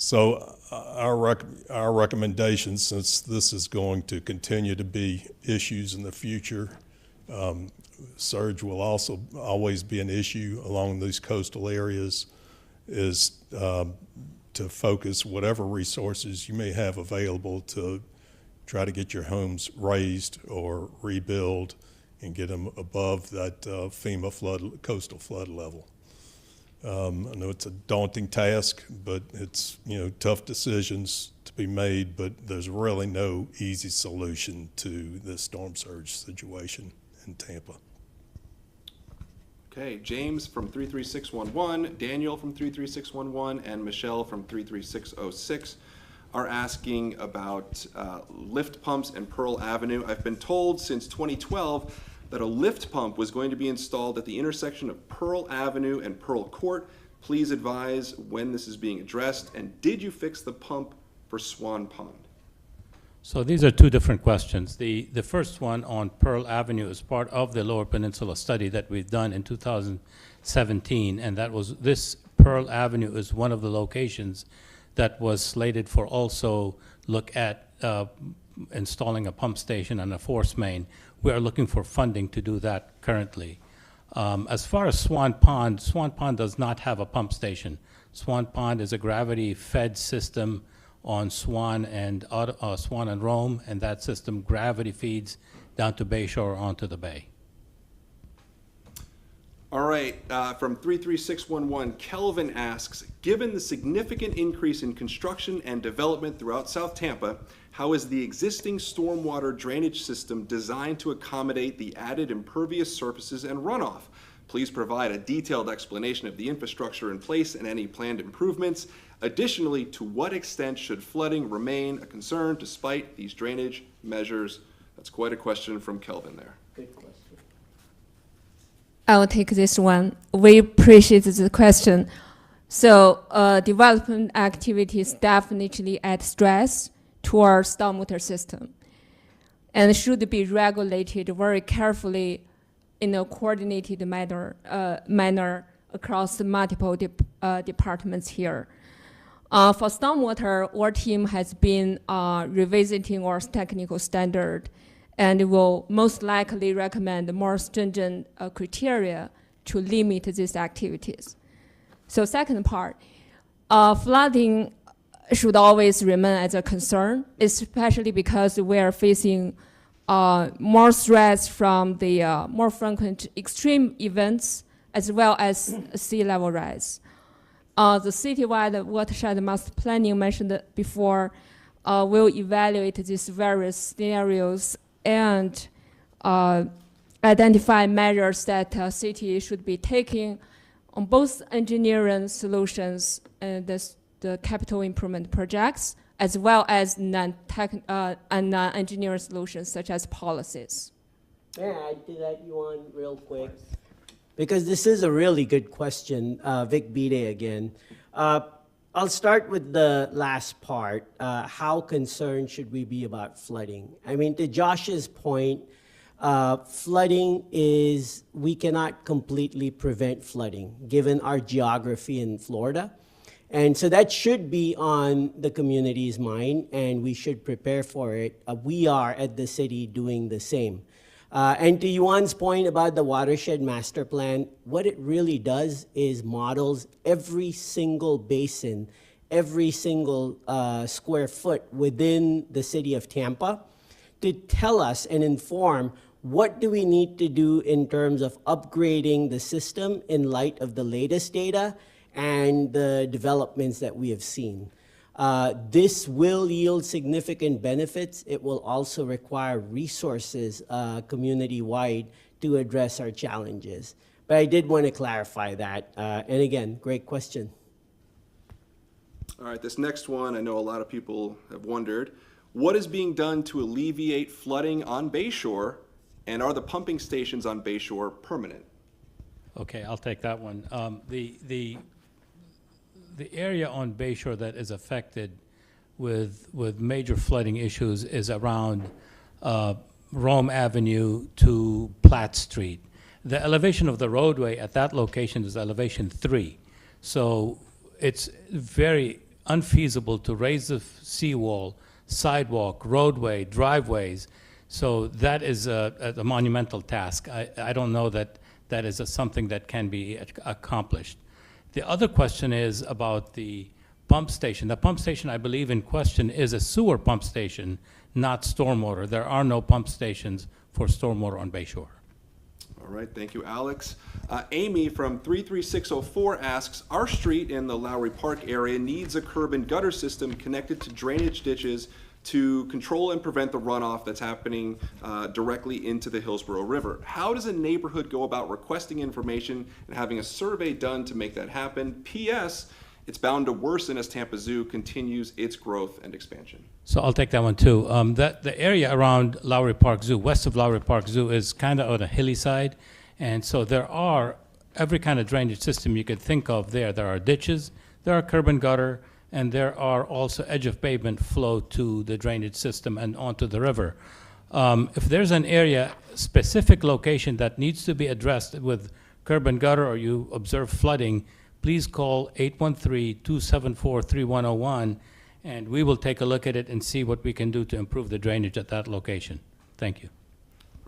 So our recommendation, since this is going to continue to be issues in the future, surge will also always be an issue along these coastal areas, is to focus whatever resources you may have available to try to get your homes raised or rebuild and get them above that FEMA coastal flood level. I know it's a daunting task, but it's, tough decisions to be made, but there's really no easy solution to this storm surge situation in Tampa. Okay, James from 33611, Daniel from 33611, and Michelle from 33606 are asking about lift pumps and Pearl Avenue. I've been told since 2012 that a lift pump was going to be installed at the intersection of Pearl Avenue and Pearl Court. Please advise when this is being addressed, and did you fix the pump for Swan Pond? So these are two different questions. The first one on Pearl Avenue is part of the Lower Peninsula study that we've done in 2017, and that was, this Pearl Avenue is one of the locations that was slated for also look at installing a pump station and a force main. We are looking for funding to do that currently. As far as Swan Pond does not have a pump station. Swan Pond is a gravity-fed system on Swan and Rome, and that system gravity feeds down to Bayshore onto the bay. All right, from 33611, Kelvin asks, given the significant increase in construction and development throughout South Tampa, how is the existing stormwater drainage system designed to accommodate the added impervious surfaces and runoff? Please provide a detailed explanation of the infrastructure in place and any planned improvements. Additionally, to what extent should flooding remain a concern despite these drainage measures? That's quite a question from Kelvin there. Good question. I'll take this one. We appreciate the question. So development activities definitely add stress to our stormwater system and should be regulated very carefully in a coordinated manner across the multiple departments here. For stormwater, our team has been revisiting our technical standard and will most likely recommend more stringent criteria to limit these activities. So second part, flooding should always remain as a concern, especially because we are facing more stress from the more frequent extreme events as well as sea level rise. The citywide watershed master planning mentioned before will evaluate these various scenarios and identify measures that the city should be taking on both engineering solutions and the capital improvement projects, as well as non-engineering solutions such as policies. May I add to that, Yuan, real quick? Because this is a really good question, Vic Bide again. I'll start with the last part. How concerned should we be about flooding? I mean, to Josh's point, flooding is, we cannot completely prevent flooding given our geography in Florida. And so that should be on the community's mind, and we should prepare for it. We are at the city doing the same. And to Yuan's point about the watershed master plan, what it really does is models every single basin, every single square foot within the city of Tampa to tell us and inform what do we need to do in terms of upgrading the system in light of the latest data and the developments that we have seen. This will yield significant benefits. It will also require resources community-wide to address our challenges. But I did want to clarify that. And again, great question. All right, this next one, I know a lot of people have wondered. What is being done to alleviate flooding on Bayshore, and are the pumping stations on Bayshore permanent? Okay, I'll take that one. The area on Bayshore that is affected with major flooding issues is around Rome Avenue to Platt Street. The elevation of the roadway at that location is elevation 3. So it's very unfeasible to raise the seawall, sidewalk, roadway, driveways. So that is a monumental task. I don't know that that is something that can be accomplished. The other question is about the pump station. The pump station, I believe, in question is a sewer pump station, not stormwater. There are no pump stations for stormwater on Bayshore. All right, thank you, Alex. Amy from 33604 asks, our street in the Lowry Park area needs a curb and gutter system connected to drainage ditches to control and prevent the runoff that's happening directly into the Hillsborough River. How does a neighborhood go about requesting information and having a survey done to make that happen? P.S. It's bound to worsen as Tampa Zoo continues its growth and expansion. So I'll take that one too. The area around Lowry Park Zoo, west of Lowry Park Zoo, is kind of on a hilly side. And so there are every kind of drainage system you could think of there. There are ditches, there are curb and gutter, and there are also edge of pavement flow to the drainage system and onto the river. If there's an area, specific location that needs to be addressed with curb and gutter, or you observe flooding, please call 813-274-3101, and we will take a look at it and see what we can do to improve the drainage at that location. Thank you.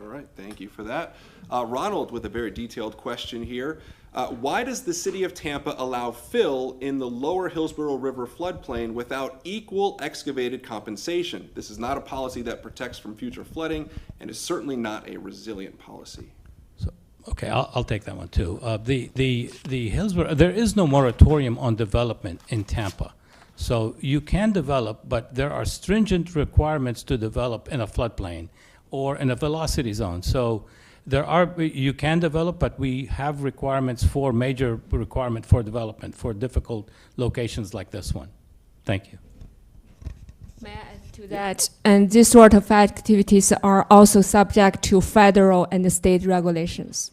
All right, thank you for that. Ronald with a very detailed question here. Why does the city of Tampa allow fill in the lower Hillsborough River floodplain without equal excavated compensation? This is not a policy that protects from future flooding and is certainly not a resilient policy. Okay, I'll take that one too. The Hillsborough, there is no moratorium on development in Tampa. So you can develop, but there are stringent requirements to develop in a floodplain or in a velocity zone. So you can develop, but we have requirements for major requirement for development for difficult locations like this one. Thank you. May I add to that? And this sort of activities are also subject to federal and state regulations.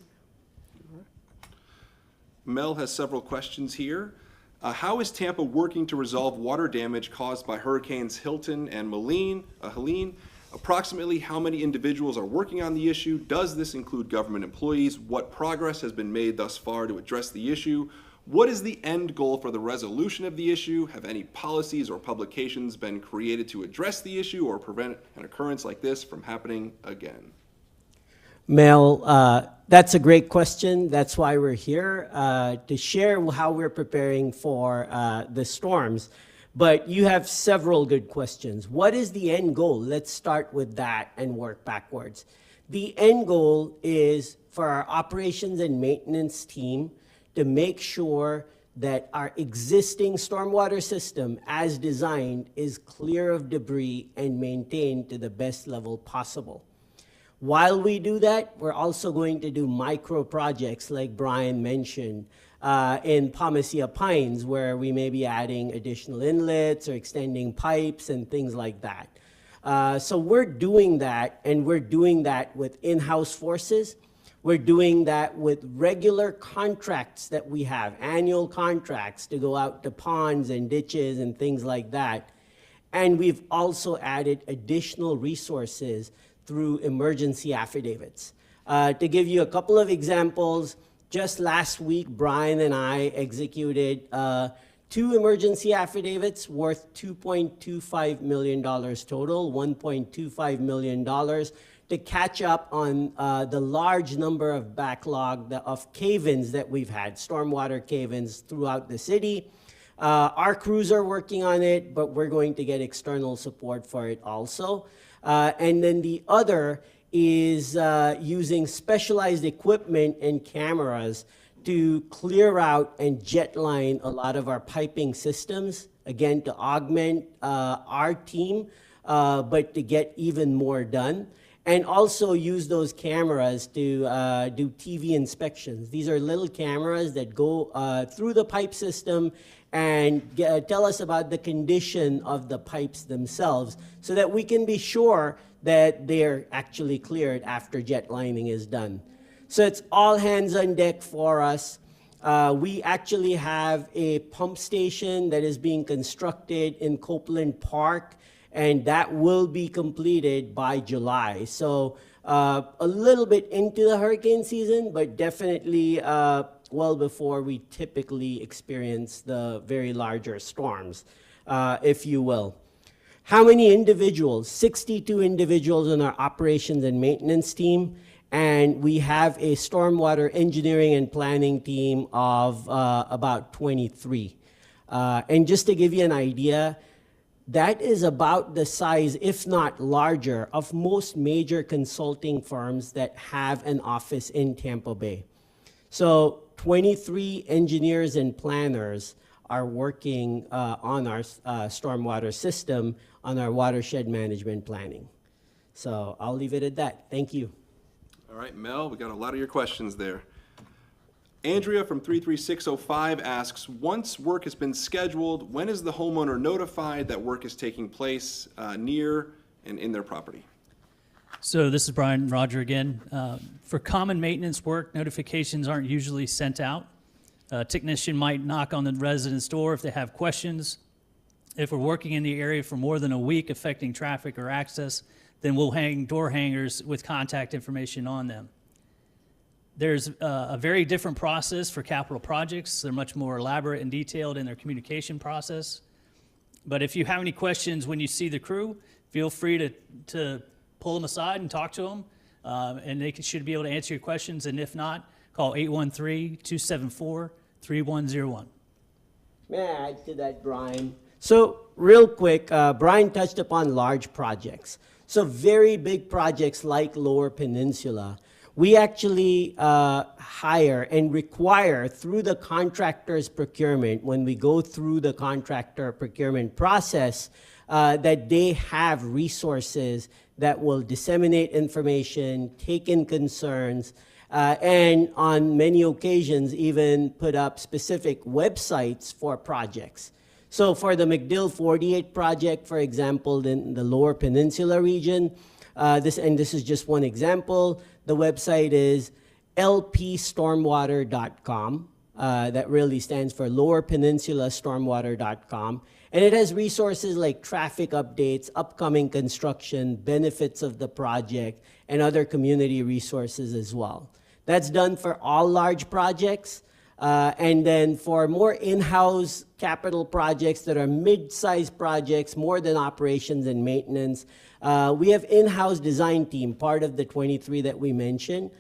Mel has several questions here. How is Tampa working to resolve water damage caused by Hurricanes Hilton and Helene? Approximately how many individuals are working on the issue? Does this include government employees? What progress has been made thus far to address the issue? What is the end goal for the resolution of the issue? Have any policies or publications been created to address the issue or prevent an occurrence like this from happening again? Mel, that's a great question. That's why we're here, to share how we're preparing for the storms. But you have several good questions. What is the end goal? Let's start with that and work backwards. The end goal is for our operations and maintenance team to make sure that our existing stormwater system as designed is clear of debris and maintained to the best level possible. While we do that, we're also going to do micro projects like Brian mentioned in Palmacia Pines, where we may be adding additional inlets or extending pipes and things like that. So we're doing that, and we're doing that with in-house forces. We're doing that with regular contracts that we have, annual contracts to go out to ponds and ditches and things like that. And we've also added additional resources through emergency affidavits. To give you a couple of examples, just last week, Brian and I executed 2 emergency affidavits worth $2.25 million total, $1.25 million to catch up on the large number of backlog of cave-ins that we've had, stormwater cave-ins throughout the city. Our crews are working on it, but we're going to get external support for it also. And then the other is using specialized equipment and cameras to clear out and jetline a lot of our piping systems, again, to augment our team, but to get even more done. And also use those cameras to do TV inspections. These are little cameras that go through the pipe system and tell us about the condition of the pipes themselves so that we can be sure that they're actually cleared after jet lining is done. So it's all hands on deck for us. We actually have a pump station that is being constructed in Copeland Park, and that will be completed by July. So a little bit into the hurricane season, but definitely well before we typically experience the very larger storms, if you will. How many individuals? 62 individuals on our operations and maintenance team, and we have a stormwater engineering and planning team of about 23. And just to give you an idea, that is about the size, if not larger, of most major consulting firms that have an office in Tampa Bay. So 23 engineers and planners are working on our stormwater system, on our watershed management planning. So I'll leave it at that. Thank you. All right, Mel, we got a lot of your questions there. Andrea from 33605 asks, once work has been scheduled, when is the homeowner notified that work is taking place near and in their property? So this is Brian Roger again. For common maintenance work, notifications aren't usually sent out. A technician might knock on the resident's door if they have questions. If we're working in the area for more than a week affecting traffic or access, then we'll hang door hangers with contact information on them. There's a very different process for capital projects. They're much more elaborate and detailed in their communication process. But if you have any questions when you see the crew, feel free to pull them aside and talk to them, and they should be able to answer your questions. And if not, call 813-274-3101. May I add to that, Brian? So real quick, Brian touched upon large projects. So very big projects like Lower Peninsula, we actually hire and require through the contractor's procurement, when we go through the contractor procurement process, that they have resources that will disseminate information, take in concerns, and on many occasions even put up specific websites for projects. So for the MacDill 48 project, for example, in the Lower Peninsula region, this is just one example. The website is lpstormwater.com. That really stands for Lower Peninsula Stormwater.com. And it has resources like traffic updates, upcoming construction, benefits of the project, and other community resources as well. That's done for all large projects. And then for more in-house capital projects that are mid-sized projects, more than operations and maintenance, we have in-house design team, part of the 23 that we mentioned,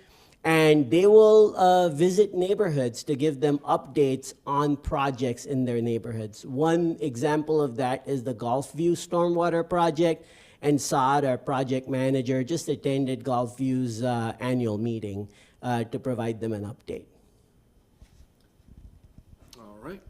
and they will visit neighborhoods to give them updates on projects in their neighborhoods. One example of that is the Gulfview Stormwater Project, and Saad, our project manager, just attended Gulfview's annual meeting to provide them an update. All right.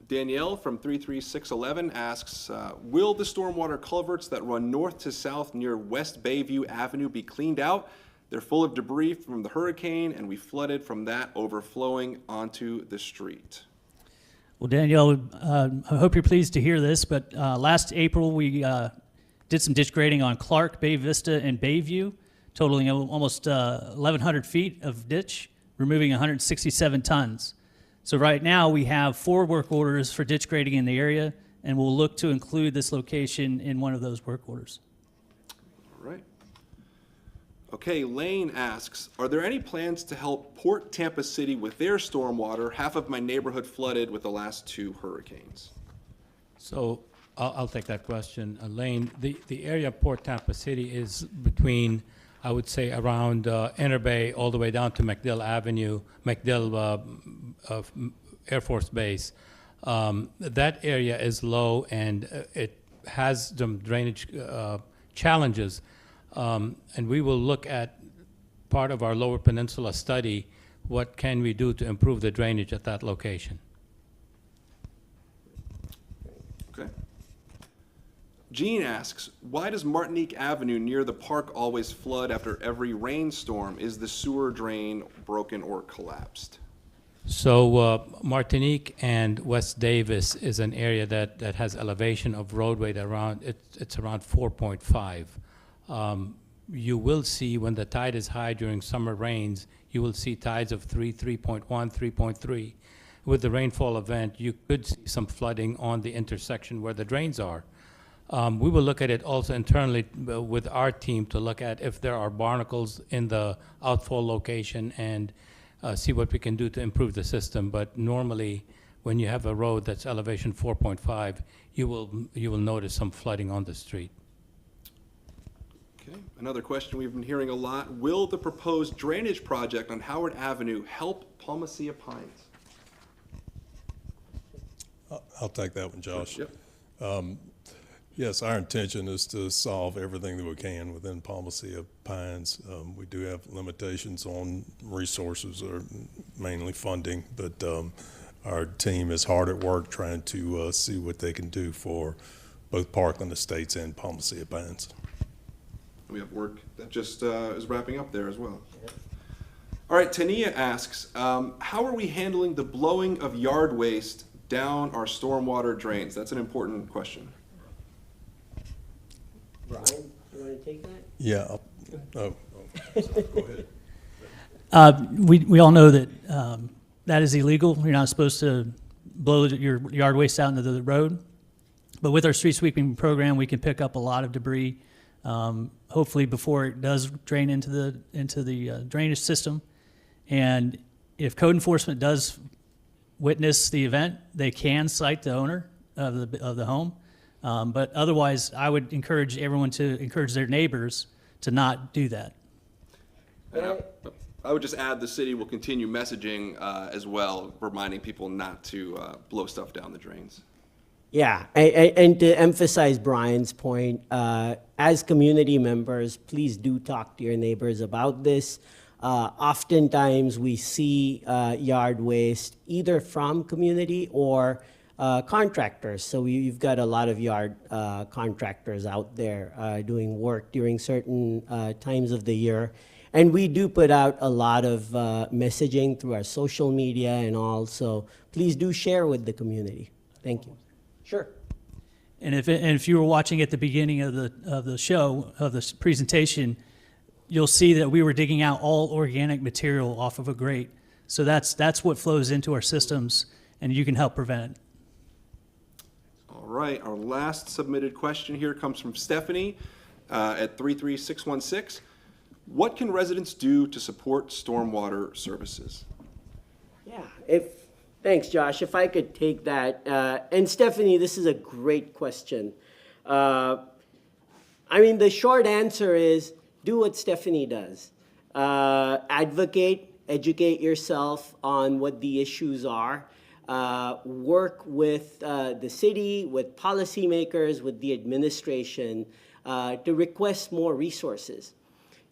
Danielle from 33611 asks, will the stormwater culverts that run north to south near West Bayview Avenue be cleaned out? They're full of debris from the hurricane, and we flooded from that overflowing onto the street. Well, Danielle, I hope you're pleased to hear this, but last April we did some ditch grading on Clark, Bay Vista, and Bayview, totaling almost 1,100 feet of ditch, removing 167 tons. So right now we have 4 work orders for ditch grading in the area, and we'll look to include this location in one of those work orders. All right. Okay, Lane asks, are there any plans to help Port Tampa City with their stormwater? Half of my neighborhood flooded with the last 2 hurricanes. So I'll take that question. Lane, the area of Port Tampa City is between, I would say, around Inner Bay all the way down to MacDill Avenue, MacDill Air Force Base. That area is low and it has some drainage challenges. And we will look at part of our Lower Peninsula study, what can we do to improve the drainage at that location. Okay. Jean asks, why does Martinique Avenue near the park always flood after every rainstorm? Is the sewer drain broken or collapsed? So Martinique and West Davis is an area that has elevation of roadway that it's around 4.5. You will see when the tide is high during summer rains, you will see tides of 3.1, 3.3. With the rainfall event, you could see some flooding on the intersection where the drains are. We will look at it also internally with our team to look at if there are barnacles in the outfall location and see what we can do to improve the system. But normally, when you have a road that's elevation 4.5, you will notice some flooding on the street. Okay, another question we've been hearing a lot. Will the proposed drainage project on Howard Avenue help Palmacia Pines? I'll take that one, Josh. Yep. Yes, our intention is to solve everything that we can within Palmacia Pines. We do have limitations on resources, or mainly funding, but our team is hard at work trying to see what they can do for both Parkland Estates and Palmacia Pines. We have work that just is wrapping up there as well. All right, Tania asks, how are we handling the blowing of yard waste down our stormwater drains? That's an important question. Brian, you want to take that? Yeah. Go ahead. We all know that that is illegal. You're not supposed to blow your yard waste out into the road. But with our street sweeping program, we can pick up a lot of debris, hopefully before it does drain into the drainage system. And if code enforcement does witness the event, they can cite the owner of the home. But otherwise, I would encourage everyone to encourage their neighbors to not do that. I would just add the city will continue messaging as well, reminding people not to blow stuff down the drains. Yeah, and to emphasize Brian's point, as community members, please do talk to your neighbors about this. Oftentimes, we see yard waste either from community or contractors. So you've got a lot of yard contractors out there doing work during certain times of the year. And we do put out a lot of messaging through our social media and all, so please do share with the community. Thank you. Sure. And if you were watching at the beginning of the show, of this presentation, you'll see that we were digging out all organic material off of a grate. So that's what flows into our systems, and you can help prevent it. All right, our last submitted question here comes from Stephanie at 33616. What can residents do to support stormwater services? Yeah, thanks, Josh. If I could take that. And Stephanie, this is a great question. I mean, the short answer is do what Stephanie does. Advocate, educate yourself on what the issues are. Work with the city, with policymakers, with the administration to request more resources.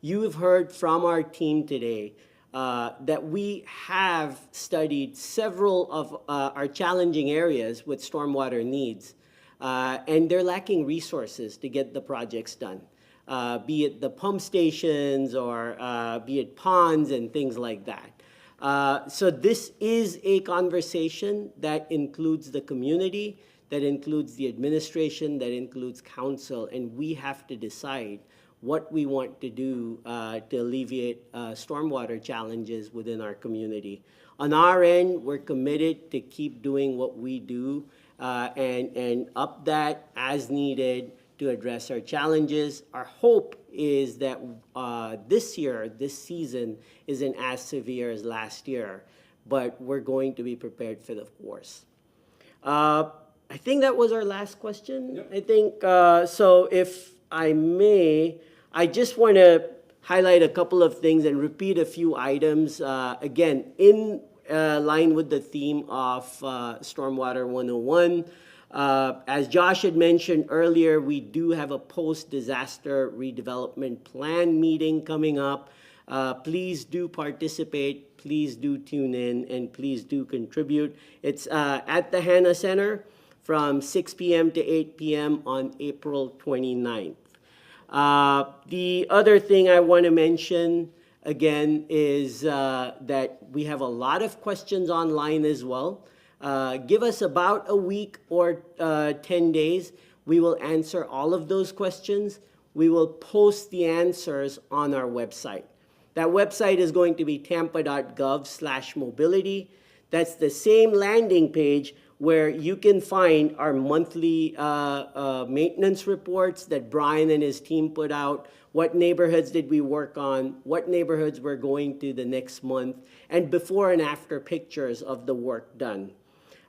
You have heard from our team today that we have studied several of our challenging areas with stormwater needs, and they're lacking resources to get the projects done, be it the pump stations or be it ponds and things like that. So this is a conversation that includes the community, that includes the administration, that includes council, and we have to decide what we want to do to alleviate stormwater challenges within our community. On our end, we're committed to keep doing what we do and up that as needed to address our challenges. Our hope is that this season, isn't as severe as last year, but we're going to be prepared for the worst. I think that was our last question. I think, so if I may, I just want to highlight a couple of things and repeat a few items. Again, in line with the theme of Stormwater 101. As Josh had mentioned earlier, we do have a post-disaster redevelopment plan meeting coming up. Please do participate, please do tune in, and please do contribute. It's at the Hanna Center from 6 p.m. to 8 p.m. on April 29th. The other thing I want to mention again is that we have a lot of questions online as well. Give us about a week or 10 days. We will answer all of those questions. We will post the answers on our website. That website is going to be tampa.gov/mobility. That's the same landing page where you can find our monthly maintenance reports that Brian and his team put out. What neighborhoods did we work on? What neighborhoods we're going to the next month? And before and after pictures of the work done.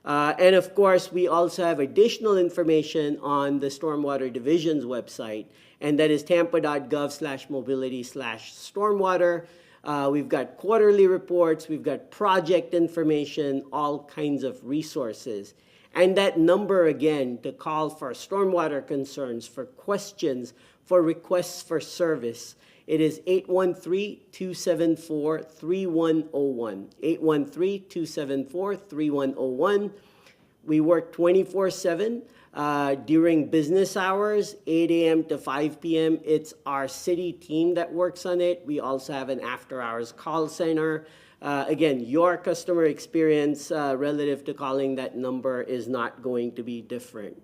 And of course, we also have additional information on the Stormwater Division's website, and that is tampa.gov/mobility/stormwater. We've got quarterly reports, we've got project information, all kinds of resources. And that number again to call for stormwater concerns, for questions, for requests for service, it is 813-274-3101. 813-274-3101. We work 24/7 during business hours, 8 a.m. to 5 p.m. It's our city team that works on it. We also have an after-hours call center. Again, your customer experience relative to calling that number is not going to be different.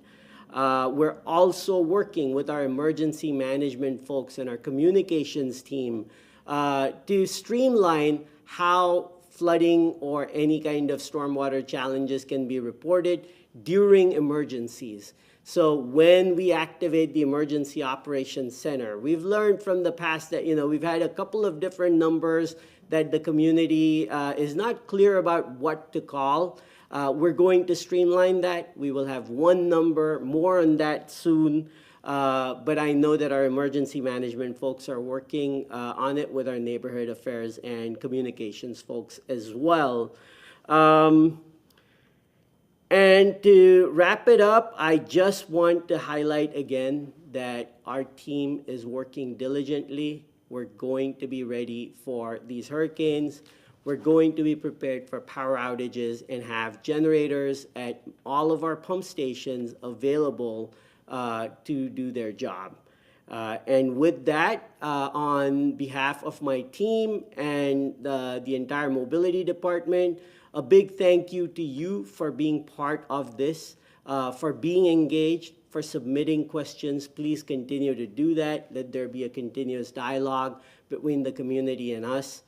We're also working with our emergency management folks and our communications team to streamline how flooding or any kind of stormwater challenges can be reported during emergencies. So when we activate the Emergency Operations Center, we've learned from the past that, we've had a couple of different numbers that the community is not clear about what to call. We're going to streamline that. We will have one number, more on that soon. But I know that our emergency management folks are working on it with our neighborhood affairs and communications folks as well. And to wrap it up, I just want to highlight again that our team is working diligently. We're going to be ready for these hurricanes. We're going to be prepared for power outages and have generators at all of our pump stations available to do their job. And with that, on behalf of my team and the entire mobility department, a big thank you to you for being part of this, for being engaged, for submitting questions. Please continue to do that. Let there be a continuous dialogue between the community and us.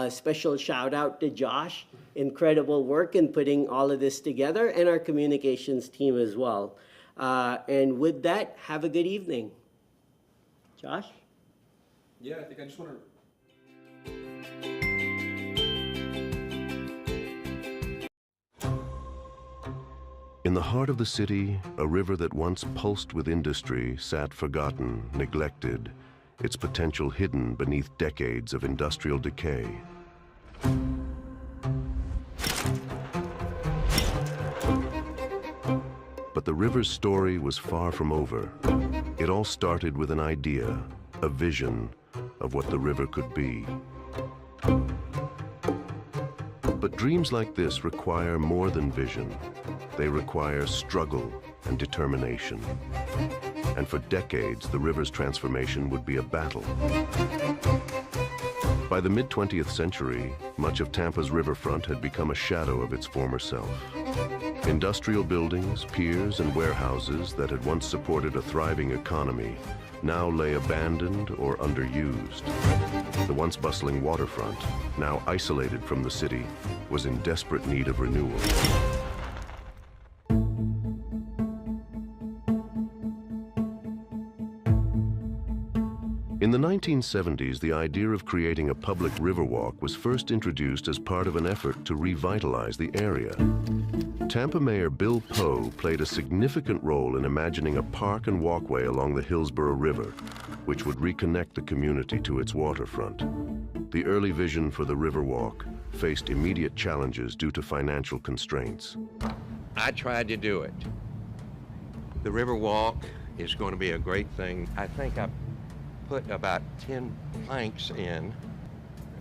Special shout out to Josh. Incredible work in putting all of this together, and our communications team as well. And with that, have a good evening. Josh? Yeah, I think I just want to... In the heart of the city, a river that once pulsed with industry sat forgotten, neglected, its potential hidden beneath decades of industrial decay. But the river's story was far from over. It all started with an idea, a vision of what the river could be. But dreams like this require more than vision. They require struggle and determination. And for decades, the river's transformation would be a battle. By the mid-20th century, much of Tampa's riverfront had become a shadow of its former self. Industrial buildings, piers, and warehouses that had once supported a thriving economy now lay abandoned or underused. The once bustling waterfront, now isolated from the city, was in desperate need of renewal. In the 1970s, the idea of creating a public riverwalk was first introduced as part of an effort to revitalize the area. Tampa Mayor Bill Poe played a significant role in imagining a park and walkway along the Hillsborough River, which would reconnect the community to its waterfront. The early vision for the Riverwalk faced immediate challenges due to financial constraints. I tried to do it. The Riverwalk is going to be a great thing. I think I put about 10 planks in.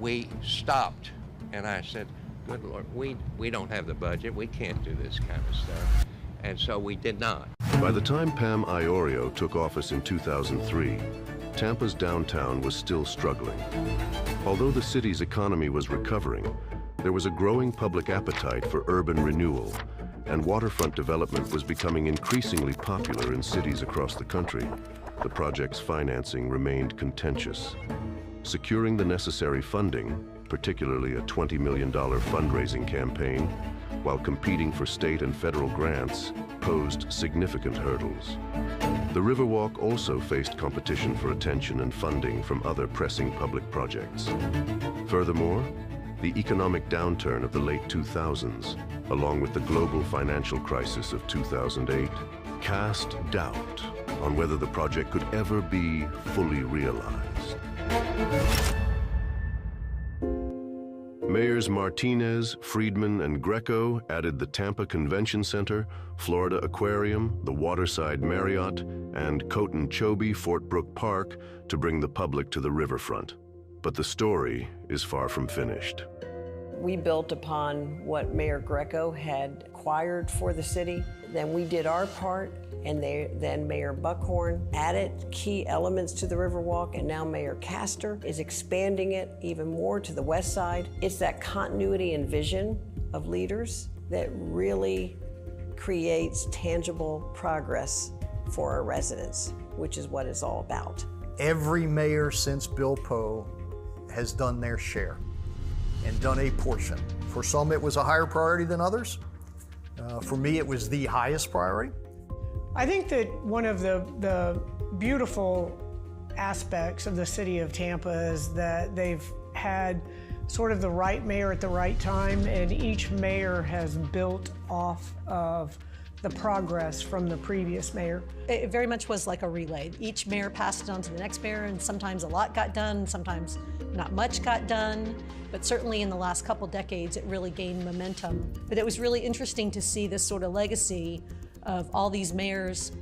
We stopped, and I said, good Lord, we don't have the budget. We can't do this kind of stuff. And so we did not. By the time Pam Iorio took office in 2003, Tampa's downtown was still struggling. Although the city's economy was recovering, there was a growing public appetite for urban renewal, and waterfront development was becoming increasingly popular in cities across the country. The project's financing remained contentious. Securing the necessary funding, particularly a $20 million fundraising campaign, while competing for state and federal grants, posed significant hurdles. The Riverwalk also faced competition for attention and funding from other pressing public projects. Furthermore, the economic downturn of the late 2000s, along with the global financial crisis of 2008, cast doubt on whether the project could ever be fully realized. Mayors Martinez, Friedman, and Greco added the Tampa Convention Center, Florida Aquarium, the Waterside Marriott, and Coton-Chobe Fort Brooke Park to bring the public to the riverfront. But the story is far from finished. We built upon what Mayor Greco had acquired for the city. Then we did our part, and then Mayor Buckhorn added key elements to the Riverwalk, and now Mayor Castor is expanding it even more to the west side. It's that continuity and vision of leaders that really creates tangible progress for our residents, which is what it's all about. Every mayor since Bill Poe has done their share and done a portion. For some, it was a higher priority than others. For me, it was the highest priority. I think that one of the beautiful aspects of the city of Tampa is that they've had sort of the right mayor at the right time, and each mayor has built off of the progress from the previous mayor. It very much was like a relay. Each mayor passed it on to the next mayor, and sometimes a lot got done, sometimes not much got done, but certainly in the last couple decades it really gained momentum. But it was really interesting to see this sort of legacy of all these mayors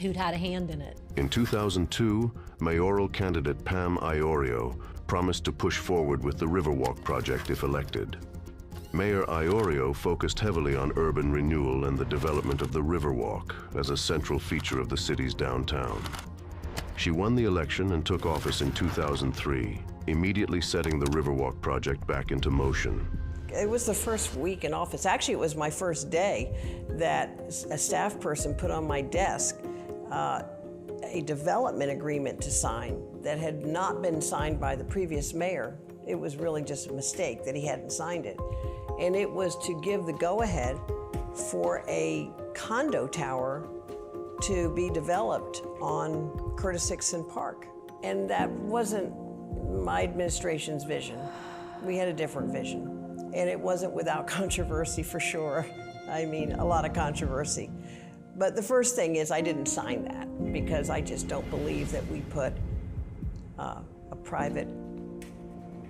who'd had a hand in it. In 2002, mayoral candidate Pam Iorio promised to push forward with the Riverwalk project if elected. Mayor Iorio focused heavily on urban renewal and the development of the Riverwalk as a central feature of the city's downtown. She won the election and took office in 2003, immediately setting the Riverwalk project back into motion. It was the first week in office. Actually, it was my first day that a staff person put on my desk a development agreement to sign that had not been signed by the previous mayor. It was really just a mistake that he hadn't signed it. And it was to give the go-ahead for a condo tower to be developed on Curtis Hickson Park. And that wasn't my administration's vision. We had a different vision. And it wasn't without controversy, for sure. I mean, a lot of controversy. But the first thing is I didn't sign that because I just don't believe that we put a private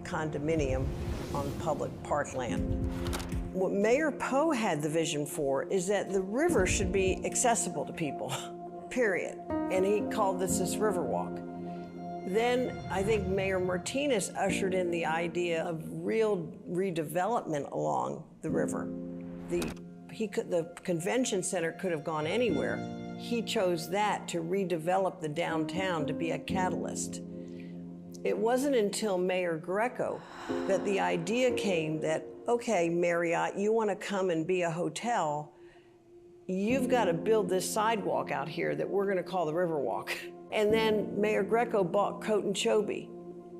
condominium on public parkland. What Mayor Poe had the vision for is that the river should be accessible to people, period. And he called this Riverwalk. Then I think Mayor Martinez ushered in the idea of real redevelopment along the river. The convention center could have gone anywhere. He chose that to redevelop the downtown to be a catalyst. It wasn't until Mayor Greco that the idea came that, okay, Marriott, you want to come and be a hotel, you've got to build this sidewalk out here that we're going to call the Riverwalk. And then Mayor Greco bought Coton-Chobe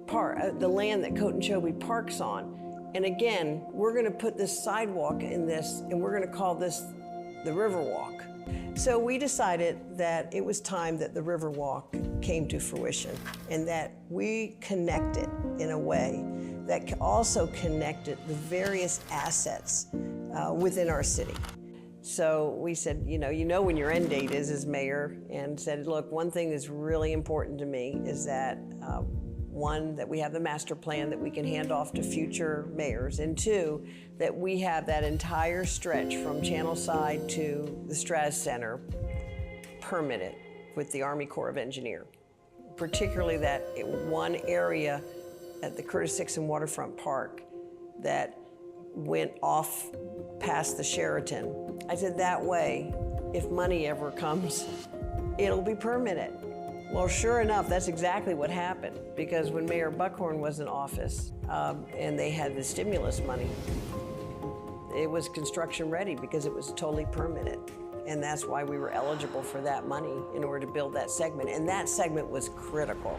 Park, the land that Coton-Chobe Park's on. And again, we're going to put this sidewalk in this, and we're going to call this the Riverwalk. So we decided that it was time that the Riverwalk came to fruition and that we connected in a way that also connected the various assets within our city. So we said, you know when your end date is as mayor, and said, look, one thing that's really important to me is that one, that we have the master plan that we can hand off to future mayors, and two, that we have that entire stretch from Channelside to the Stratus Center permitted with the Army Corps of Engineers. Particularly that one area at the Curtis Dixon Waterfront Park that went off past the Sheraton. I said, that way, if money ever comes, it'll be permitted. Well, sure enough, that's exactly what happened, because when Mayor Buckhorn was in office and they had the stimulus money, it was construction ready because it was totally permitted. And that's why we were eligible for that money in order to build that segment. And that segment was critical.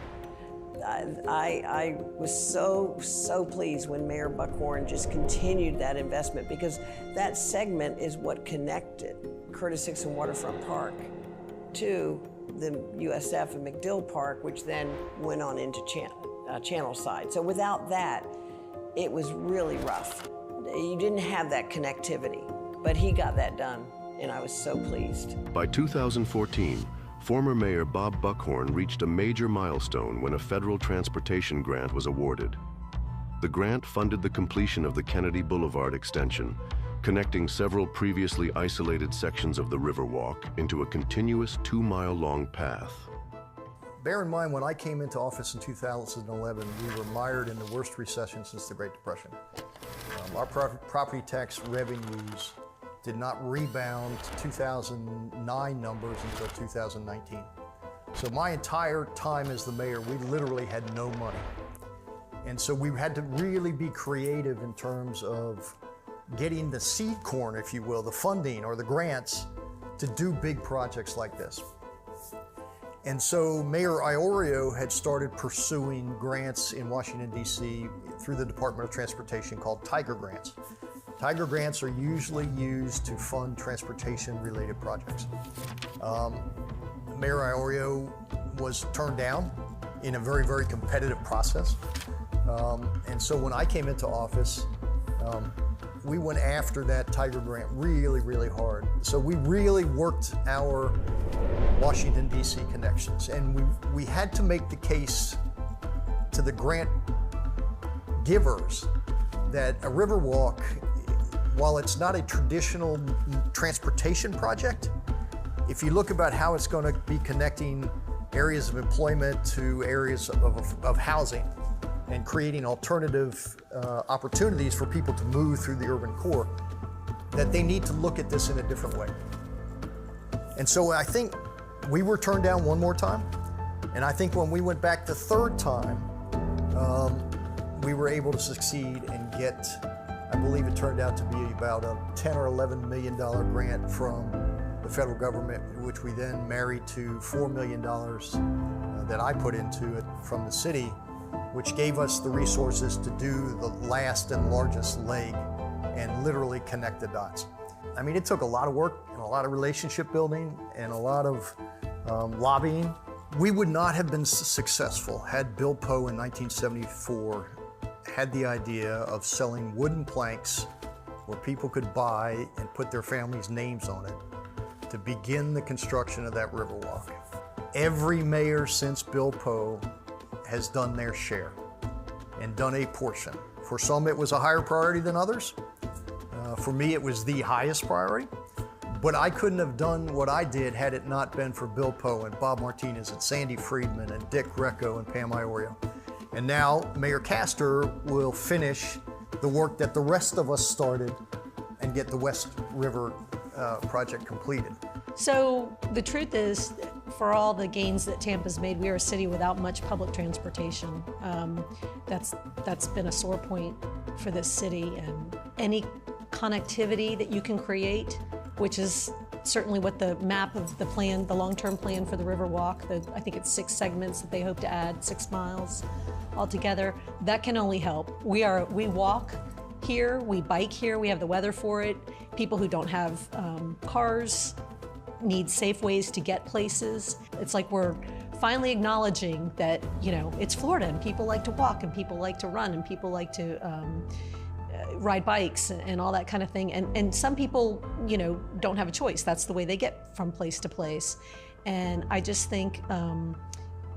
I was so pleased when Mayor Buckhorn just continued that investment, because that segment is what connected Curtis Dixon Waterfront Park to the USF and MacDill Park, which then went on into Channelside. So without that, it was really rough. You didn't have that connectivity, but he got that done, and I was so pleased. By 2014, former Mayor Bob Buckhorn reached a major milestone when a federal transportation grant was awarded. The grant funded the completion of the Kennedy Boulevard extension, connecting several previously isolated sections of the Riverwalk into a continuous 2-mile-long path. Bear in mind, when I came into office in 2011, we were mired in the worst recession since the Great Depression. Our property tax revenues did not rebound to 2009 numbers until 2019. So my entire time as the mayor, we literally had no money. And so we had to really be creative in terms of getting the seed corn, if you will, the funding or the grants to do big projects like this. And so Mayor Iorio had started pursuing grants in Washington, D.C. through the Department of Transportation called Tiger Grants. Tiger Grants are usually used to fund transportation-related projects. Mayor Iorio was turned down in a very, very competitive process. And so when I came into office, we went after that Tiger Grant really, really hard. So we really worked our Washington, D.C. connections. And we had to make the case to the grant givers that a Riverwalk, while it's not a traditional transportation project, if you look about how it's going to be connecting areas of employment to areas of housing and creating alternative opportunities for people to move through the urban core, that they need to look at this in a different way. And so I think we were turned down one more time, and I think when we went back the third time, we were able to succeed and get, I believe it turned out to be about a $10 or $11 million grant from the federal government, which we then married to $4 million that I put into it from the city, which gave us the resources to do the last and largest leg and literally connect the dots. I mean, it took a lot of work and a lot of relationship building and a lot of lobbying. We would not have been successful had Bill Poe in 1974 had the idea of selling wooden planks where people could buy and put their family's names on it to begin the construction of that Riverwalk. Every mayor since Bill Poe has done their share and done a portion. For some, it was a higher priority than others. For me, it was the highest priority. But I couldn't have done what I did had it not been for Bill Poe and Bob Martinez and Sandy Friedman and Dick Greco and Pam Iorio. And now Mayor Castor will finish the work that the rest of us started and get the West River project completed. So the truth is, for all the gains that Tampa's made, we are a city without much public transportation. That's been a sore point for this city, and any connectivity that you can create, which is certainly what the map of the plan, the long-term plan for the Riverwalk, I think it's 6 segments that they hope to add, 6 miles altogether, that can only help. We walk here, we bike here, we have the weather for it. People who don't have cars, need safe ways to get places. It's like we're finally acknowledging that, you know, it's Florida and people like to walk and people like to run and people like to ride bikes and all that kind of thing. And some people, you know, don't have a choice. That's the way they get from place to place. And I just think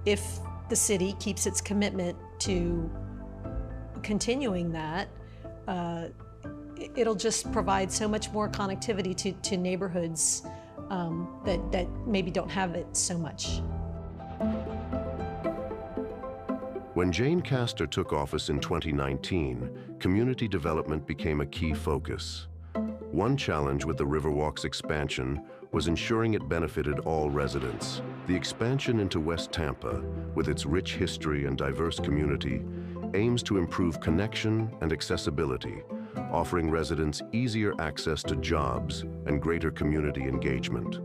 if the city keeps its commitment to continuing that, it'll just provide so much more connectivity to neighborhoods that maybe don't have it so much. When Jane Castor took office in 2019, community development became a key focus. One challenge with the Riverwalk's expansion was ensuring it benefited all residents. The expansion into West Tampa, with its rich history and diverse community, aims to improve connection and accessibility, offering residents easier access to jobs and greater community engagement.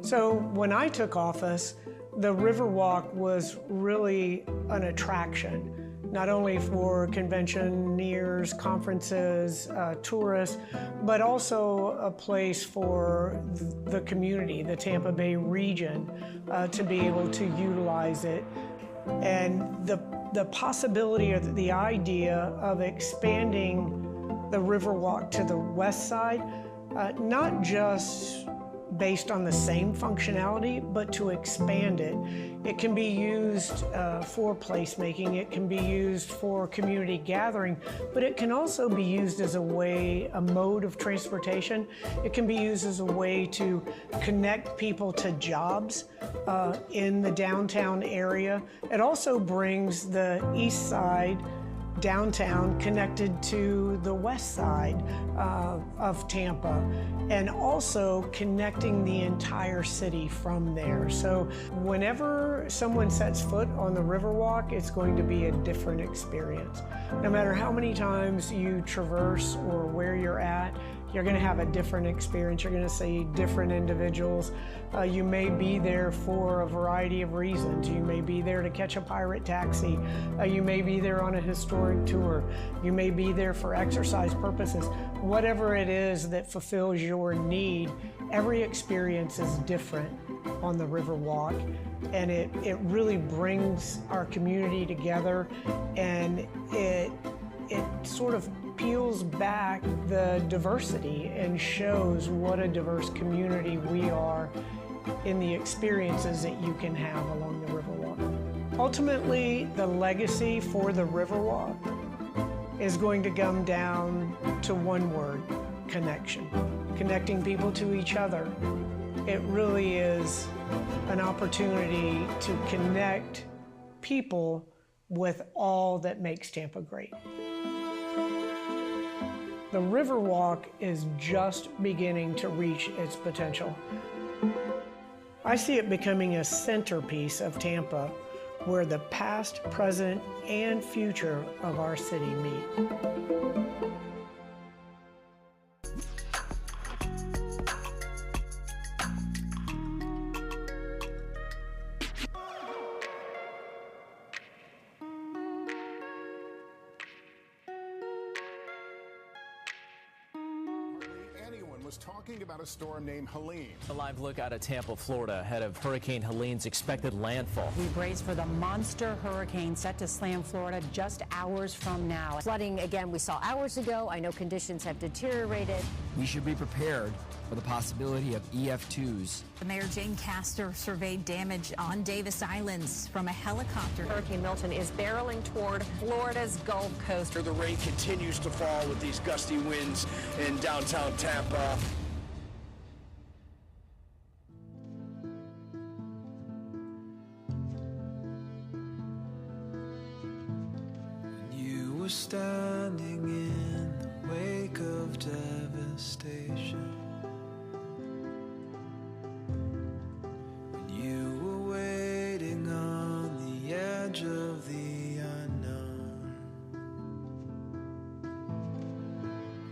So when I took office, the Riverwalk was really an attraction, not only for conventioneers, conferences, tourists, but also a place for the community, the Tampa Bay region, to be able to utilize it. And the possibility or the idea of expanding the Riverwalk to the west side, not just based on the same functionality, but to expand it. It can be used for placemaking, it can be used for community gathering, but it can also be used as a mode of transportation. It can be used as a way to connect people to jobs in the downtown area. It also brings the east side downtown connected to the west side of Tampa, and also connecting the entire city from there. So whenever someone sets foot on the Riverwalk, it's going to be a different experience. No matter how many times you traverse or where you're at, you're going to have a different experience. You're going to see different individuals. You may be there for a variety of reasons. You may be there to catch a pirate taxi. You may be there on a historic tour. You may be there for exercise purposes. Whatever it is that fulfills your need, every experience is different on the Riverwalk, and it really brings our community together, and it sort of peels back the diversity and shows what a diverse community we are in the experiences that you can have along the Riverwalk. Ultimately, the legacy for the Riverwalk is going to come down to one word: connection. Connecting people to each other. It really is an opportunity to connect people with all that makes Tampa great. The Riverwalk is just beginning to reach its potential. I see it becoming a centerpiece of Tampa, where the past, present, and future of our city meet. Was talking about a storm named Helene. A live look out of Tampa, Florida, ahead of Hurricane Helene's expected landfall. We brace for the monster hurricane set to slam Florida just hours from now. Flooding again we saw hours ago. I know conditions have deteriorated. We should be prepared for the possibility of EF2s. The Mayor Jane Castor surveyed damage on Davis Islands from a helicopter. Hurricane Milton is barreling toward Florida's Gulf Coast. The rain continues to fall with these gusty winds in downtown Tampa. You were standing in the wake of devastation. You were waiting on the edge of the unknown.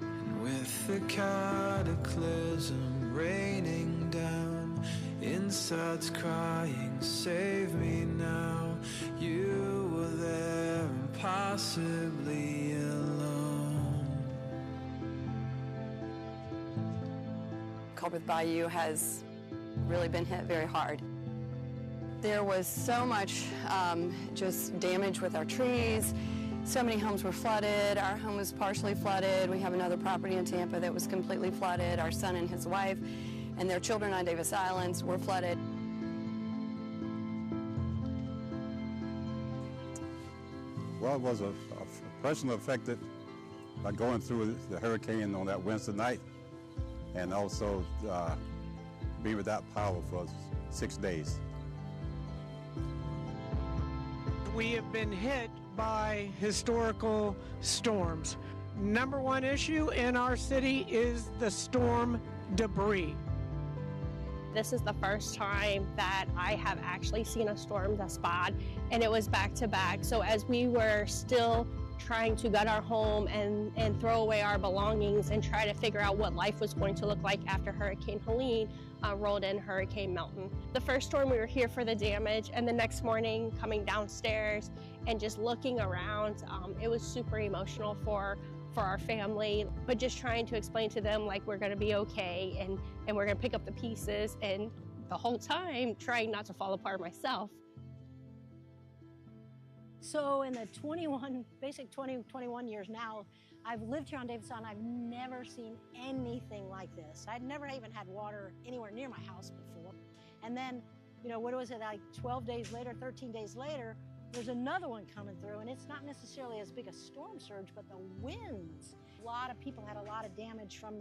And with the cataclysm raining down, inside's crying, save me now. You were there, impossibly alone. Culbreth Bayou has really been hit very hard. There was so much just damage with our trees. So many homes were flooded. Our home was partially flooded. We have another property in Tampa that was completely flooded. Our son and his wife and their children on Davis Islands were flooded. Well, it was a person affected by going through the hurricane on that Wednesday night, and also being without power for 6 days. We have been hit by historical storms. Number one issue in our city is the storm debris. This is the first time that I have actually seen a storm this bad, and it was back to back. So as we were still trying to gut our home and throw away our belongings and try to figure out what life was going to look like after Hurricane Helene rolled in Hurricane Milton. The first storm we were here for the damage, and the next morning coming downstairs and just looking around, it was super emotional for our family, but just trying to explain to them like we're gonna be okay and we're gonna pick up the pieces, and the whole time trying not to fall apart myself. So in the 21 years now, I've lived here on Davis Island. I've never seen anything like this. I'd never even had water anywhere near my house before. And then, you know, what was it, like 12 days later, 13 days later, there's another one coming through, and it's not necessarily as big a storm surge, but the winds. A lot of people had a lot of damage from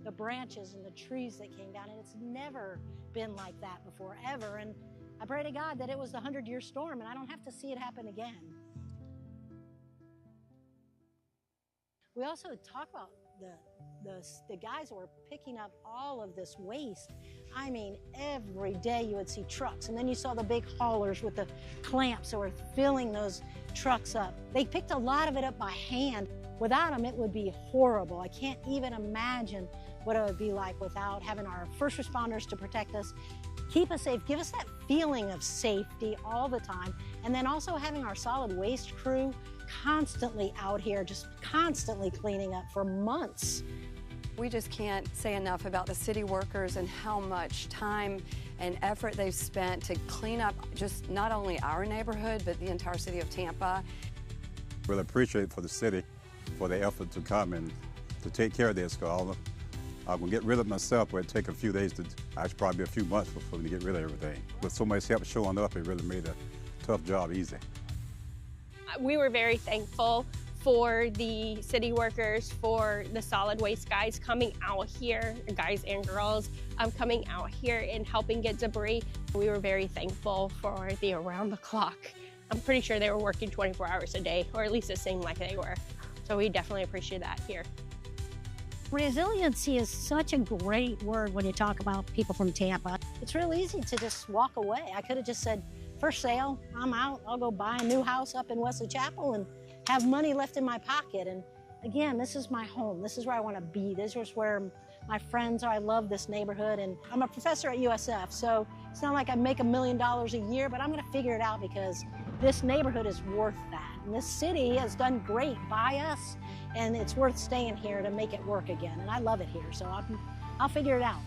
the branches and the trees that came down, and it's never been like that before, ever. And I pray to God that it was the 100-year storm, and I don't have to see it happen again. We also talk about the guys that were picking up all of this waste. I mean, every day you would see trucks, and then you saw the big haulers with the clamps that were filling those trucks up. They picked a lot of it up by hand. Without them, it would be horrible. I can't even imagine what it would be like without having our first responders to protect us, keep us safe, give us that feeling of safety all the time, and then also having our solid waste crew constantly out here, just constantly cleaning up for months. We just can't say enough about the city workers and how much time and effort they've spent to clean up just not only our neighborhood, but the entire city of Tampa. Really appreciate for the city for their effort to come and to take care of this, because I'm going to get rid of it myself, but it'd take a few days to, actually probably a few months for me to get rid of everything. With so much help showing up, it really made a tough job easy. We were very thankful for the city workers, for the solid waste guys coming out here, guys and girls, coming out here and helping get debris. We were very thankful for the around the clock. I'm pretty sure they were working 24 hours a day, or at least it seemed like they were. So we definitely appreciate that here. Resiliency is such a great word when you talk about people from Tampa. It's real easy to just walk away. I could have just said, for sale, I'm out, I'll go buy a new house up in Wesley Chapel and have money left in my pocket. And again, this is my home. This is where I want to be. This is where my friends are. I love this neighborhood, and I'm a professor at USF, so it's not like I make $1 million a year, but I'm going to figure it out because this neighborhood is worth that. And this city has done great by us, and it's worth staying here to make it work again. And I love it here, so I'll figure it out.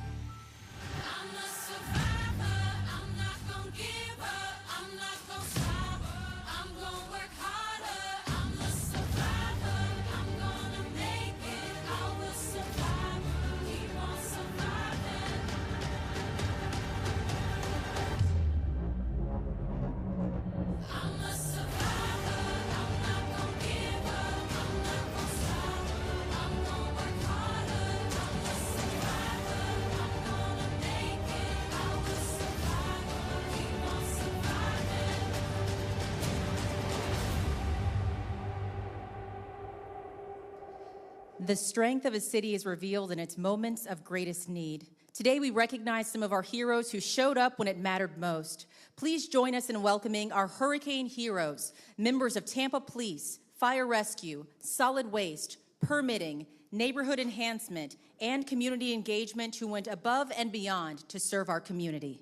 The strength of a city is revealed in its moments of greatest need. Today, we recognize some of our heroes who showed up when it mattered most. Please join us in welcoming our hurricane heroes, members of Tampa Police, Fire Rescue, Solid Waste, Permitting, Neighborhood Enhancement, and Community Engagement who went above and beyond to serve our community.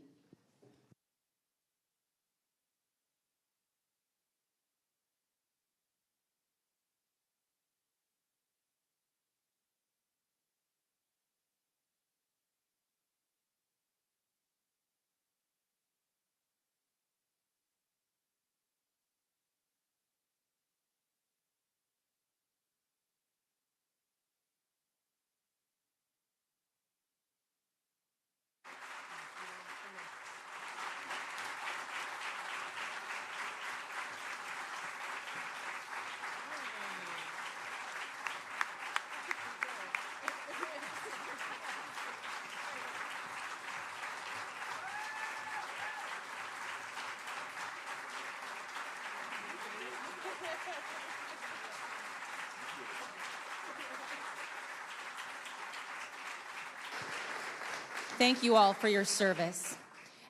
Thank you all for your service.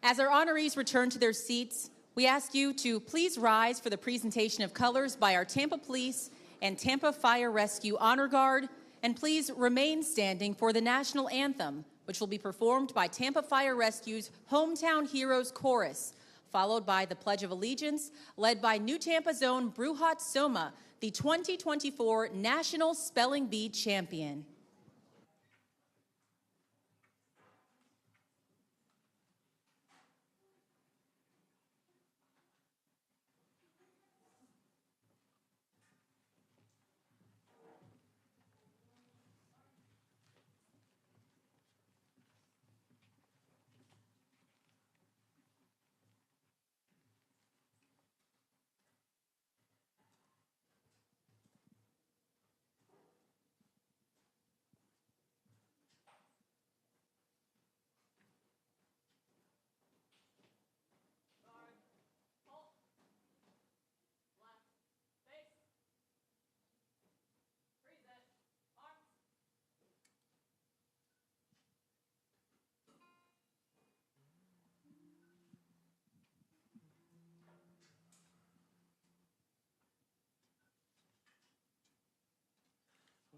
As our honorees return to their seats, we ask you to please rise for the presentation of colors by our Tampa Police and Tampa Fire Rescue Honor Guard, and please remain standing for the national anthem, which will be performed by Tampa Fire Rescue's Hometown Heroes Chorus, followed by the Pledge of Allegiance, led by New Tampa's own Bruhat Soma, the 2024 National Spelling Bee Champion.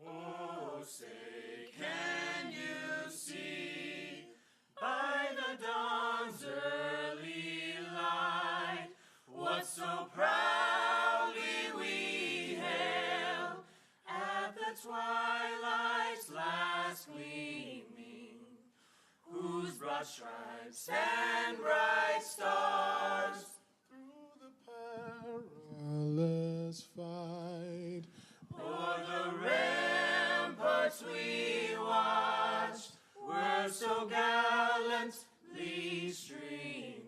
Oh, say, can you see by the dawn's early light what so proudly we hailed at the twilight's last gleaming, whose broad stripes and bright stars through the perilous fight o'er the ramparts we watched were so gallantly streaming,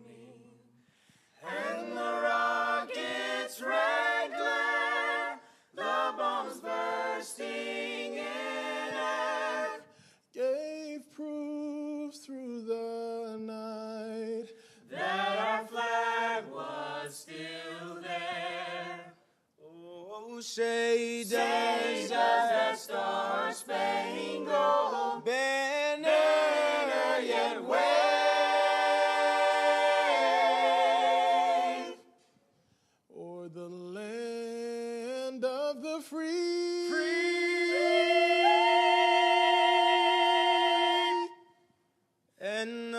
and the rocket's red glare, the bombs bursting in air, gave proof through the night that our flag was still there. Oh, say does that star-spangled banner yet wave o'er the land of the free, and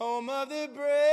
home of the brave.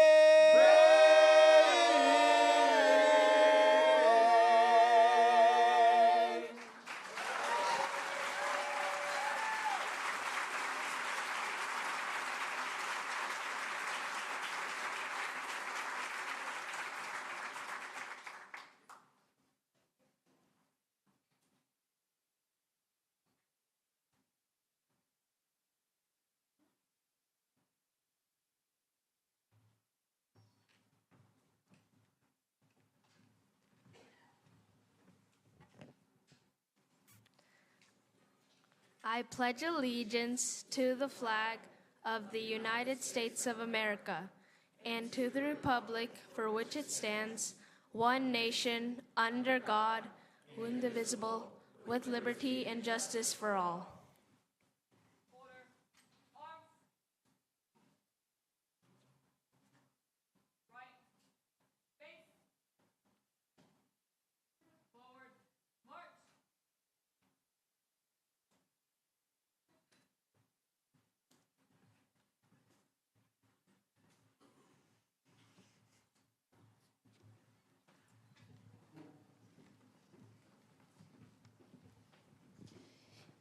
I pledge allegiance to the flag of the United States of America and to the republic for which it stands, one nation, under God, indivisible, with liberty and justice for all.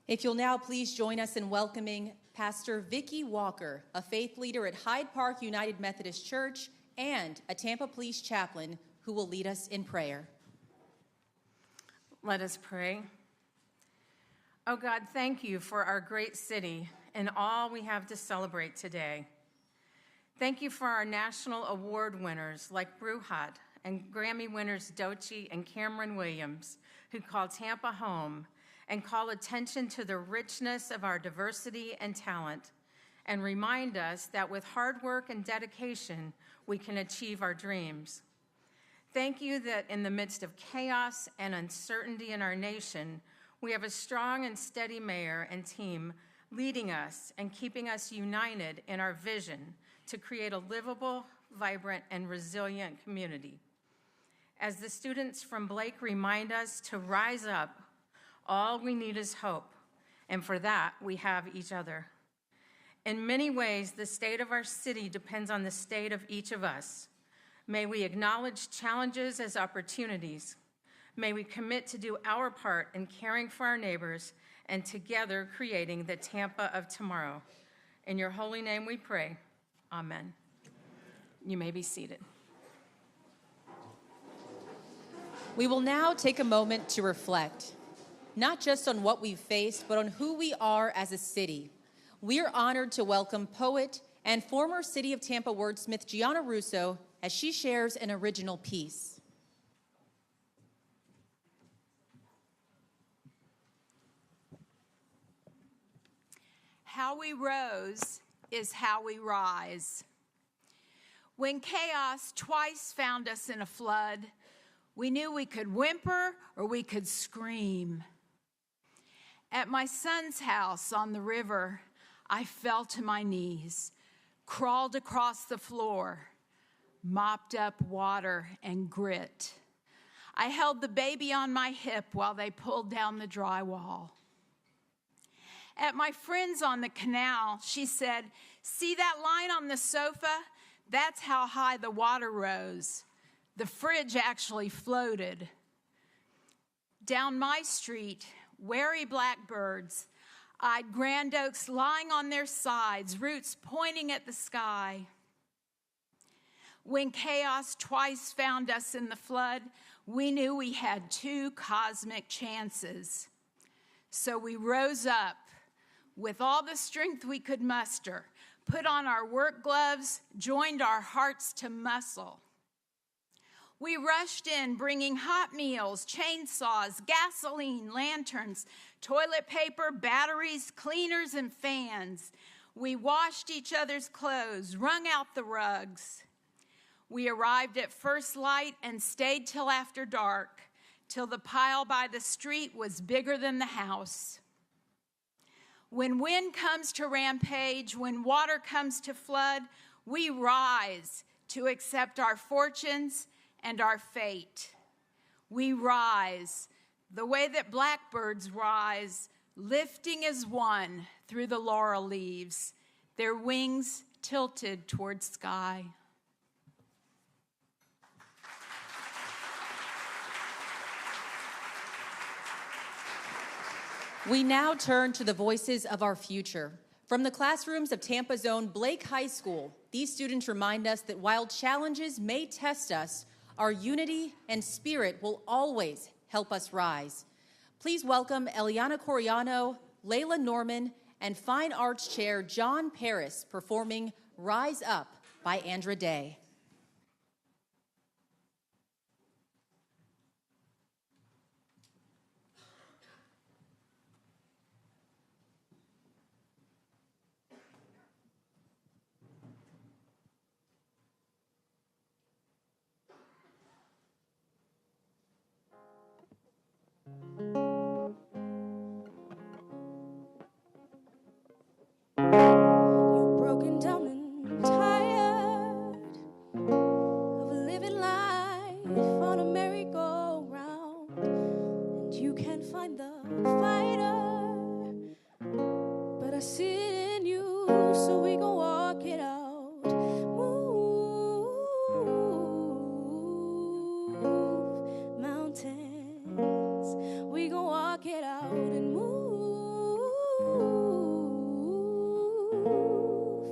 If you'll now please join us in welcoming Pastor Vicki Walker, a faith leader at Hyde Park United Methodist Church and a Tampa Police chaplain, who will lead us in prayer. Let us pray. Oh God, thank you for our great city and all we have to celebrate today. Thank you for our national award winners like Bruhat and Grammy winners Doechii and Cameron Williams, who call Tampa home and call attention to the richness of our diversity and talent, and remind us that with hard work and dedication, we can achieve our dreams. Thank you that in the midst of chaos and uncertainty in our nation, we have a strong and steady mayor and team leading us and keeping us united in our vision to create a livable, vibrant, and resilient community. As the students from Blake remind us to rise up, all we need is hope, and for that, we have each other. In many ways, the state of our city depends on the state of each of us. May we acknowledge challenges as opportunities. May we commit to do our part in caring for our neighbors and together creating the Tampa of tomorrow. In your holy name we pray, amen. You may be seated. We will now take a moment to reflect, not just on what we've faced, but on who we are as a city. We are honored to welcome poet and former City of Tampa wordsmith Gianna Russo as she shares an original piece. How we rose is how we rise. When chaos twice found us in a flood, we knew we could whimper or we could scream. At my son's house on the river, I fell to my knees, crawled across the floor, mopped up water and grit. I held the baby on my hip while they pulled down the drywall. At my friend's on the canal, she said, "See that line on the sofa? That's how high the water rose. The fridge actually floated." Down my street, wary blackbirds eyed grand oaks lying on their sides, roots pointing at the sky. When chaos twice found us in the flood, we knew we had two cosmic chances. So we rose up with all the strength we could muster, put on our work gloves, joined our hearts to muscle. We rushed in bringing hot meals, chainsaws, gasoline, lanterns, toilet paper, batteries, cleaners, and fans. We washed each other's clothes, wrung out the rugs. We arrived at first light and stayed till after dark, till the pile by the street was bigger than the house. When wind comes to rampage, when water comes to flood, we rise to accept our fortunes and our fate. We rise the way that blackbirds rise, lifting as one through the laurel leaves, their wings tilted toward sky. We now turn to the voices of our future. From the classrooms of Tampa's own Blake High School, these students remind us that while challenges may test us, our unity and spirit will always help us rise. Please welcome Eliana Coriano, Layla Norman, and Fine Arts Chair John Paris performing Rise Up by Andra Day. Broken down and tired of living life on a merry-go-round, and you can't find the fighter, but I see it in you, so we gon' walk it out. Move mountains, we gon' walk it out and move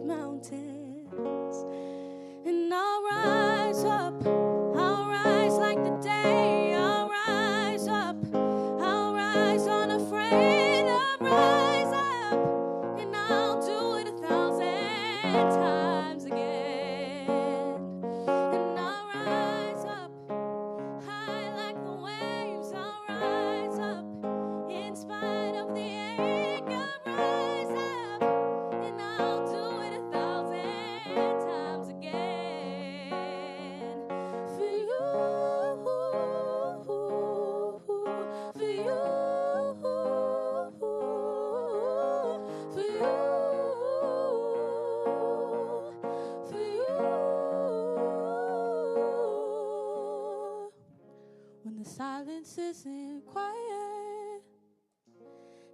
mountains. And I'll rise up, I'll rise like the day, I'll rise up, I'll rise unafraid, I'll rise up, and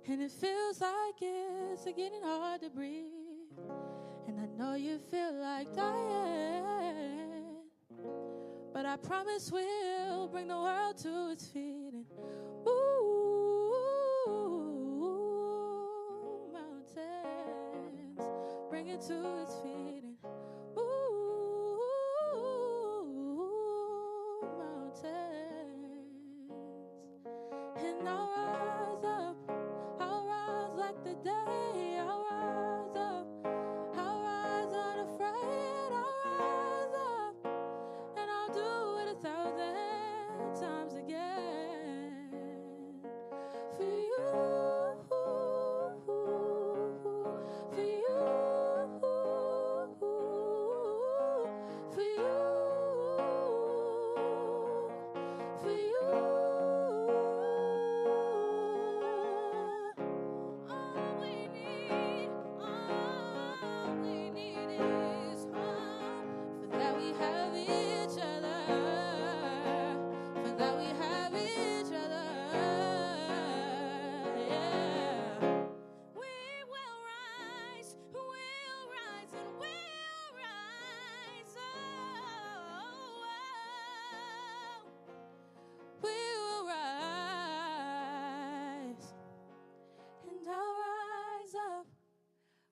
And it feels like it's getting hard to breathe. And I know you feel like dying, but I promise we'll bring the world to its feet. And ooh, mountains, bring it to its feet. And ooh, mountains. And I'll rise up, I'll rise like the day. I'll rise up, I'll rise unafraid. I'll rise up, and I'll do it 1,000 times again. For you, for you, for you, for you. All we need is hope. For that we have each other. For that we have each other. Yeah. We will rise, and we'll rise. We will rise, and I'll rise up,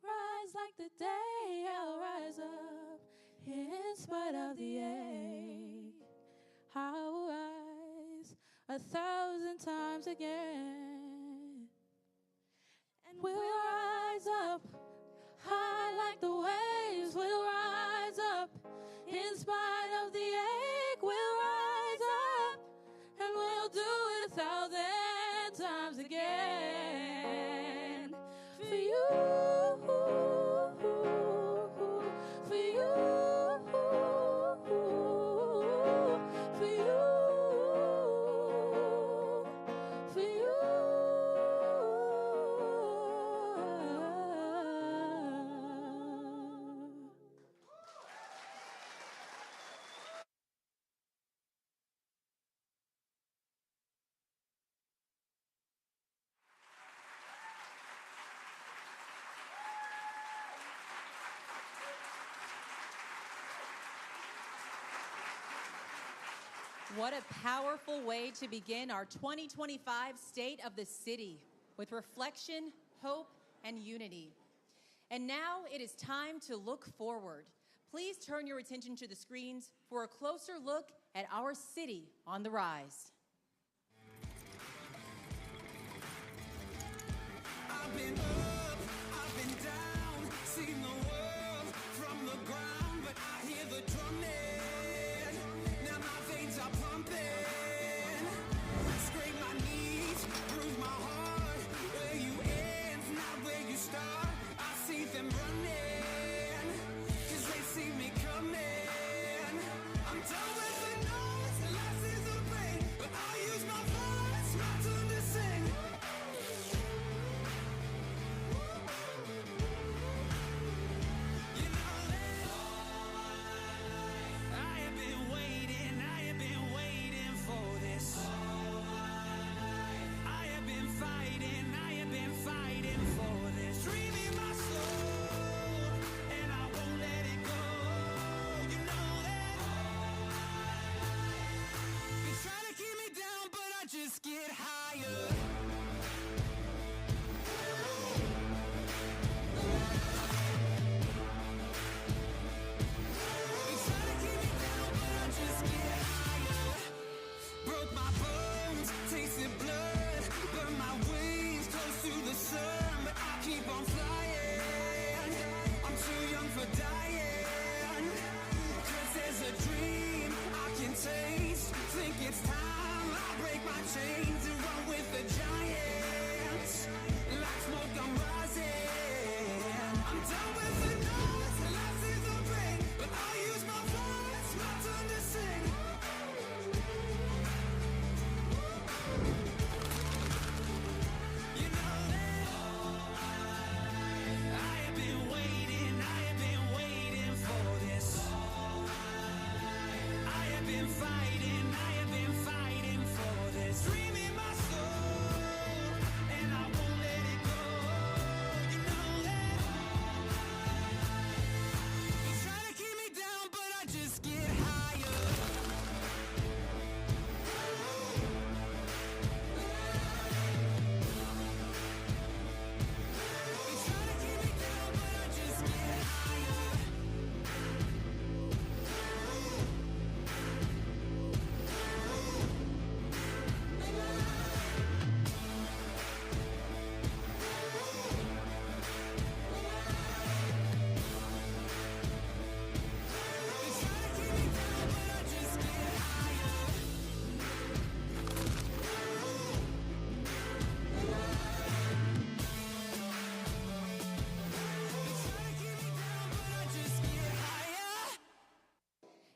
rise like the day. I'll rise up, in spite of the ache. I'll rise 1,000 times again. And we'll rise up, high like the waves. We'll rise up, in spite of the ache. We'll rise up, and we'll do it 1,000 times again. For you, for you, for you, for you. What a powerful way to begin our 2025 State of the City with reflection, hope, and unity. And now it is time to look forward. Please turn your attention to the screens for a closer look at our city on the rise. I've been up, I've been down, seen the world from the ground, but I hear the drumming. Now my veins are pumping. Scrape my knees, bruise my heart. Where you end, not where you start. I see them running, 'cause they see me coming. I'm done with the noise, the last is the pain, but I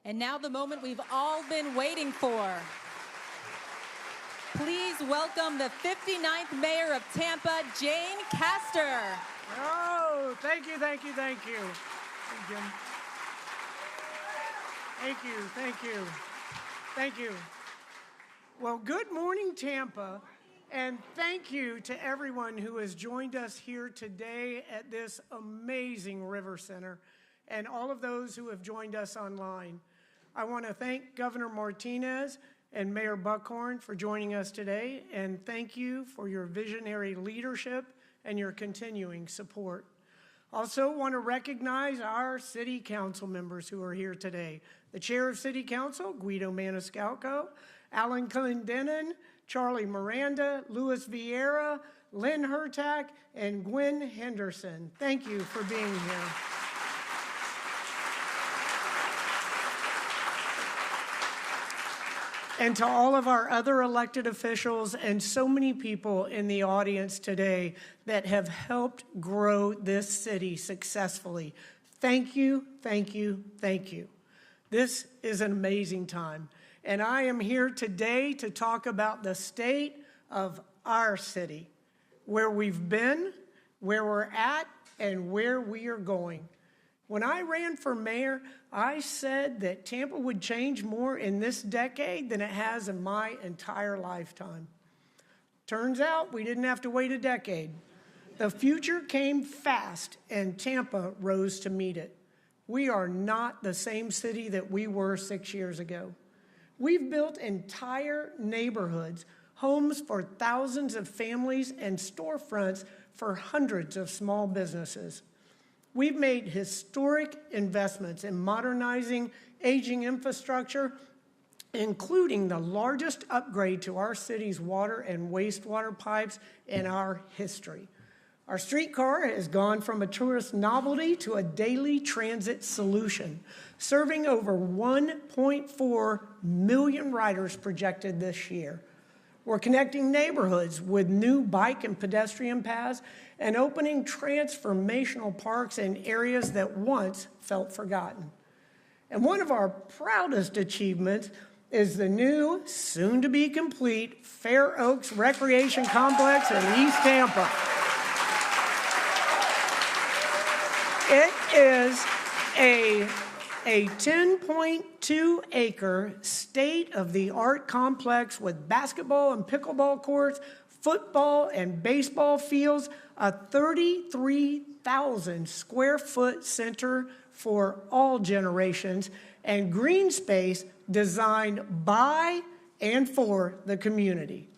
And now the moment we've all been waiting for. Please welcome the 59th Mayor of Tampa, Jane Castor. Oh, thank you, thank you, thank you. Thank you, thank you, thank you. Well, good morning, Tampa, and thank you to everyone who has joined us here today at this amazing River Center, and all of those who have joined us online. I want to thank Governor Martinez and Mayor Buckhorn for joining us today, and thank you for your visionary leadership and your continuing support. Also want to recognize our city council members who are here today. The Chair of City Council, Guido Maniscalco, Alan Clendenin, Charlie Miranda, Louis Vieira, Lynn Hertak, and Gwen Henderson. Thank you for being here. And to all of our other elected officials and so many people in the audience today that have helped grow this city successfully, thank you, thank you, thank you. This is an amazing time. And I am here today to talk about the state of our city, where we've been, where we're at, and where we are going. When I ran for mayor, I said that Tampa would change more in this decade than it has in my entire lifetime. Turns out we didn't have to wait a decade. The future came fast, and Tampa rose to meet it. We are not the same city that we were 6 years ago. We've built entire neighborhoods, homes for thousands of families, and storefronts for hundreds of small businesses. We've made historic investments in modernizing aging infrastructure, including the largest upgrade to our city's water and wastewater pipes in our history. Our streetcar has gone from a tourist novelty to a daily transit solution, serving over 1.4 million riders projected this year. We're connecting neighborhoods with new bike and pedestrian paths and opening transformational parks in areas that once felt forgotten. And one of our proudest achievements is the new, soon-to-be-complete Fair Oaks Recreation Complex in East Tampa. It is a 10.2-acre state-of-the-art complex with basketball and pickleball courts, football and baseball fields, a 33,000 square foot center for all generations, and green space designed by and for the community.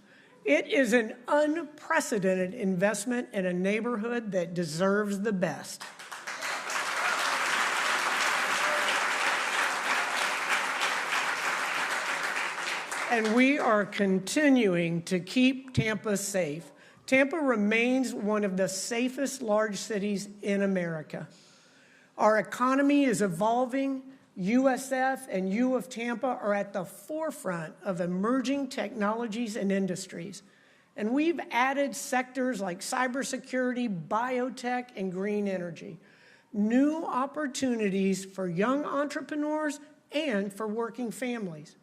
It is an unprecedented investment in a neighborhood that deserves the best. And we are continuing to keep Tampa safe. Tampa remains one of the safest large cities in America. Our economy is evolving. USF and U of Tampa are at the forefront of emerging technologies and industries. And we've added sectors like cybersecurity, biotech, and green energy. New opportunities for young entrepreneurs and for working families.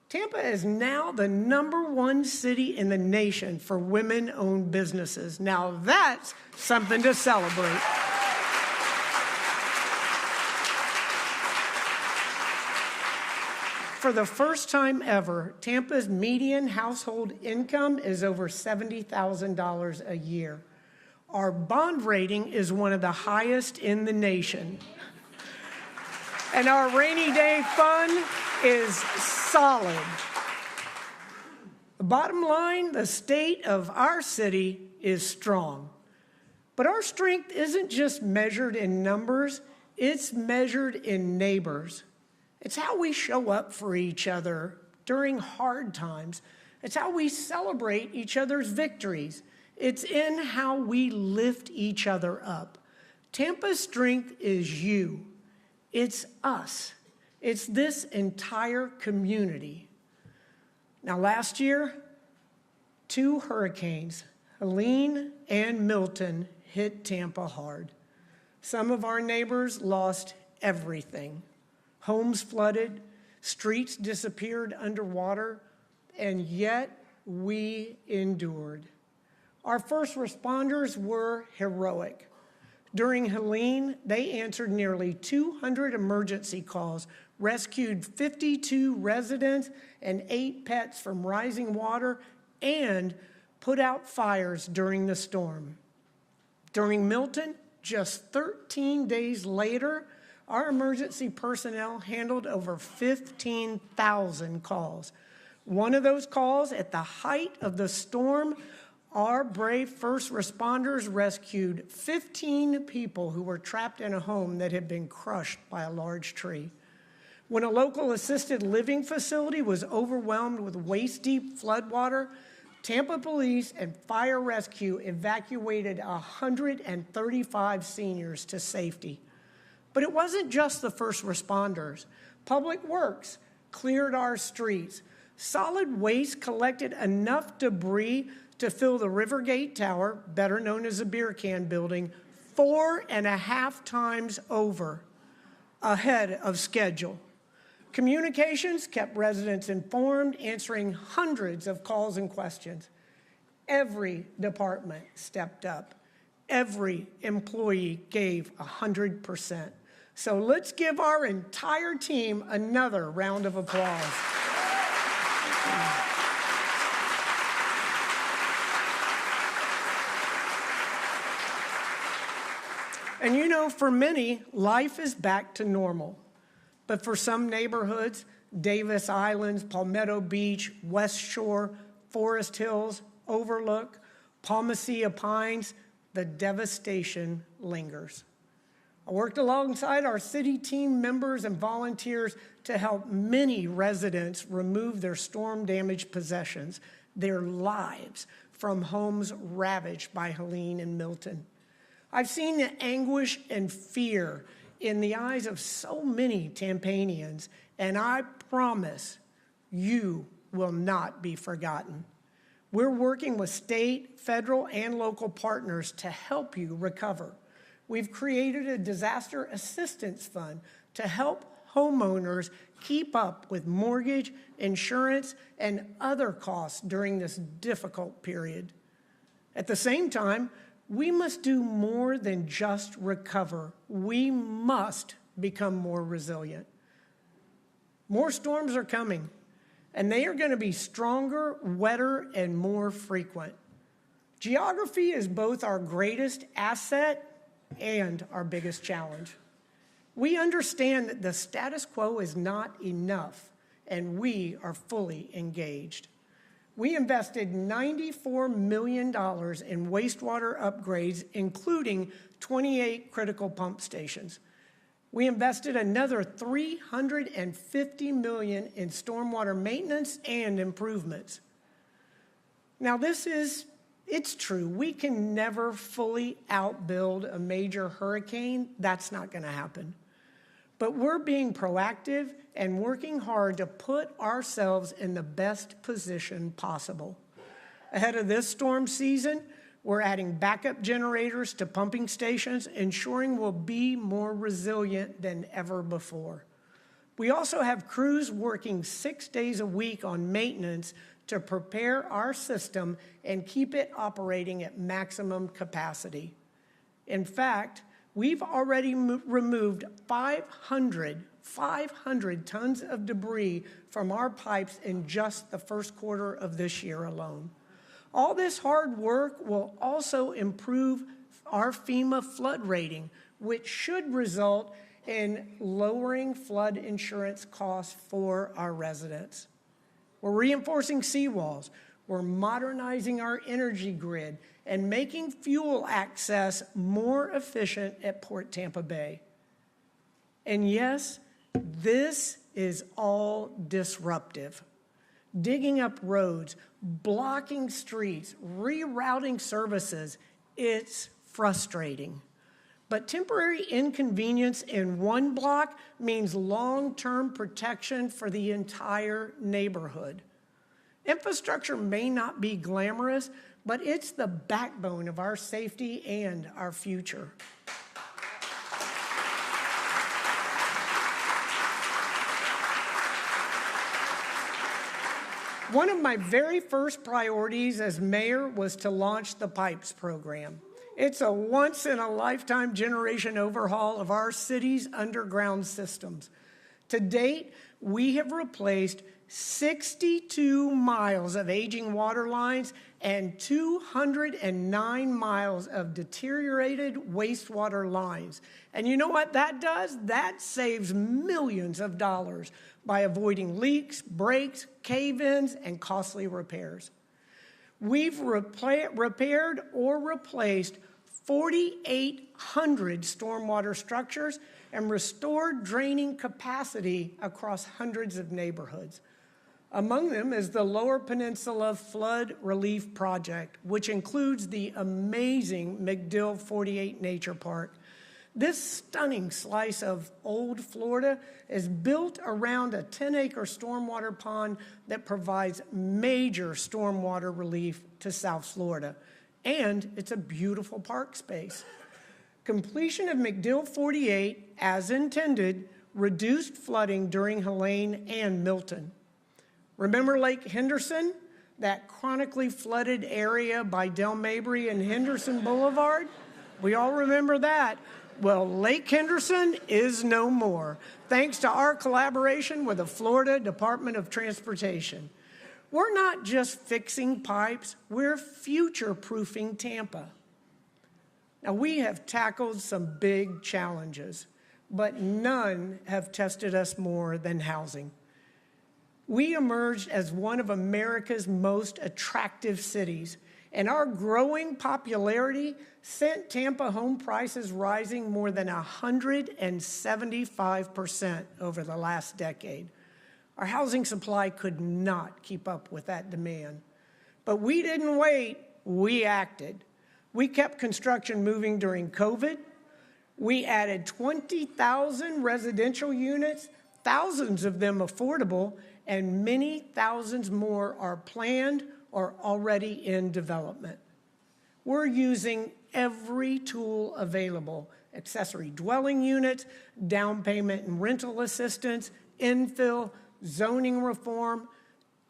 Tampa is now the #1 city in the nation for women-owned businesses. Now that's something to celebrate. For the first time ever, Tampa's median household income is over $70,000 a year. Our bond rating is one of the highest in the nation. And our rainy day fund is solid. The bottom line, the state of our city is strong. But our strength isn't just measured in numbers, it's measured in neighbors. It's how we show up for each other during hard times. It's how we celebrate each other's victories. It's in how we lift each other up. Tampa's strength is you. It's us. It's this entire community. Now, last year, 2 hurricanes, Helene and Milton, hit Tampa hard. Some of our neighbors lost everything. homes flooded, streets disappeared underwater, and yet we endured. Our first responders were heroic. During Helene, they answered nearly 200 emergency calls, rescued 52 residents and 8 pets from rising water, and put out fires during the storm. During Milton, just 13 days later, our emergency personnel handled over 15,000 calls. One of those calls, at the height of the storm, our brave first responders rescued 15 people who were trapped in a home that had been crushed by a large tree. When a local assisted living facility was overwhelmed with waist-deep floodwater, Tampa Police and Fire Rescue evacuated 135 seniors to safety. But it wasn't just the first responders. Public Works cleared our streets. Solid waste collected enough debris to fill the Rivergate Tower, better known as the Beer Can Building, 4.5 times over, ahead of schedule. Communications kept residents informed, answering hundreds of calls and questions. Every department stepped up. Every employee gave 100%. So let's give our entire team another round of applause. And you know, for many, life is back to normal. But for some neighborhoods, Davis Islands, Palmetto Beach, West Shore, Forest Hills, Overlook, Palmacia Pines, the devastation lingers. I worked alongside our city team members and volunteers to help many residents remove their storm-damaged possessions, their lives, from homes ravaged by Helene and Milton. I've seen the anguish and fear in the eyes of so many Tampanians, and I promise you will not be forgotten. We're working with state, federal, and local partners to help you recover. We've created a disaster assistance fund to help homeowners keep up with mortgage, insurance, and other costs during this difficult period. At the same time, we must do more than just recover. We must become more resilient. More storms are coming, and they are going to be stronger, wetter, and more frequent. Geography is both our greatest asset and our biggest challenge. We understand that the status quo is not enough, and we are fully engaged. We invested $94 million in wastewater upgrades, including 28 critical pump stations. We invested another $350 million in stormwater maintenance and improvements. Now, it's true. We can never fully outbuild a major hurricane. That's not going to happen. But we're being proactive and working hard to put ourselves in the best position possible. Ahead of this storm season, we're adding backup generators to pumping stations, ensuring we'll be more resilient than ever before. We also have crews working 6 days a week on maintenance to prepare our system and keep it operating at maximum capacity. In fact, we've already removed 500 tons of debris from our pipes in just the first quarter of this year alone. All this hard work will also improve our FEMA flood rating, which should result in lowering flood insurance costs for our residents. We're reinforcing seawalls. We're modernizing our energy grid and making fuel access more efficient at Port Tampa Bay. And yes, this is all disruptive. Digging up roads, blocking streets, rerouting services, it's frustrating. But temporary inconvenience in one block means long-term protection for the entire neighborhood. Infrastructure may not be glamorous, but it's the backbone of our safety and our future. One of my very first priorities as mayor was to launch the PIPES program. It's a once-in-a-lifetime generation overhaul of our city's underground systems. To date, we have replaced 62 miles of aging water lines and 209 miles of deteriorated wastewater lines. And you know what that does? That saves millions of dollars by avoiding leaks, breaks, cave-ins, and costly repairs. We've repaired or replaced 4,800 stormwater structures and restored draining capacity across hundreds of neighborhoods. Among them is the Lower Peninsula Flood Relief Project, which includes the amazing MacDill 48 Nature Park. This stunning slice of old Florida is built around a 10-acre stormwater pond that provides major stormwater relief to South Florida. And it's a beautiful park space. Completion of MacDill 48, as intended, reduced flooding during Helene and Milton. Remember Lake Henderson, that chronically flooded area by Del Mabry and Henderson Boulevard? We all remember that. Well, Lake Henderson is no more, thanks to our collaboration with the Florida Department of Transportation. We're not just fixing pipes, we're future-proofing Tampa. Now, we have tackled some big challenges, but none have tested us more than housing. We emerged as one of America's most attractive cities, and our growing popularity sent Tampa home prices rising more than 175% over the last decade. Our housing supply could not keep up with that demand. But we didn't wait, we acted. We kept construction moving during COVID. We added 20,000 residential units, thousands of them affordable, and many thousands more are planned or already in development. We're using every tool available: accessory dwelling units, down payment and rental assistance, infill, zoning reform.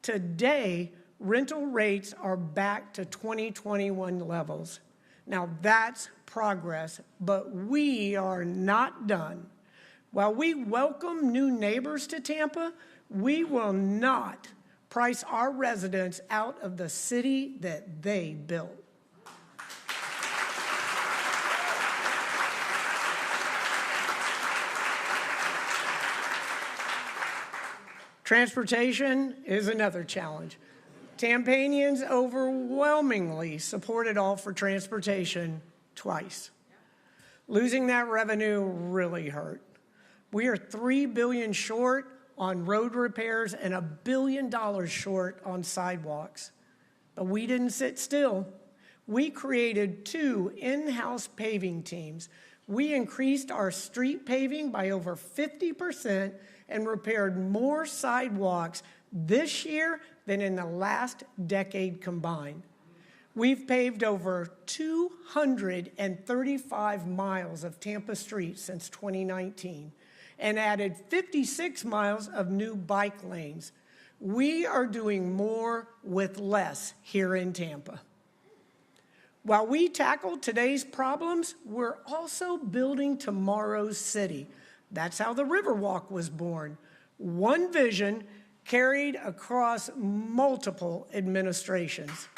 Today, rental rates are back to 2021 levels. Now that's progress, but we are not done. While we welcome new neighbors to Tampa, we will not price our residents out of the city that they built. Transportation is another challenge. Tampanians overwhelmingly supported All for Transportation twice. Losing that revenue really hurt. We are $3 billion short on road repairs and $1 billion short on sidewalks. But we didn't sit still. We created 2 in-house paving teams. We increased our street paving by over 50% and repaired more sidewalks this year than in the last decade combined. We've paved over 235 miles of Tampa streets since 2019 and added 56 miles of new bike lanes. We are doing more with less here in Tampa. While we tackle today's problems, we're also building tomorrow's city. That's how the Riverwalk was born. One vision carried across multiple administrations.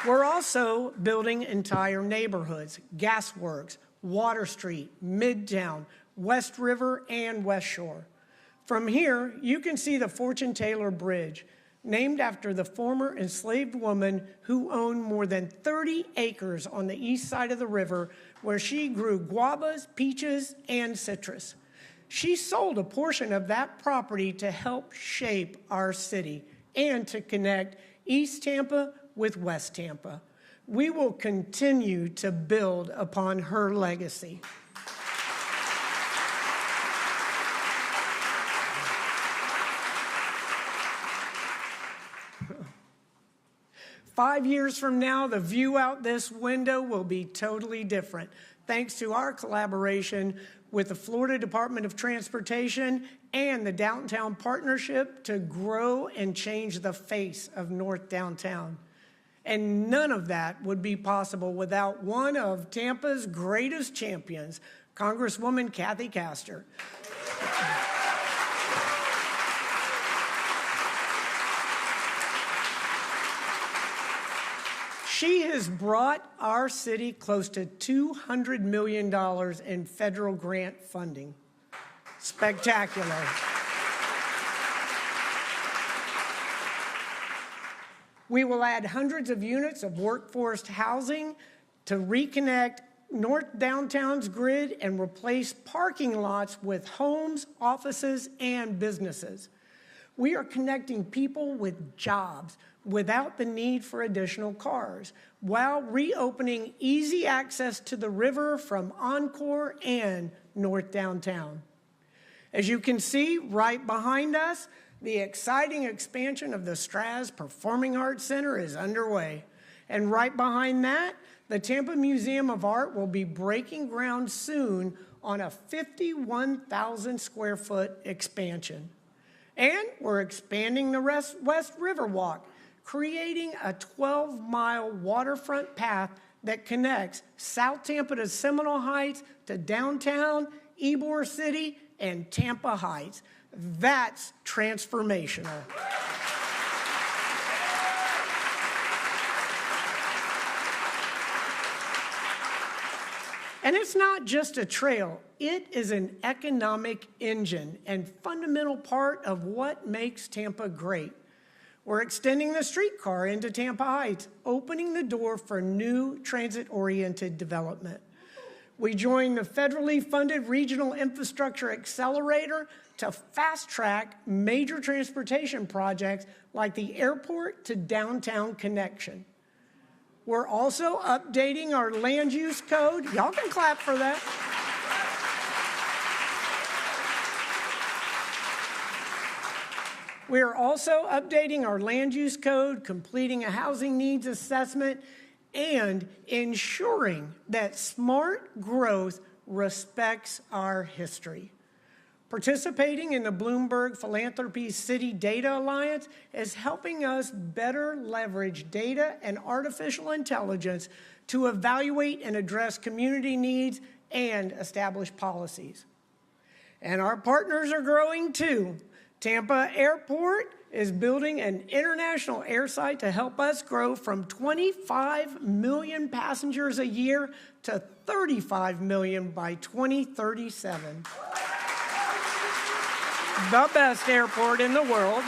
We're also building entire neighborhoods: Gasworks, Water Street, Midtown, West River, and West Shore. From here, you can see the Fortune Taylor Bridge, named after the former enslaved woman who owned more than 30 acres on the east side of the river, where she grew guavas, peaches, and citrus. She sold a portion of that property to help shape our city and to connect East Tampa with West Tampa. We will continue to build upon her legacy. Five years from now, the view out this window will be totally different, thanks to our collaboration with the Florida Department of Transportation and the Downtown Partnership to grow and change the face of North Downtown. And none of that would be possible without one of Tampa's greatest champions, Congresswoman Kathy Castor. She has brought our city close to $200 million in federal grant funding. Spectacular. We will add hundreds of units of workforce housing to reconnect North Downtown's grid and replace parking lots with homes, offices, and businesses. We are connecting people with jobs without the need for additional cars, while reopening easy access to the river from Encore and North Downtown. As you can see right behind us, the exciting expansion of the Straz Performing Arts Center is underway. And right behind that, the Tampa Museum of Art will be breaking ground soon on a 51,000 square foot expansion. And we're expanding the West River Walk, creating a 12-mile waterfront path that connects South Tampa to Seminole Heights to downtown, Ybor City, and Tampa Heights. That's transformational. And it's not just a trail, it is an economic engine and fundamental part of what makes Tampa great. We're extending the streetcar into Tampa Heights, opening the door for new transit-oriented development. We joined the federally funded Regional Infrastructure Accelerator to fast-track major transportation projects like the airport to downtown connection. We're also updating our land use code. Y'all can clap for that. We are also updating our land use code, completing a housing needs assessment, and ensuring that smart growth respects our history. Participating in the Bloomberg Philanthropy City Data Alliance is helping us better leverage data and artificial intelligence to evaluate and address community needs and establish policies. And our partners are growing too. Tampa Airport is building an international air site to help us grow from 25 million passengers a year to 35 million by 2037. The best airport in the world.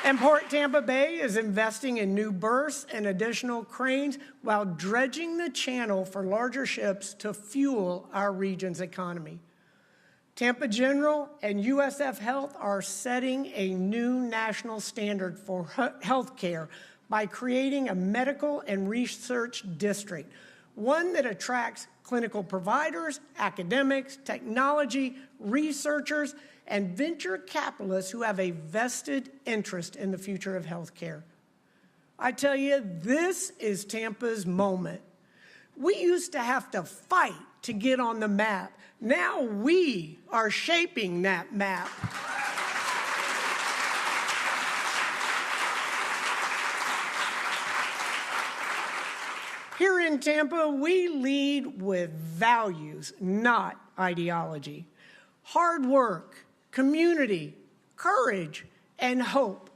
And Port Tampa Bay is investing in new berths and additional cranes while dredging the channel for larger ships to fuel our region's economy. Tampa General and USF Health are setting a new national standard for health care by creating a medical and research district, one that attracts clinical providers, academics, technology, researchers, and venture capitalists who have a vested interest in the future of healthcare. I tell you, this is Tampa's moment. We used to have to fight to get on the map. Now we are shaping that map. Here in Tampa, we lead with values, not ideology. Hard work, community, courage, and hope.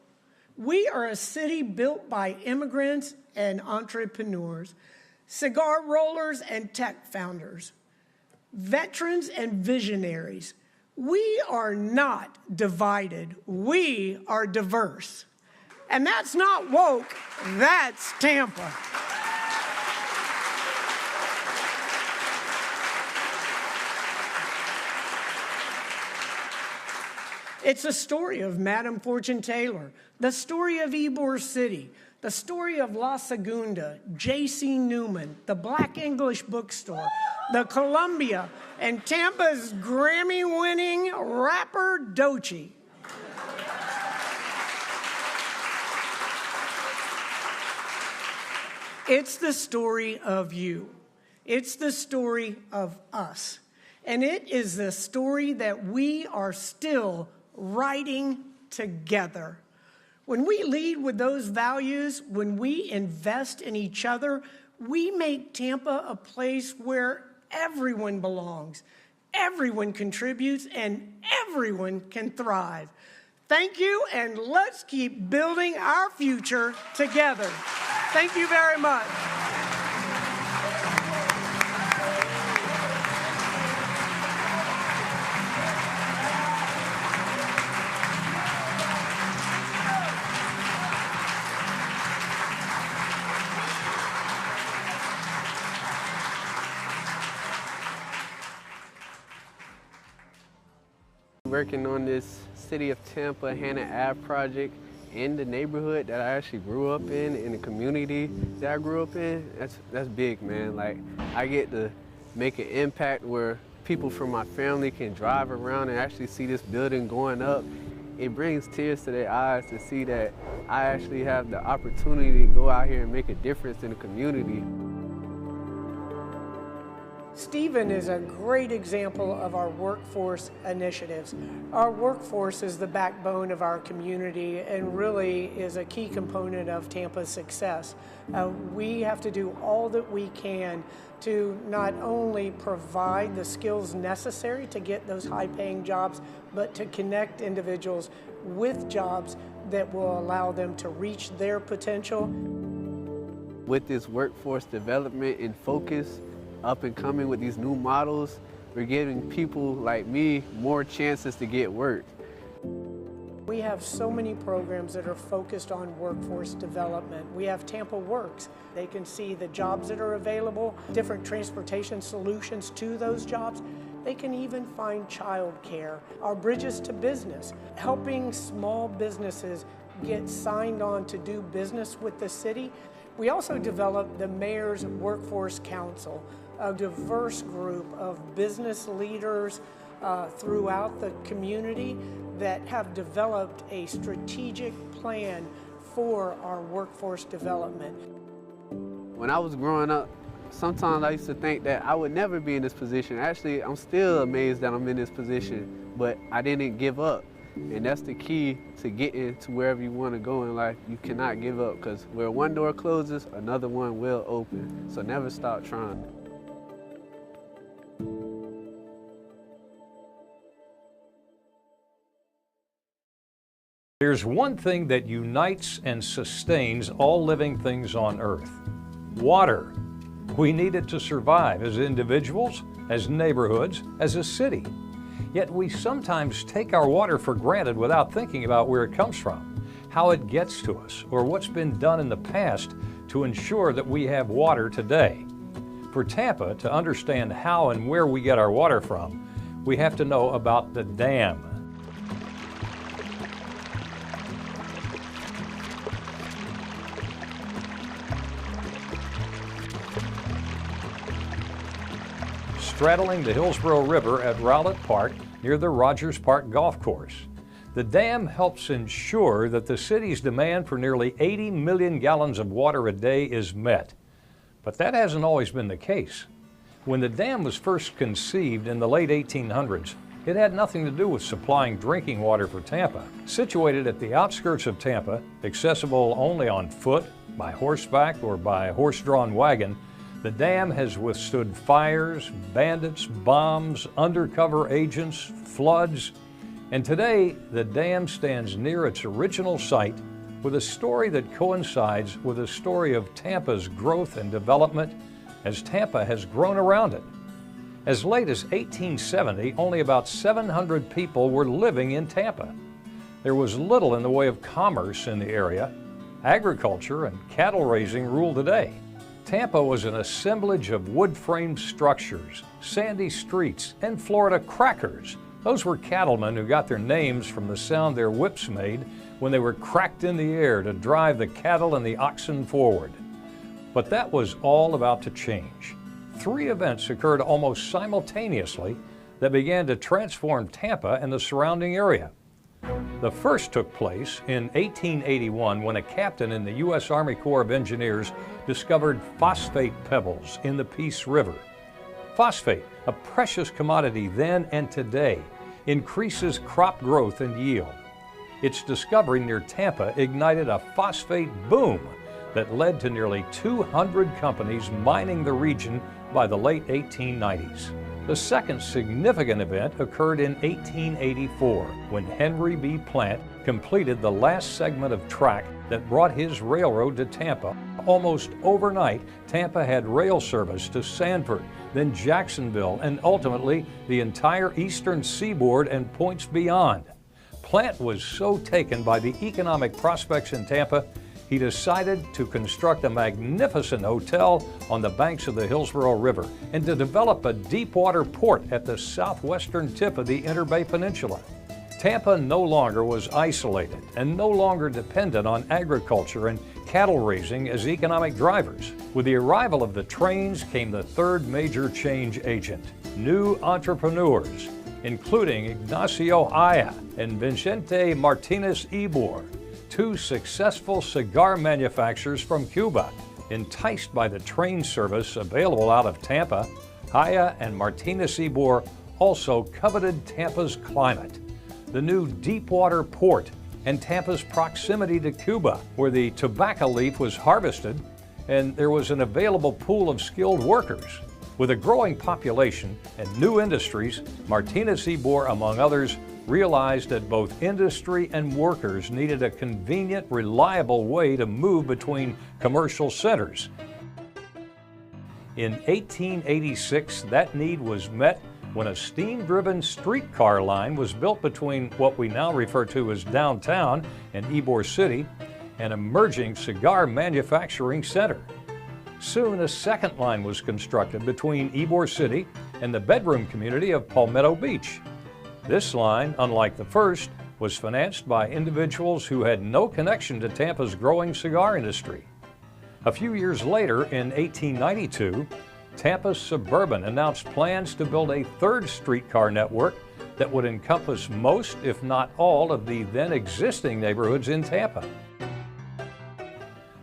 We are a city built by immigrants and entrepreneurs, cigar rollers and tech founders, veterans and visionaries. We are not divided. We are diverse. And that's not woke, that's Tampa. It's a story of Madam Fortune Taylor, the story of Ybor City, the story of La Segunda, J.C. Newman, the Black English Bookstore, the Columbia, and Tampa's Grammy-winning rapper Doechii. It's the story of you. It's the story of us. And it is the story that we are still writing together. When we lead with those values, when we invest in each other, we make Tampa a place where everyone belongs, everyone contributes, and everyone can thrive. Thank you, and let's keep building our future together. Thank you very much. Working on this City of Tampa Hannah Ave project in the neighborhood that I actually grew up in the community that I grew up in, that's big, man. Like, I get to make an impact where people from my family can drive around and actually see this building going up. It brings tears to their eyes to see that I actually have the opportunity to go out here and make a difference in the community. Stephen is a great example of our workforce initiatives. Our workforce is the backbone of our community and really is a key component of Tampa's success. We have to do all that we can to not only provide the skills necessary to get those high-paying jobs, but to connect individuals with jobs that will allow them to reach their potential. With this workforce development and focus, up and coming with these new models, we're giving people like me more chances to get work. We have so many programs that are focused on workforce development. We have Tampa Works. They can see the jobs that are available, different transportation solutions to those jobs. They can even find childcare. Our Bridges to Business, helping small businesses get signed on to do business with the city. We also developed the Mayor's Workforce Council, a diverse group of business leaders throughout the community that have developed a strategic plan for our workforce development. When I was growing up, sometimes I used to think that I would never be in this position. Actually, I'm still amazed that I'm in this position, but I didn't give up. And that's the key to getting to wherever you want to go in life. You cannot give up, because where one door closes, another one will open. So never stop trying. There's one thing that unites and sustains all living things on Earth: water. We need it to survive as individuals, as neighborhoods, as a city. Yet we sometimes take our water for granted without thinking about where it comes from, how it gets to us, or what's been done in the past to ensure that we have water today. For Tampa to understand how and where we get our water from, we have to know about the dam. Straddling the Hillsborough River at Rowlett Park near the Rogers Park Golf Course. The dam helps ensure that the city's demand for nearly 80 million gallons of water a day is met. But that hasn't always been the case. When the dam was first conceived in the late 1800s, it had nothing to do with supplying drinking water for Tampa. Situated at the outskirts of Tampa, accessible only on foot, by horseback, or by horse-drawn wagon, the dam has withstood fires, bandits, bombs, undercover agents, floods, and today the dam stands near its original site with a story that coincides with the story of Tampa's growth and development as Tampa has grown around it. As late as 1870, only about 700 people were living in Tampa. There was little in the way of commerce in the area. Agriculture and cattle raising ruled the day. Tampa was an assemblage of wood-framed structures, sandy streets, and Florida crackers. Those were cattlemen who got their names from the sound their whips made when they were cracked in the air to drive the cattle and the oxen forward. But that was all about to change. 3 events occurred almost simultaneously that began to transform Tampa and the surrounding area. The first took place in 1881 when a captain in the U.S. Army Corps of Engineers discovered phosphate pebbles in the Peace River. Phosphate, a precious commodity then and today, increases crop growth and yield. Its discovery near Tampa ignited a phosphate boom that led to nearly 200 companies mining the region by the late 1890s. The second significant event occurred in 1884 when Henry B. Plant completed the last segment of track that brought his railroad to Tampa. Almost overnight, Tampa had rail service to Sanford, then Jacksonville, and ultimately the entire eastern seaboard and points beyond. Plant was so taken by the economic prospects in Tampa, he decided to construct a magnificent hotel on the banks of the Hillsborough River and to develop a deepwater port at the southwestern tip of the Interbay Peninsula. Tampa no longer was isolated and no longer dependent on agriculture and cattle raising as economic drivers. With the arrival of the trains came the third major change agent, new entrepreneurs, including Ignacio Aya and Vicente Martinez Ybor, two successful cigar manufacturers from Cuba. Enticed by the train service available out of Tampa, Aya and Martinez Ybor also coveted Tampa's climate, the new deepwater port, and Tampa's proximity to Cuba, where the tobacco leaf was harvested and there was an available pool of skilled workers. With a growing population and new industries, Martinez Ybor, among others, realized that both industry and workers needed a convenient, reliable way to move between commercial centers. In 1886, that need was met when a steam-driven streetcar line was built between what we now refer to as downtown and Ybor City, an emerging cigar manufacturing center. Soon, a second line was constructed between Ybor City and the bedroom community of Palmetto Beach. This line, unlike the first, was financed by individuals who had no connection to Tampa's growing cigar industry. A few years later, in 1892, Tampa Suburban announced plans to build a third streetcar network that would encompass most, if not all, of the then existing neighborhoods in Tampa.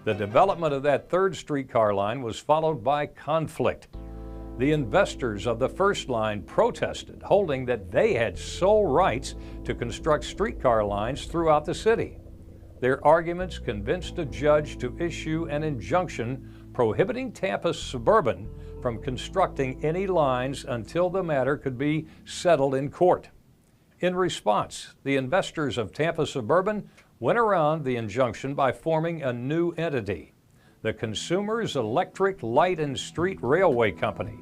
The development of that third streetcar line was followed by conflict. The investors of the first line protested, holding that they had sole rights to construct streetcar lines throughout the city. Their arguments convinced a judge to issue an injunction prohibiting Tampa Suburban from constructing any lines until the matter could be settled in court. In response, the investors of Tampa Suburban went around the injunction by forming a new entity, the Consumers Electric Light and Street Railway Company.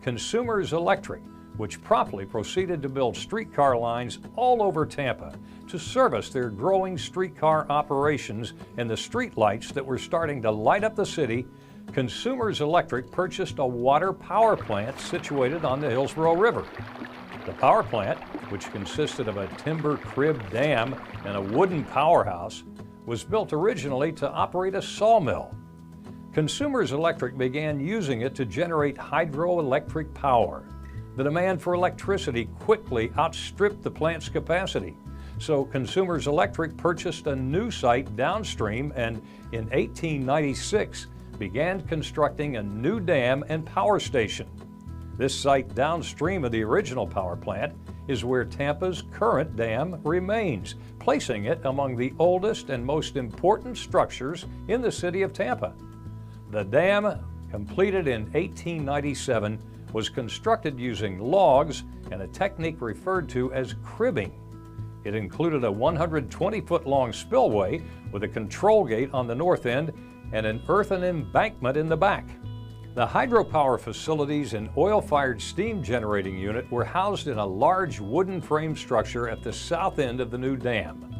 Consumers Electric, which promptly proceeded to build streetcar lines all over Tampa to service their growing streetcar operations and the streetlights that were starting to light up the city. Consumers Electric purchased a water power plant situated on the Hillsborough River. The power plant, which consisted of a timber crib dam and a wooden powerhouse, was built originally to operate a sawmill. Consumers Electric began using it to generate hydroelectric power. The demand for electricity quickly outstripped the plant's capacity, so Consumers Electric purchased a new site downstream and in 1896 began constructing a new dam and power station. This site downstream of the original power plant is where Tampa's current dam remains, placing it among the oldest and most important structures in the city of Tampa. The dam, completed in 1897, was constructed using logs and a technique referred to as cribbing. It included a 120-foot-long spillway with a control gate on the north end and an earthen embankment in the back. The hydropower facilities and oil-fired steam generating unit were housed in a large wooden frame structure at the south end of the new dam.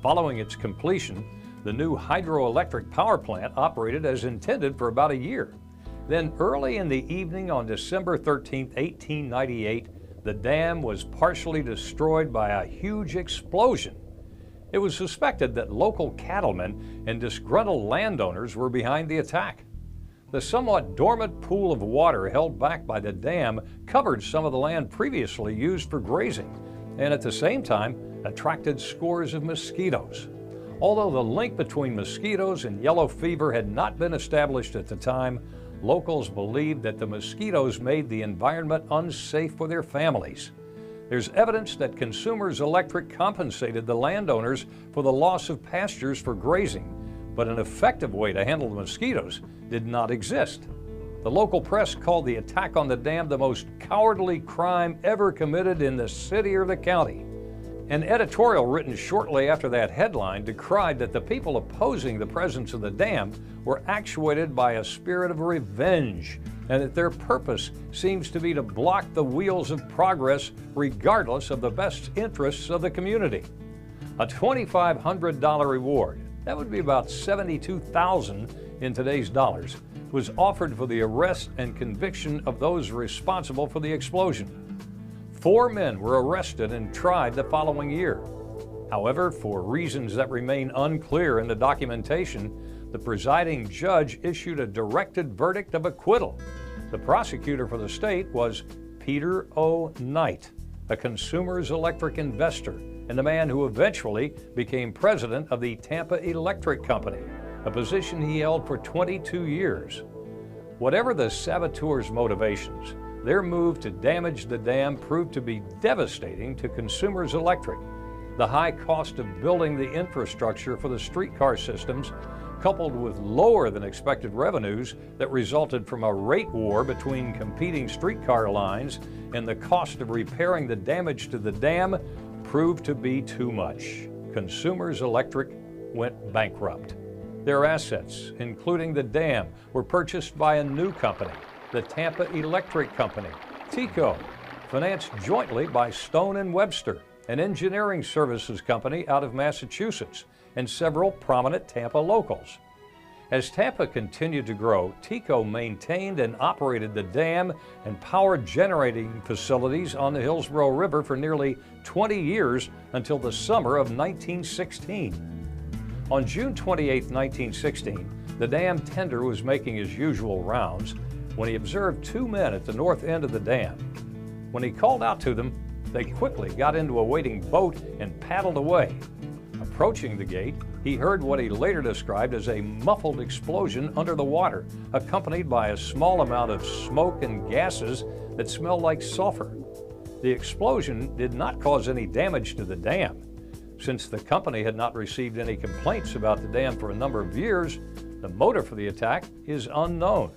Following its completion, the new hydroelectric power plant operated as intended for about a year. Then early in the evening on December 13, 1898, the dam was partially destroyed by a huge explosion. It was suspected that local cattlemen and disgruntled landowners were behind the attack. The somewhat dormant pool of water held back by the dam covered some of the land previously used for grazing, and at the same time, attracted scores of mosquitoes. Although the link between mosquitoes and yellow fever had not been established at the time, locals believed that the mosquitoes made the environment unsafe for their families. There's evidence that Consumers Electric compensated the landowners for the loss of pastures for grazing, but an effective way to handle the mosquitoes did not exist. The local press called the attack on the dam the most cowardly crime ever committed in the city or the county. An editorial written shortly after that headline decried that the people opposing the presence of the dam were actuated by a spirit of revenge, and that their purpose seems to be to block the wheels of progress regardless of the best interests of the community. A $2,500 reward, that would be about $72,000 in today's dollars, was offered for the arrest and conviction of those responsible for the explosion. 4 men were arrested and tried the following year. However, for reasons that remain unclear in the documentation, the presiding judge issued a directed verdict of acquittal. The prosecutor for the state was Peter O. Knight, a Consumers Electric investor and the man who eventually became president of the Tampa Electric Company, a position he held for 22 years. Whatever the saboteurs' motivations, their move to damage the dam proved to be devastating to Consumers Electric. The high cost of building the infrastructure for the streetcar systems, coupled with lower than expected revenues that resulted from a rate war between competing streetcar lines and the cost of repairing the damage to the dam, proved to be too much. Consumers Electric went bankrupt. Their assets, including the dam, were purchased by a new company, the Tampa Electric Company, TECO, financed jointly by Stone & Webster, an engineering services company out of Massachusetts, and several prominent Tampa locals. As Tampa continued to grow, TECO maintained and operated the dam and power generating facilities on the Hillsborough River for nearly 20 years until the summer of 1916. On June 28, 1916, the dam tender was making his usual rounds when he observed 2 men at the north end of the dam. When he called out to them, they quickly got into a waiting boat and paddled away. Approaching the gate, he heard what he later described as a muffled explosion under the water, accompanied by a small amount of smoke and gases that smelled like sulfur. The explosion did not cause any damage to the dam. Since the company had not received any complaints about the dam for a number of years, the motive for the attack is unknown.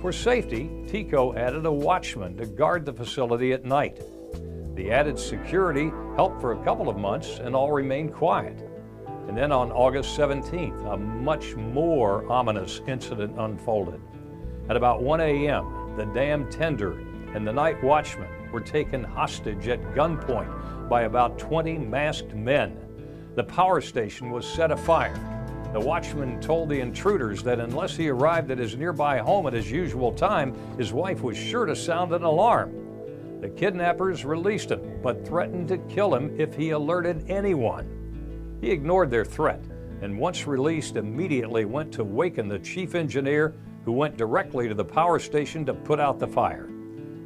For safety, TECO added a watchman to guard the facility at night. The added security helped for a couple of months and all remained quiet. And then on August 17th, a much more ominous incident unfolded. At about 1 a.m., the dam tender and the night watchman were taken hostage at gunpoint by about 20 masked men. The power station was set afire. The watchman told the intruders that unless he arrived at his nearby home at his usual time, his wife was sure to sound an alarm. The kidnappers released him, but threatened to kill him if he alerted anyone. He ignored their threat, and once released, immediately went to waken the chief engineer, who went directly to the power station to put out the fire.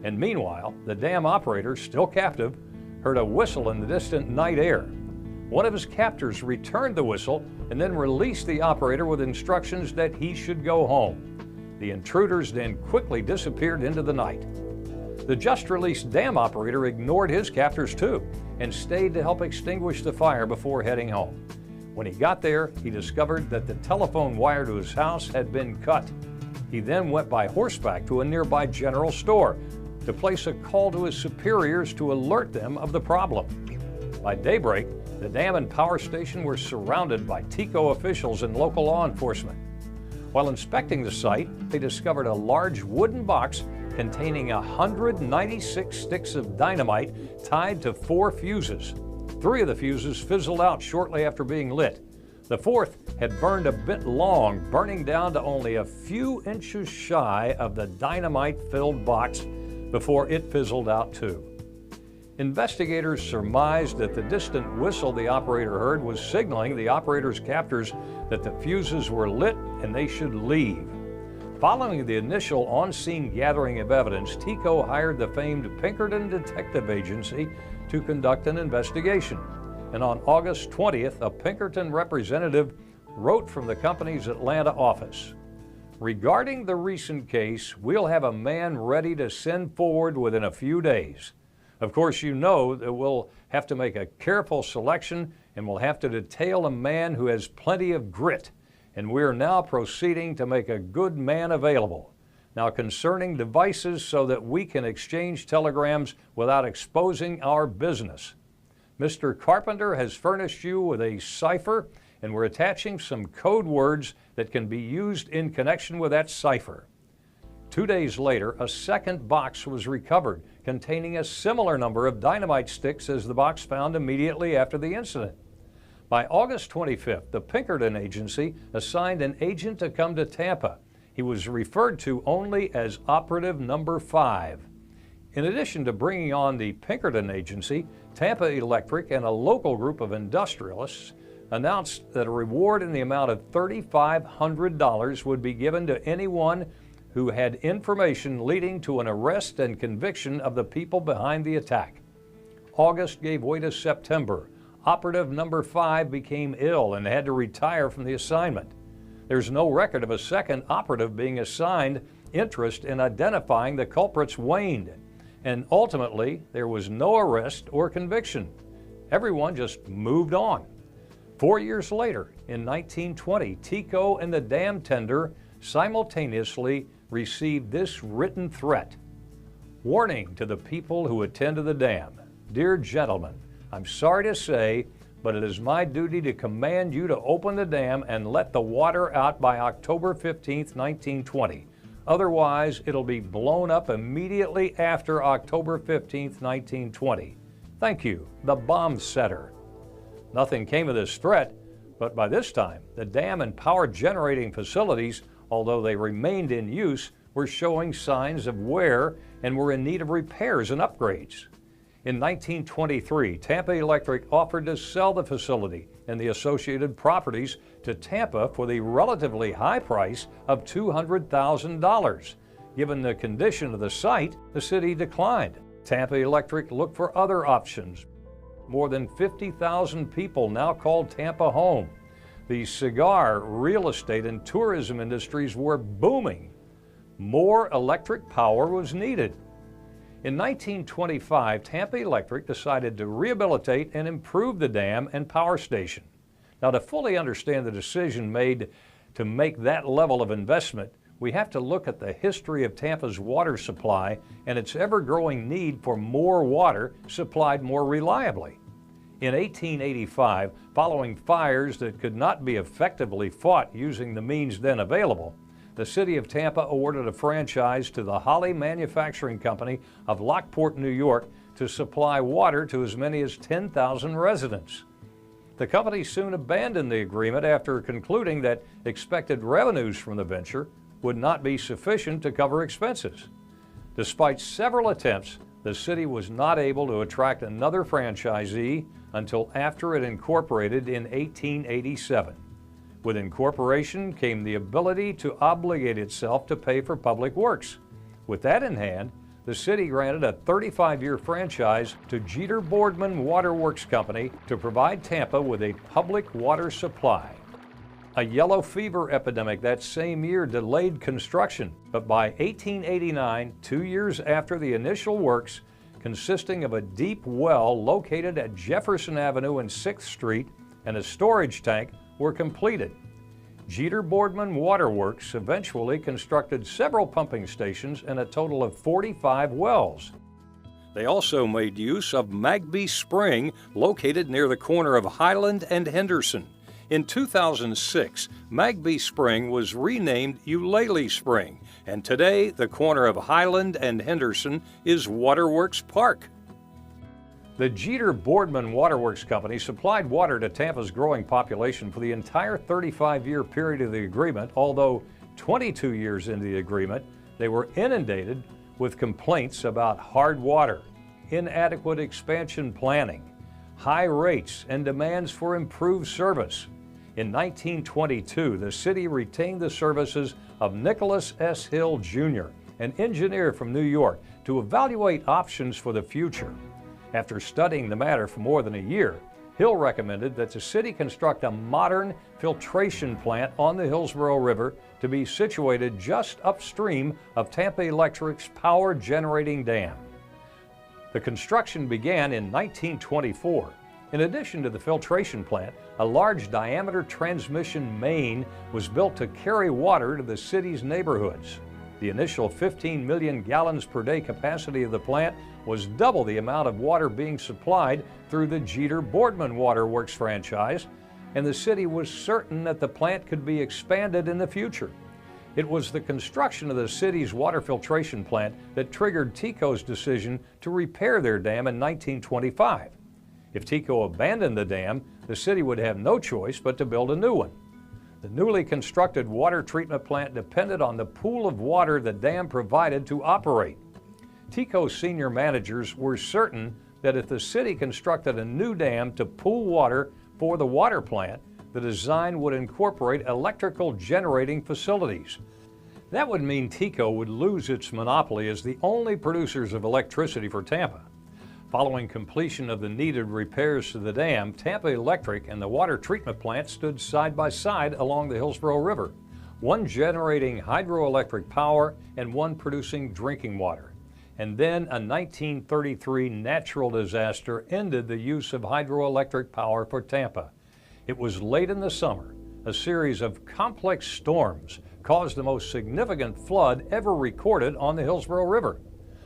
And meanwhile, the dam operator, still captive, heard a whistle in the distant night air. One of his captors returned the whistle and then released the operator with instructions that he should go home. The intruders then quickly disappeared into the night. The just-released dam operator ignored his captors too and stayed to help extinguish the fire before heading home. When he got there, he discovered that the telephone wire to his house had been cut. He then went by horseback to a nearby general store to place a call to his superiors to alert them of the problem. By daybreak, the dam and power station were surrounded by TECO officials and local law enforcement. While inspecting the site, they discovered a large wooden box containing 196 sticks of dynamite tied to 4 fuses. 3 of the fuses fizzled out shortly after being lit. The 4th had burned a bit long, burning down to only a few inches shy of the dynamite-filled box before it fizzled out too. Investigators surmised that the distant whistle the operator heard was signaling the operator's captors that the fuses were lit and they should leave. Following the initial on-scene gathering of evidence, TECO hired the famed Pinkerton Detective Agency to conduct an investigation. and on August 20th, a Pinkerton representative wrote from the company's Atlanta office. Regarding the recent case, we'll have a man ready to send forward within a few days. Of course, you know that we'll have to make a careful selection and we'll have to detail a man who has plenty of grit, and we're now proceeding to make a good man available. Now, concerning devices so that we can exchange telegrams without exposing our business. Mr. Carpenter has furnished you with a cipher, and we're attaching some code words that can be used in connection with that cipher. 2 days later, a second box was recovered containing a similar number of dynamite sticks as the box found immediately after the incident. By August 25th, the Pinkerton agency assigned an agent to come to Tampa. He was referred to only as Operative Number 5. In addition to bringing on the Pinkerton agency, Tampa Electric and a local group of industrialists announced that a reward in the amount of $3,500 would be given to anyone who had information leading to an arrest and conviction of the people behind the attack. August gave way to September. Operative Number 5 became ill and had to retire from the assignment. There's no record of a second operative being assigned. Interest in identifying the culprits waned, and ultimately there was no arrest or conviction. Everyone just moved on. 4 years later, in 1920, TECO and the dam tender simultaneously received this written threat. Warning to the people who attend to the dam. Dear gentlemen, I'm sorry to say, but it is my duty to command you to open the dam and let the water out by October 15th, 1920. Otherwise, it'll be blown up immediately after October 15th, 1920. Thank you, the bomb setter. Nothing came of this threat, but by this time, the dam and power generating facilities, although they remained in use, were showing signs of wear and were in need of repairs and upgrades. In 1923, Tampa Electric offered to sell the facility and the associated properties to Tampa for the relatively high price of $200,000. Given the condition of the site, the city declined. Tampa Electric looked for other options. More than 50,000 people now called Tampa home. The cigar, real estate, and tourism industries were booming. More electric power was needed. In 1925, Tampa Electric decided to rehabilitate and improve the dam and power station. Now, to fully understand the decision made to make that level of investment, we have to look at the history of Tampa's water supply and its ever-growing need for more water supplied more reliably. In 1885, following fires that could not be effectively fought using the means then available, the city of Tampa awarded a franchise to the Holly Manufacturing Company of Lockport, New York, to supply water to as many as 10,000 residents. The company soon abandoned the agreement after concluding that expected revenues from the venture would not be sufficient to cover expenses. Despite several attempts, the city was not able to attract another franchisee until after it incorporated in 1887. With incorporation came the ability to obligate itself to pay for public works. With that in hand, the city granted a 35-year franchise to Jeter Boardman Water Works Company to provide Tampa with a public water supply. A yellow fever epidemic that same year delayed construction, but by 1889, 2 years after the initial works, consisting of a deep well located at Jefferson Avenue and 6th Street and a storage tank, were completed. Jeter Boardman Water Works eventually constructed several pumping stations and a total of 45 wells. They also made use of Magby Spring, located near the corner of Highland and Henderson. In 2006, Magby Spring was renamed Eulalie Spring, and today the corner of Highland and Henderson is Waterworks Park. The Jeter Boardman Waterworks Company supplied water to Tampa's growing population for the entire 35-year period of the agreement, although 22 years into the agreement, they were inundated with complaints about hard water, inadequate expansion planning, high rates, and demands for improved service. In 1922, the city retained the services of Nicholas S. Hill, Jr., an engineer from New York, to evaluate options for the future. After studying the matter for more than a year, Hill recommended that the city construct a modern filtration plant on the Hillsborough River to be situated just upstream of Tampa Electric's power generating dam. The construction began in 1924. In addition to the filtration plant, a large diameter transmission main was built to carry water to the city's neighborhoods. The initial 15 million gallons per day capacity of the plant was double the amount of water being supplied through the Jeter Boardman Waterworks franchise, and the city was certain that the plant could be expanded in the future. It was the construction of the city's water filtration plant that triggered TECO's decision to repair their dam in 1925. If TECO abandoned the dam, the city would have no choice but to build a new one. The newly constructed water treatment plant depended on the pool of water the dam provided to operate. TECO's senior managers were certain that if the city constructed a new dam to pool water for the water plant, the design would incorporate electrical generating facilities. That would mean TECO would lose its monopoly as the only producers of electricity for Tampa. Following completion of the needed repairs to the dam, Tampa Electric and the water treatment plant stood side by side along the Hillsborough River, one generating hydroelectric power and one producing drinking water. And then a 1933 natural disaster ended the use of hydroelectric power for Tampa. It was late in the summer. A series of complex storms caused the most significant flood ever recorded on the Hillsborough River.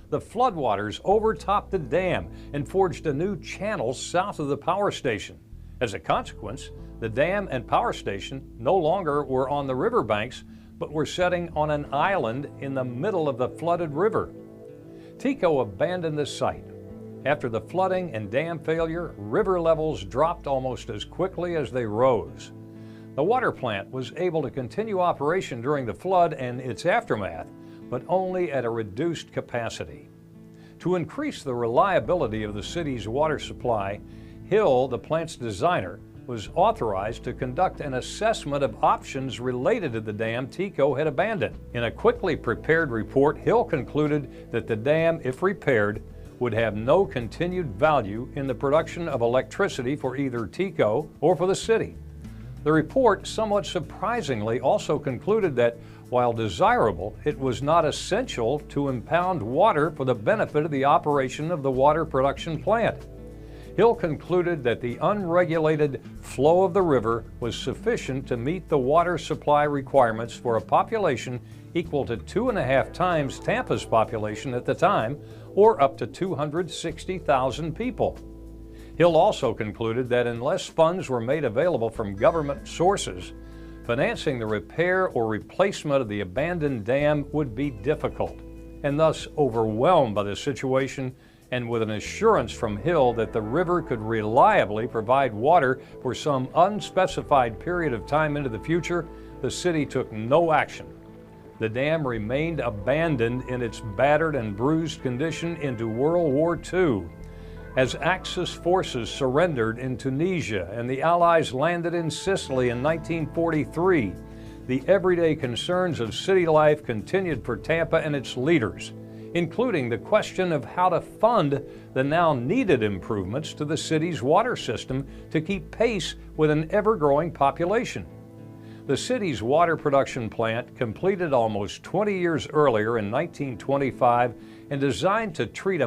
The floodwaters overtopped the dam and forged a new channel south of the power station. As a consequence, the dam and power station no longer were on the riverbanks, but were setting on an island in the middle of the flooded river. TECO abandoned the site. After the flooding and dam failure, river levels dropped almost as quickly as they rose. The water plant was able to continue operation during the flood and its aftermath, but only at a reduced capacity. To increase the reliability of the city's water supply, Hill, the plant's designer, was authorized to conduct an assessment of options related to the dam TECO had abandoned. In a quickly prepared report, Hill concluded that the dam, if repaired, would have no continued value in the production of electricity for either TECO or for the city. The report, somewhat surprisingly, also concluded that while desirable, it was not essential to impound water for the benefit of the operation of the water production plant. Hill concluded that the unregulated flow of the river was sufficient to meet the water supply requirements for a population equal to 2.5 times Tampa's population at the time, or up to 260,000 people. Hill also concluded that unless funds were made available from government sources, financing the repair or replacement of the abandoned dam would be difficult, and thus overwhelmed by the situation, and with an assurance from Hill that the river could reliably provide water for some unspecified period of time into the future, the city took no action. The dam remained abandoned in its battered and bruised condition into World War II. As Axis forces surrendered in Tunisia and the Allies landed in Sicily in 1943, the everyday concerns of city life continued for Tampa and its leaders, including the question of how to fund the now needed improvements to the city's water system to keep pace with an ever-growing population. The city's water production plant, completed almost 20 years earlier in 1925 and designed to treat a